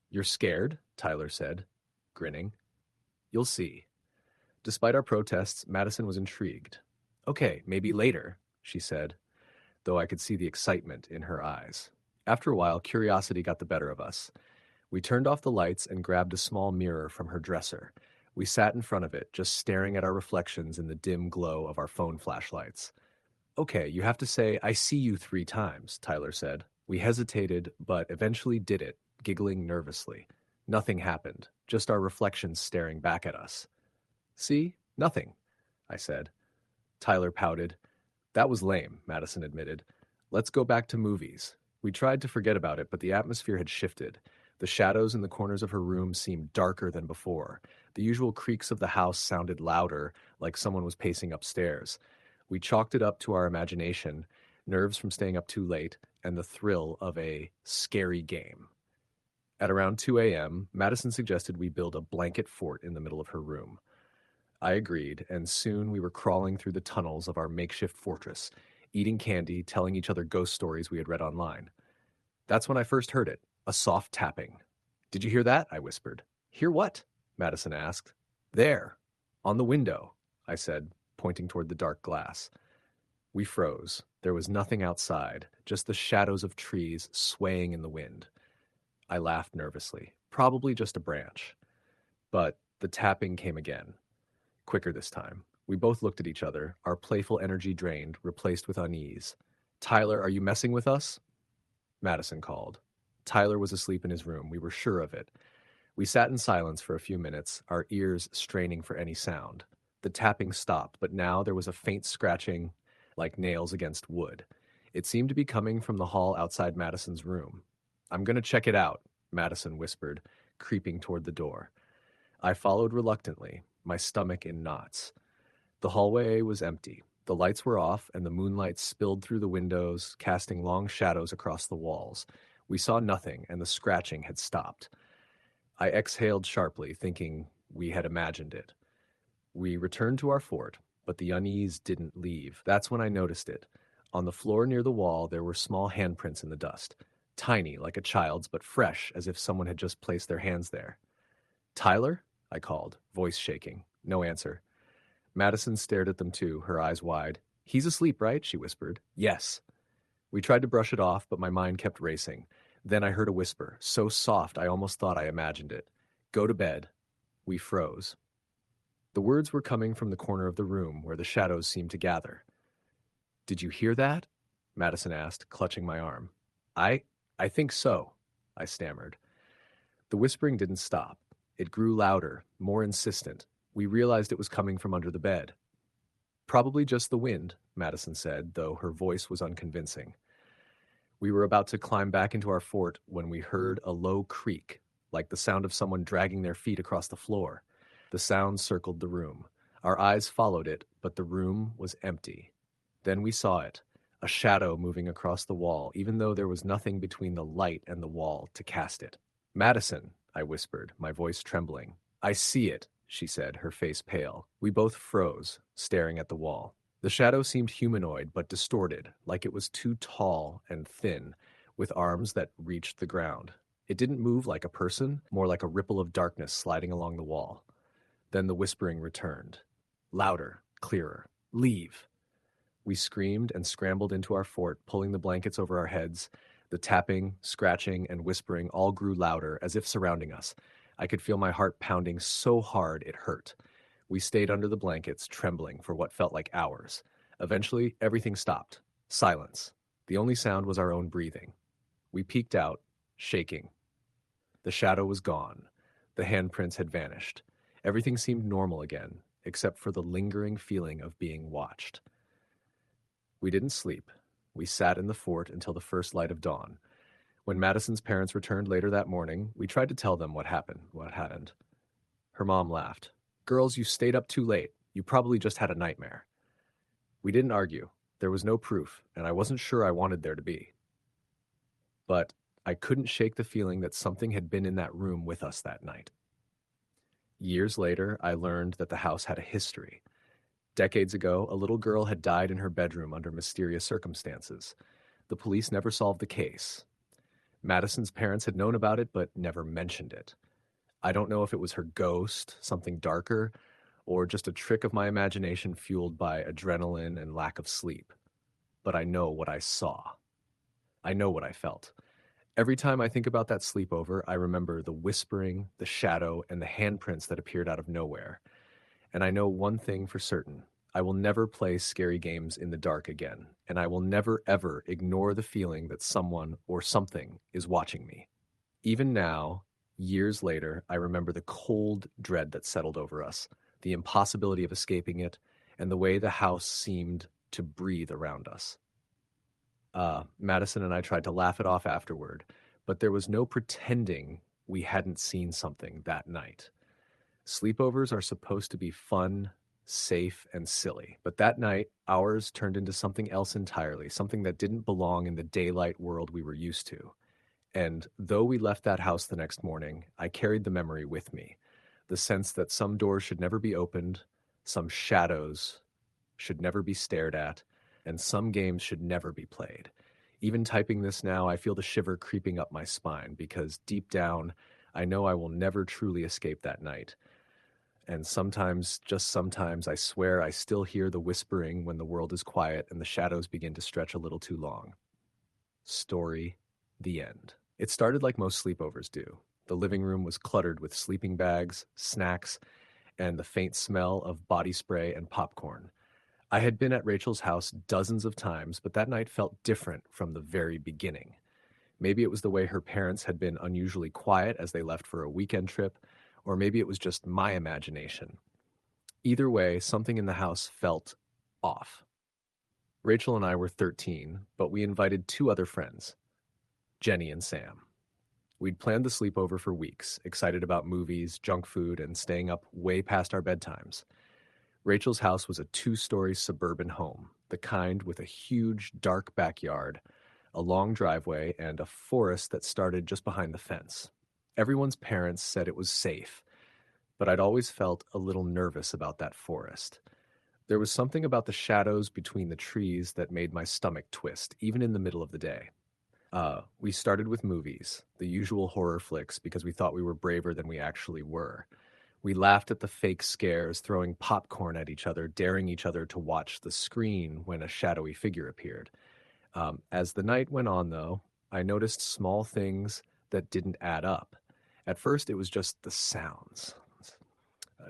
"You're scared?" Tyler said, grinning. "You'll see." Despite our protests, Madison was intrigued. "Okay, maybe later," she said, though I could see the excitement in her eyes. After a while, curiosity got the better of us. We turned off the lights and grabbed a small mirror from her dresser. We sat in front of it, just staring at our reflections in the dim glow of our phone flashlights. "Okay, you have to say, 'I see you' 3 times," Tyler said. We hesitated, but eventually did it, giggling nervously. Nothing happened, just our reflections staring back at us. "See? Nothing," I said. Tyler pouted. "That was lame," Madison admitted. "Let's go back to movies." We tried to forget about it, but the atmosphere had shifted. The shadows in the corners of her room seemed darker than before. The usual creaks of the house sounded louder, like someone was pacing upstairs. We chalked it up to our imagination, nerves from staying up too late, and the thrill of a scary game. At around 2 a.m., Madison suggested we build a blanket fort in the middle of her room. I agreed, and soon we were crawling through the tunnels of our makeshift fortress, eating candy, telling each other ghost stories we had read online. That's when I first heard it, a soft tapping. "Did you hear that?" I whispered. "Hear what?" Madison asked. "There, on the window," I said, pointing toward the dark glass. We froze. There was nothing outside, just the shadows of trees swaying in the wind. I laughed nervously. Probably just a branch. But the tapping came again. Quicker this time. We both looked at each other, our playful energy drained, replaced with unease. "Tyler, are you messing with us?" Madison called. Tyler was asleep in his room. We were sure of it. We sat in silence for a few minutes, our ears straining for any sound. The tapping stopped, but now there was a faint scratching like nails against wood. It seemed to be coming from the hall outside Madison's room. "I'm going to check it out," Madison whispered, creeping toward the door. I followed reluctantly, my stomach in knots. The hallway was empty. The lights were off, and the moonlight spilled through the windows, casting long shadows across the walls. We saw nothing, and the scratching had stopped. I exhaled sharply, thinking we had imagined it. We returned to our fort, but the unease didn't leave. That's when I noticed it. On the floor near the wall, there were small handprints in the dust. Tiny, like a child's, but fresh, as if someone had just placed their hands there. "Tyler?" I called, voice shaking. No answer. Madison stared at them too, her eyes wide. "He's asleep, right?" she whispered. "Yes." We tried to brush it off, but my mind kept racing. Then I heard a whisper, so soft I almost thought I imagined it. "Go to bed." We froze. The words were coming from the corner of the room where the shadows seemed to gather. "Did you hear that?" Madison asked, clutching my arm. I I think so," I stammered. The whispering didn't stop. It grew louder, more insistent. We realized it was coming from under the bed. "Probably just the wind," Madison said, though her voice was unconvincing. We were about to climb back into our fort when we heard a low creak, like the sound of someone dragging their feet across the floor. The sound circled the room. Our eyes followed it, but the room was empty. Then we saw it, a shadow moving across the wall, even though there was nothing between the light and the wall to cast it. "Madison," I whispered, my voice trembling. "I see it," she said, her face pale. We both froze, staring at the wall. The shadow seemed humanoid but distorted, like it was too tall and thin, with arms that reached the ground. It didn't move like a person, more like a ripple of darkness sliding along the wall. Then the whispering returned. Louder, clearer. "Leave." We screamed and scrambled into our fort, pulling the blankets over our heads. The tapping, scratching, and whispering all grew louder, as if surrounding us. I could feel my heart pounding so hard it hurt. We stayed under the blankets, trembling for what felt like hours. Eventually, everything stopped. Silence. The only sound was our own breathing. We peeked out, shaking. The shadow was gone. The handprints had vanished. Everything seemed normal again, except for the lingering feeling of being watched. We didn't sleep. We sat in the fort until the first light of dawn. When Madison's parents returned later that morning, we tried to tell them what happened. Her mom laughed. "Girls, you stayed up too late. You probably just had a nightmare." We didn't argue. There was no proof, and I wasn't sure I wanted there to be. But I couldn't shake the feeling that something had been in that room with us that night. Years later, I learned that the house had a history. Decades ago, a little girl had died in her bedroom under mysterious circumstances. The police never solved the case. Madison's parents had known about it, but never mentioned it. I don't know if it was her ghost, something darker, or just a trick of my imagination fueled by adrenaline and lack of sleep. But I know what I saw. I know what I felt. Every time I think about that sleepover, I remember the whispering, the shadow, and the handprints that appeared out of nowhere. And I know one thing for certain. I will never play scary games in the dark again, and I will never, ever ignore the feeling that someone or something is watching me. Even now, years later, I remember the cold dread that settled over us, the impossibility of escaping it, and the way the house seemed to breathe around us. Madison and I tried to laugh it off afterward, but there was no pretending we hadn't seen something that night. Sleepovers are supposed to be fun, safe, and silly, but that night, ours turned into something else entirely, something that didn't belong in the daylight world we were used to. And though we left that house the next morning, I carried the memory with me, the sense that some doors should never be opened, some shadows should never be stared at, and some games should never be played. Even typing this now, I feel the shiver creeping up my spine because deep down, I know I will never truly escape that night. And sometimes, just sometimes, I swear I still hear the whispering when the world is quiet and the shadows begin to stretch a little too long. Story, the end. It started like most sleepovers do. The living room was cluttered with sleeping bags, snacks, and the faint smell of body spray and popcorn. I had been at Rachel's house dozens of times, but that night felt different from the very beginning. Maybe it was the way her parents had been unusually quiet as they left for a weekend trip, or maybe it was just my imagination. Either way, something in the house felt off. Rachel and I were 13, but we invited two other friends, Jenny and Sam. We'd planned the sleepover for weeks, excited about movies, junk food, and staying up way past our bedtimes. Rachel's house was a two-story suburban home, the kind with a huge, dark backyard, a long driveway, and a forest that started just behind the fence. Everyone's parents said it was safe, but I'd always felt a little nervous about that forest. There was something about the shadows between the trees that made my stomach twist, even in the middle of the day. We started with movies, the usual horror flicks, because we thought we were braver than we actually were. We laughed at the fake scares, throwing popcorn at each other, daring each other to watch the screen when a shadowy figure appeared. As the night went on, though, I noticed small things that didn't add up. At first, it was just the sounds.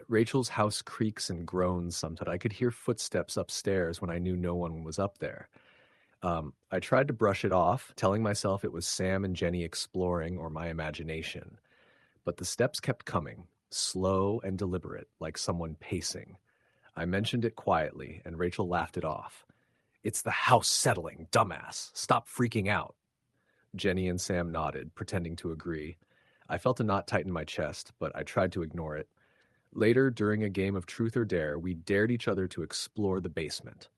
Rachel's house creaks and groans sometimes. I could hear footsteps upstairs when I knew no one was up there. I tried to brush it off, telling myself it was Sam and Jenny exploring or my imagination. But the steps kept coming, slow and deliberate, like someone pacing. I mentioned it quietly, and Rachel laughed it off. "It's the house settling, dumbass. Stop freaking out." Jenny and Sam nodded, pretending to agree. I felt a knot tighten my chest, but I tried to ignore it. Later, during a game of Truth or Dare, we dared each other to explore the basement.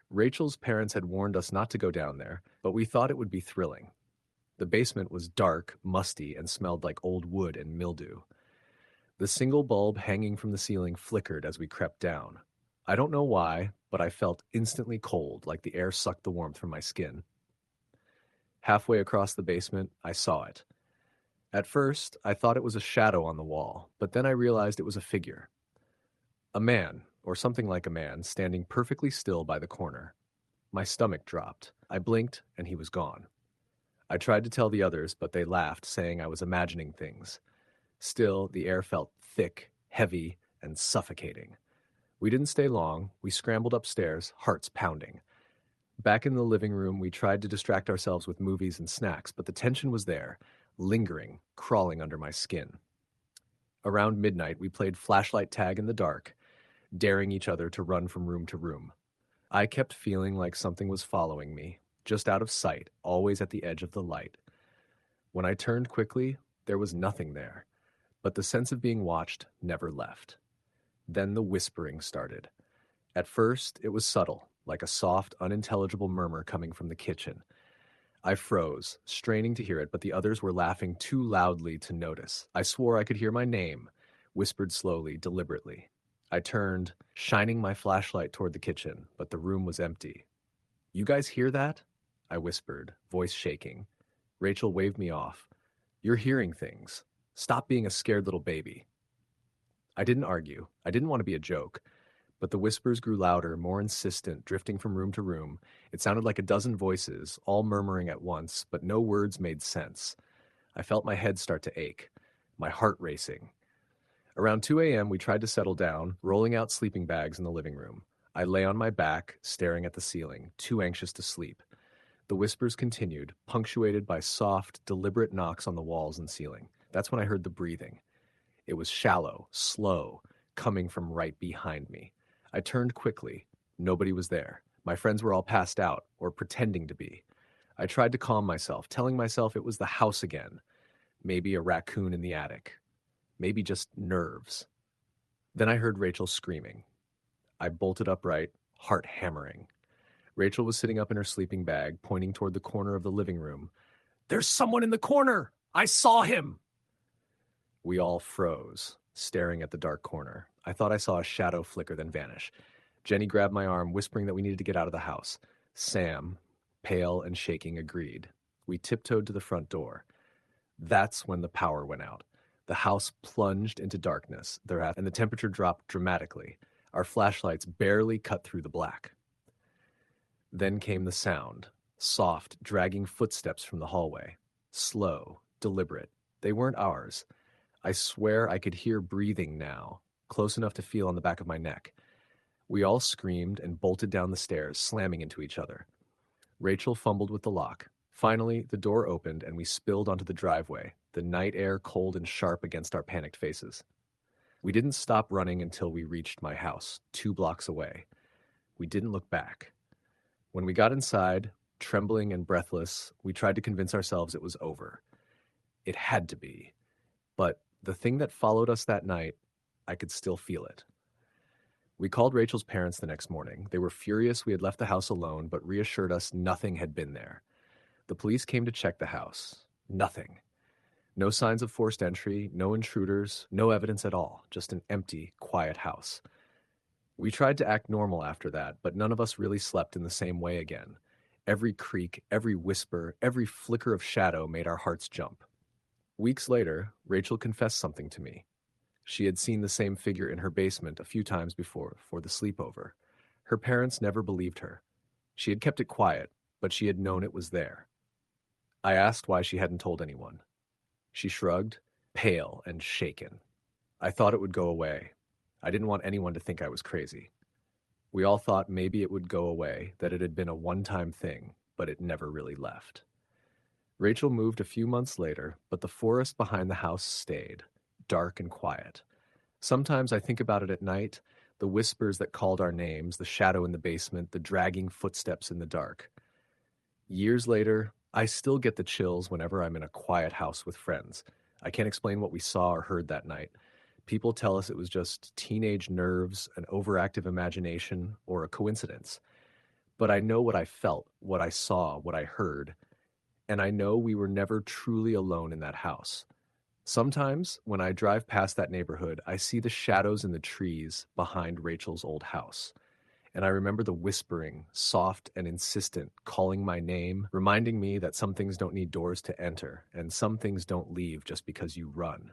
Rachel's parents had warned us not to go down there, but we thought it would be thrilling. The basement was dark, musty, and smelled like old wood and mildew. The single bulb hanging from the ceiling flickered as we crept down. I don't know why, but I felt instantly cold, like the air sucked the warmth from my skin. Halfway across the basement, I saw it. At first, I thought it was a shadow on the wall, but then I realized it was a figure. A man, or something like a man, standing perfectly still by the corner. My stomach dropped. I blinked, and he was gone. I tried to tell the others, but they laughed, saying I was imagining things. Still, the air felt thick, heavy, and suffocating. We didn't stay long. We scrambled upstairs, hearts pounding. Back in the living room, we tried to distract ourselves with movies and snacks, but the tension was there, lingering, crawling under my skin. Around midnight, we played flashlight tag in the dark, daring each other to run from room to room. I kept feeling like something was following me, just out of sight, always at the edge of the light. When I turned quickly, there was nothing there, but the sense of being watched never left. Then the whispering started. At first, it was subtle, like a soft, unintelligible murmur coming from the kitchen. I froze, straining to hear it, but the others were laughing too loudly to notice. I swore I could hear my name, whispered slowly, deliberately. I turned, shining my flashlight toward the kitchen, but the room was empty. "You guys hear that?" I whispered, voice shaking. Rachel waved me off. "You're hearing things. Stop being a scared little baby." I didn't argue. I didn't want to be a joke. But the whispers grew louder, more insistent, drifting from room to room. It sounded like a dozen voices, all murmuring at once, but no words made sense. I felt my head start to ache, my heart racing. Around 2 a.m., we tried to settle down, rolling out sleeping bags in the living room. I lay on my back, staring at the ceiling, too anxious to sleep. The whispers continued, punctuated by soft, deliberate knocks on the walls and ceiling. That's when I heard the breathing. It was shallow, slow, coming from right behind me. I turned quickly. Nobody was there. My friends were all passed out, or pretending to be. I tried to calm myself, telling myself it was the house again. Maybe a raccoon in the attic. Maybe just nerves. Then I heard Rachel screaming. I bolted upright, heart hammering. Rachel was sitting up in her sleeping bag, pointing toward the corner of the living room. "There's someone in the corner! I saw him!" We all froze, staring at the dark corner. I thought I saw a shadow flicker, then vanish. Jenny grabbed my arm, whispering that we needed to get out of the house. Sam, pale and shaking, agreed. We tiptoed to the front door. That's when the power went out. The house plunged into darkness, and the temperature dropped dramatically. Our flashlights barely cut through the black. Then came the sound, soft, dragging footsteps from the hallway. Slow, deliberate. They weren't ours. I swear I could hear breathing now, close enough to feel on the back of my neck. We all screamed and bolted down the stairs, slamming into each other. Rachel fumbled with the lock, Finally, the door opened and we spilled onto the driveway, the night air cold and sharp against our panicked faces. We didn't stop running until we reached my house, 2 blocks away. We didn't look back. When we got inside, trembling and breathless, we tried to convince ourselves it was over. It had to be. But the thing that followed us that night, I could still feel it. We called Rachel's parents the next morning. They were furious we had left the house alone, but reassured us nothing had been there. The police came to check the house. Nothing. No signs of forced entry, no intruders, no evidence at all, just an empty, quiet house. We tried to act normal after that, but none of us really slept in the same way again. Every creak, every whisper, every flicker of shadow made our hearts jump. Weeks later, Rachel confessed something to me. She had seen the same figure in her basement a few times before for the sleepover. Her parents never believed her. She had kept it quiet, but she had known it was there. I asked why she hadn't told anyone. She shrugged, pale and shaken. I thought it would go away. I didn't want anyone to think I was crazy. We all thought maybe it would go away, that it had been a one-time thing, but it never really left. Rachel moved a few months later, but the forest behind the house stayed, dark and quiet. Sometimes I think about it at night, the whispers that called our names, the shadow in the basement, the dragging footsteps in the dark. Years later, I still get the chills whenever I'm in a quiet house with friends. I can't explain what we saw or heard that night. People tell us it was just teenage nerves, an overactive imagination, or a coincidence. But I know what I felt, what I saw, what I heard, and I know we were never truly alone in that house. Sometimes, when I drive past that neighborhood, I see the shadows in the trees behind Rachel's old house. And I remember the whispering, soft and insistent, calling my name, reminding me that some things don't need doors to enter, and some things don't leave just because you run.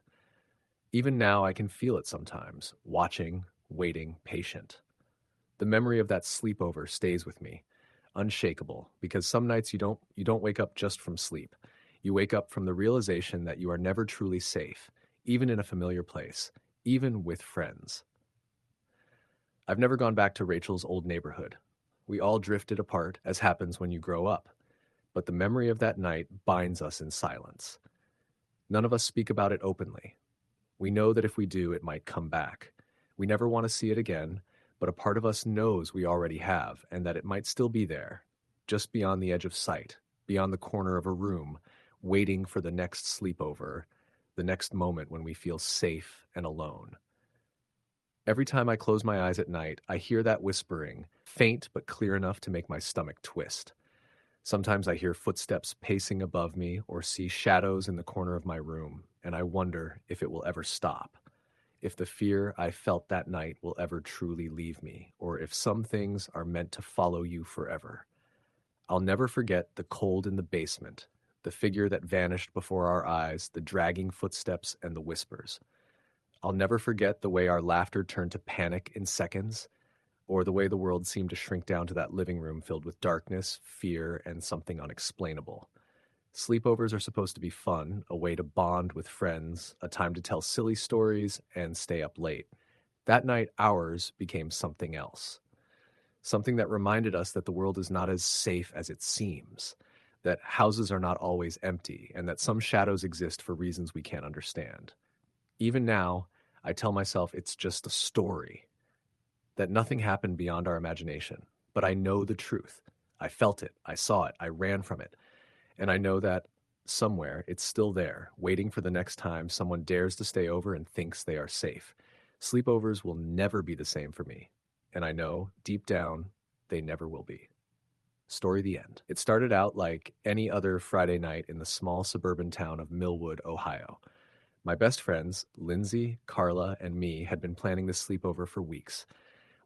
Even now, I can feel it sometimes, watching, waiting, patient. The memory of that sleepover stays with me, unshakable, because some nights you don't wake up just from sleep. You wake up from the realization that you are never truly safe, even in a familiar place, even with friends. I've never gone back to Rachel's old neighborhood. We all drifted apart, as happens when you grow up. But the memory of that night binds us in silence. None of us speak about it openly. We know that if we do, it might come back. We never want to see it again, but a part of us knows we already have, and that it might still be there, just beyond the edge of sight, beyond the corner of a room, waiting for the next sleepover, the next moment when we feel safe and alone. Every time I close my eyes at night, I hear that whispering, faint but clear enough to make my stomach twist. Sometimes I hear footsteps pacing above me or see shadows in the corner of my room, and I wonder if it will ever stop, if the fear I felt that night will ever truly leave me, or if some things are meant to follow you forever. I'll never forget the cold in the basement, the figure that vanished before our eyes, the dragging footsteps and the whispers. I'll never forget the way our laughter turned to panic in seconds, or the way the world seemed to shrink down to that living room filled with darkness, fear, and something unexplainable. Sleepovers are supposed to be fun, a way to bond with friends, a time to tell silly stories and stay up late. That night, ours became something else. Something that reminded us that the world is not as safe as it seems, that houses are not always empty, and that some shadows exist for reasons we can't understand. Even now, I tell myself it's just a story, that nothing happened beyond our imagination. But I know the truth. I felt it, I saw it, I ran from it. And I know that somewhere it's still there, waiting for the next time someone dares to stay over and thinks they are safe. Sleepovers will never be the same for me. And I know, deep down, they never will be. Story the end. It started out like any other Friday night in the small suburban town of Millwood, Ohio. My best friends, Lindsay, Carla, and me, had been planning this sleepover for weeks.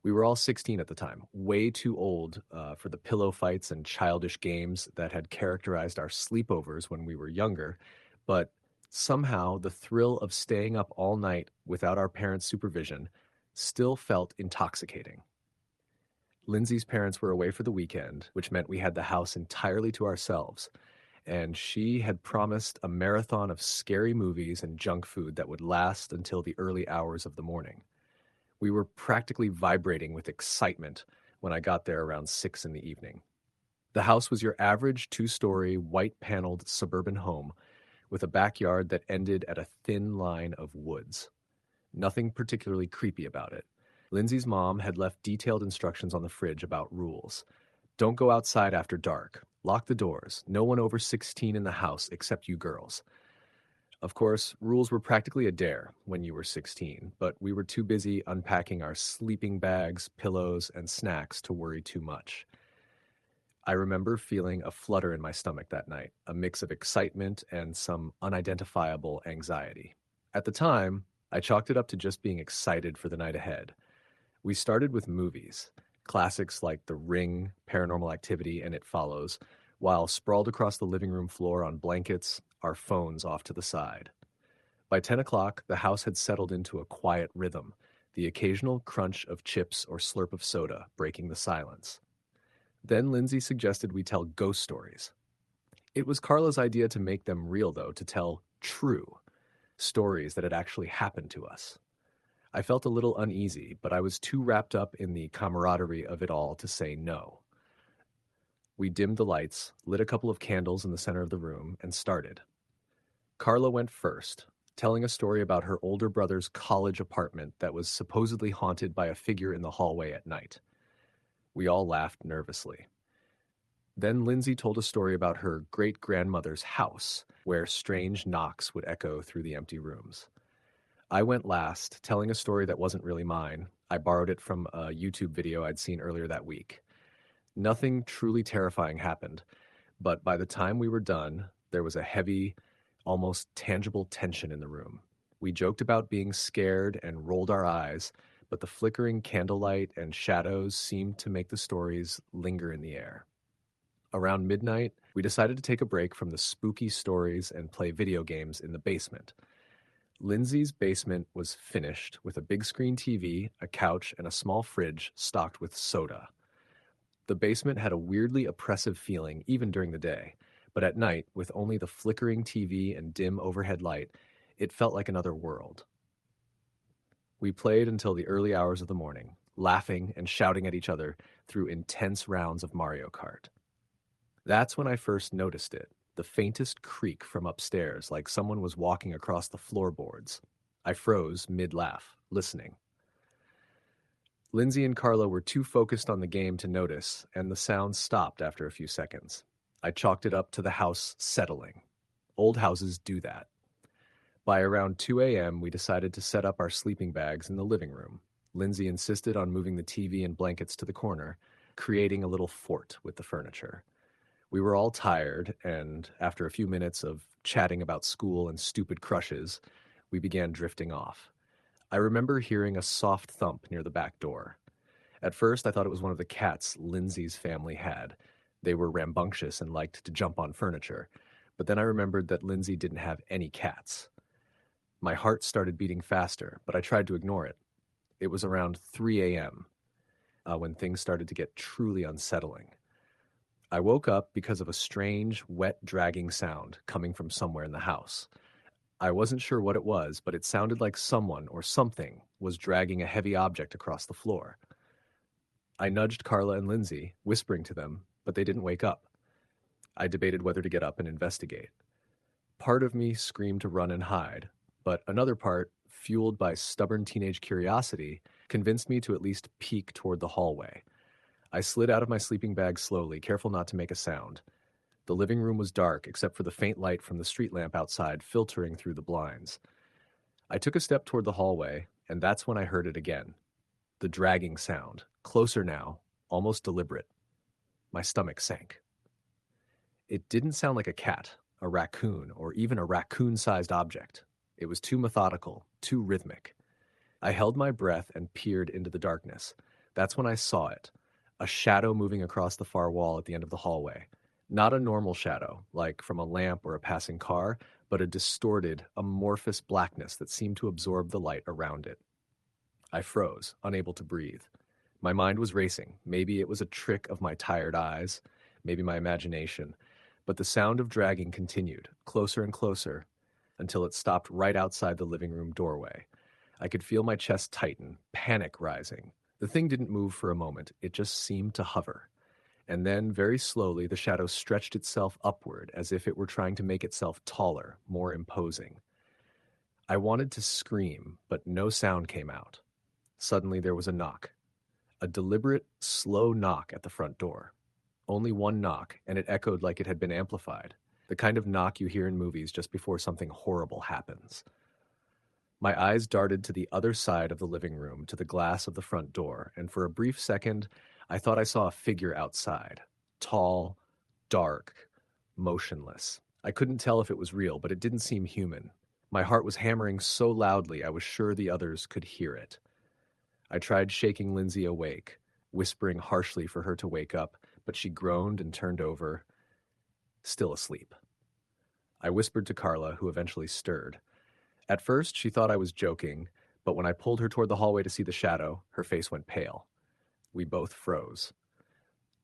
We were all 16 at the time, way too old for the pillow fights and childish games that had characterized our sleepovers when we were younger, but somehow the thrill of staying up all night without our parents' supervision still felt intoxicating. Lindsay's parents were away for the weekend, which meant we had the house entirely to ourselves, and she had promised a marathon of scary movies and junk food that would last until the early hours of the morning. We were practically vibrating with excitement when I got there around 6 in the evening. The house was your average two-story, white-paneled suburban home with a backyard that ended at a thin line of woods. Nothing particularly creepy about it. Lindsay's mom had left detailed instructions on the fridge about rules. Don't go outside after dark. Lock the doors. No one over 16 in the house except you girls. Of course, rules were practically a dare when you were 16, but we were too busy unpacking our sleeping bags, pillows, and snacks to worry too much. I remember feeling a flutter in my stomach that night, a mix of excitement and some unidentifiable anxiety. At the time, I chalked it up to just being excited for the night ahead. We started with movies, classics like The Ring, Paranormal Activity, and It Follows, while sprawled across the living room floor on blankets, our phones off to the side. By 10 o'clock, the house had settled into a quiet rhythm, the occasional crunch of chips or slurp of soda breaking the silence. Then Lindsay suggested we tell ghost stories. It was Carla's idea to make them real, though, to tell true stories that had actually happened to us. I felt a little uneasy, but I was too wrapped up in the camaraderie of it all to say no. We dimmed the lights, lit a couple of candles in the center of the room, and started. Carla went first, telling a story about her older brother's college apartment that was supposedly haunted by a figure in the hallway at night. We all laughed nervously. Then Lindsay told a story about her great-grandmother's house, where strange knocks would echo through the empty rooms. I went last, telling a story that wasn't really mine. I borrowed it from a YouTube video I'd seen earlier that week. Nothing truly terrifying happened, but by the time we were done, there was a heavy, almost tangible tension in the room. We joked about being scared and rolled our eyes, but the flickering candlelight and shadows seemed to make the stories linger in the air. Around midnight, we decided to take a break from the spooky stories and play video games in the basement. Lindsay's basement was finished with a big screen TV, a couch, and a small fridge stocked with soda. The basement had a weirdly oppressive feeling even during the day, but at night, with only the flickering TV and dim overhead light, it felt like another world. We played until the early hours of the morning, laughing and shouting at each other through intense rounds of Mario Kart. That's when I first noticed it, the faintest creak from upstairs, like someone was walking across the floorboards. I froze mid-laugh, listening. Lindsay and Carla were too focused on the game to notice, and the sound stopped after a few seconds. I chalked it up to the house settling. Old houses do that. By around 2 a.m., we decided to set up our sleeping bags in the living room. Lindsay insisted on moving the TV and blankets to the corner, creating a little fort with the furniture. We were all tired, and after a few minutes of chatting about school and stupid crushes, we began drifting off. I remember hearing a soft thump near the back door. At first, I thought it was one of the cats Lindsay's family had. They were rambunctious and liked to jump on furniture. But then I remembered that Lindsay didn't have any cats. My heart started beating faster, but I tried to ignore it. It was around 3 a.m. When things started to get truly unsettling. I woke up because of a strange, wet, dragging sound coming from somewhere in the house. I wasn't sure what it was, but it sounded like someone or something was dragging a heavy object across the floor. I nudged Carla and Lindsay, whispering to them, but they didn't wake up. I debated whether to get up and investigate. Part of me screamed to run and hide, but another part, fueled by stubborn teenage curiosity, convinced me to at least peek toward the hallway. I slid out of my sleeping bag slowly, careful not to make a sound. The living room was dark, except for the faint light from the street lamp outside filtering through the blinds. I took a step toward the hallway, and that's when I heard it again. The dragging sound, closer now, almost deliberate. My stomach sank. It didn't sound like a cat, a raccoon, or even a raccoon-sized object. It was too methodical, too rhythmic. I held my breath and peered into the darkness. That's when I saw it, a shadow moving across the far wall at the end of the hallway. Not a normal shadow, like from a lamp or a passing car, but a distorted, amorphous blackness that seemed to absorb the light around it. I froze, unable to breathe. My mind was racing. Maybe it was a trick of my tired eyes, maybe my imagination, but the sound of dragging continued, closer and closer, until it stopped right outside the living room doorway. I could feel my chest tighten, panic rising. The thing didn't move for a moment, it just seemed to hover. And then, very slowly, the shadow stretched itself upward as if it were trying to make itself taller, more imposing. I wanted to scream, but no sound came out. Suddenly, there was a knock. A deliberate, slow knock at the front door. Only one knock, and it echoed like it had been amplified. The kind of knock you hear in movies just before something horrible happens. My eyes darted to the other side of the living room, to the glass of the front door, and for a brief second, I thought I saw a figure outside. Tall, dark, motionless. I couldn't tell if it was real, but it didn't seem human. My heart was hammering so loudly I was sure the others could hear it. I tried shaking Lindsay awake, whispering harshly for her to wake up, but she groaned and turned over, still asleep. I whispered to Carla, who eventually stirred. At first, she thought I was joking, but when I pulled her toward the hallway to see the shadow, her face went pale. We both froze.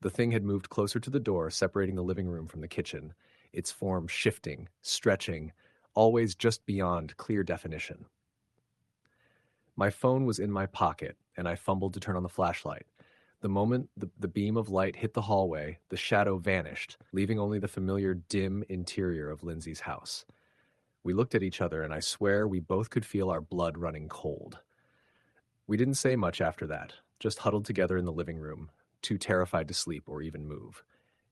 The thing had moved closer to the door, separating the living room from the kitchen, its form shifting, stretching, always just beyond clear definition. My phone was in my pocket, and I fumbled to turn on the flashlight. The moment the beam of light hit the hallway, the shadow vanished, leaving only the familiar dim interior of Lindsay's house. We looked at each other, and I swear we both could feel our blood running cold. We didn't say much after that, just huddled together in the living room, too terrified to sleep or even move.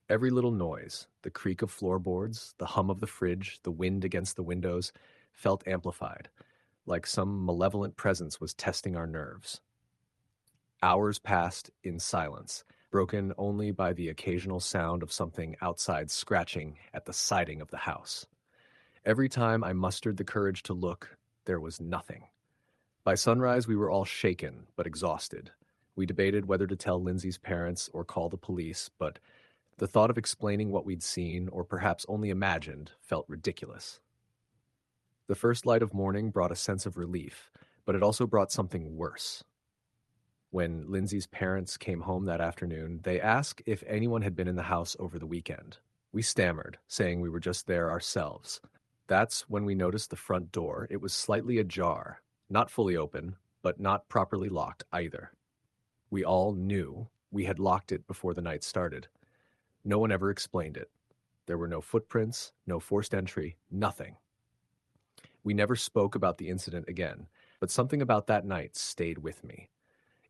Every little noise, the creak of floorboards, the hum of the fridge, the wind against the windows, felt amplified, like some malevolent presence was testing our nerves. Hours passed in silence, broken only by the occasional sound of something outside scratching at the siding of the house. Every time I mustered the courage to look, there was nothing. By sunrise, we were all shaken, but exhausted. We debated whether to tell Lindsay's parents or call the police, but the thought of explaining what we'd seen, or perhaps only imagined, felt ridiculous. The first light of morning brought a sense of relief, but it also brought something worse. When Lindsay's parents came home that afternoon, they asked if anyone had been in the house over the weekend. We stammered, saying we were just there ourselves. That's when we noticed the front door. It was slightly ajar, not fully open, but not properly locked either. We all knew we had locked it before the night started. No one ever explained it. There were no footprints, no forced entry, nothing. We never spoke about the incident again, but something about that night stayed with me.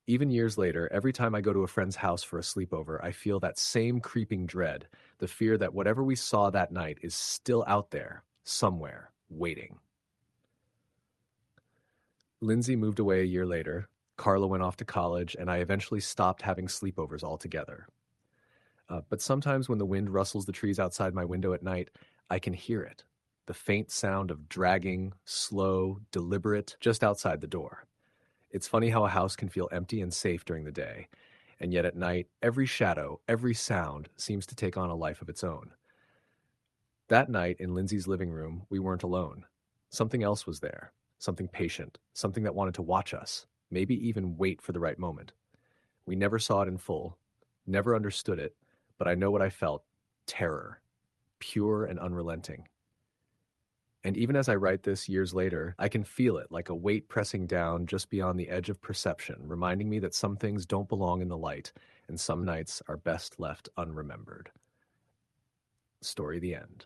Even years later, every time I go to a friend's house for a sleepover, I feel that same creeping dread, the fear that whatever we saw that night is still out there, somewhere, waiting. Lindsay moved away a year later, Carla went off to college, and I eventually stopped having sleepovers altogether. But sometimes when the wind rustles the trees outside my window at night, I can hear it. The faint sound of dragging, slow, deliberate, just outside the door. It's funny how a house can feel empty and safe during the day, and yet at night, every shadow, every sound seems to take on a life of its own. That night in Lindsay's living room, we weren't alone. Something else was there, something patient, something that wanted to watch us, maybe even wait for the right moment. We never saw it in full, never understood it, but I know what I felt: terror, pure and unrelenting. And even as I write this years later, I can feel it like a weight pressing down just beyond the edge of perception, reminding me that some things don't belong in the light, and some nights are best left unremembered. Story the end.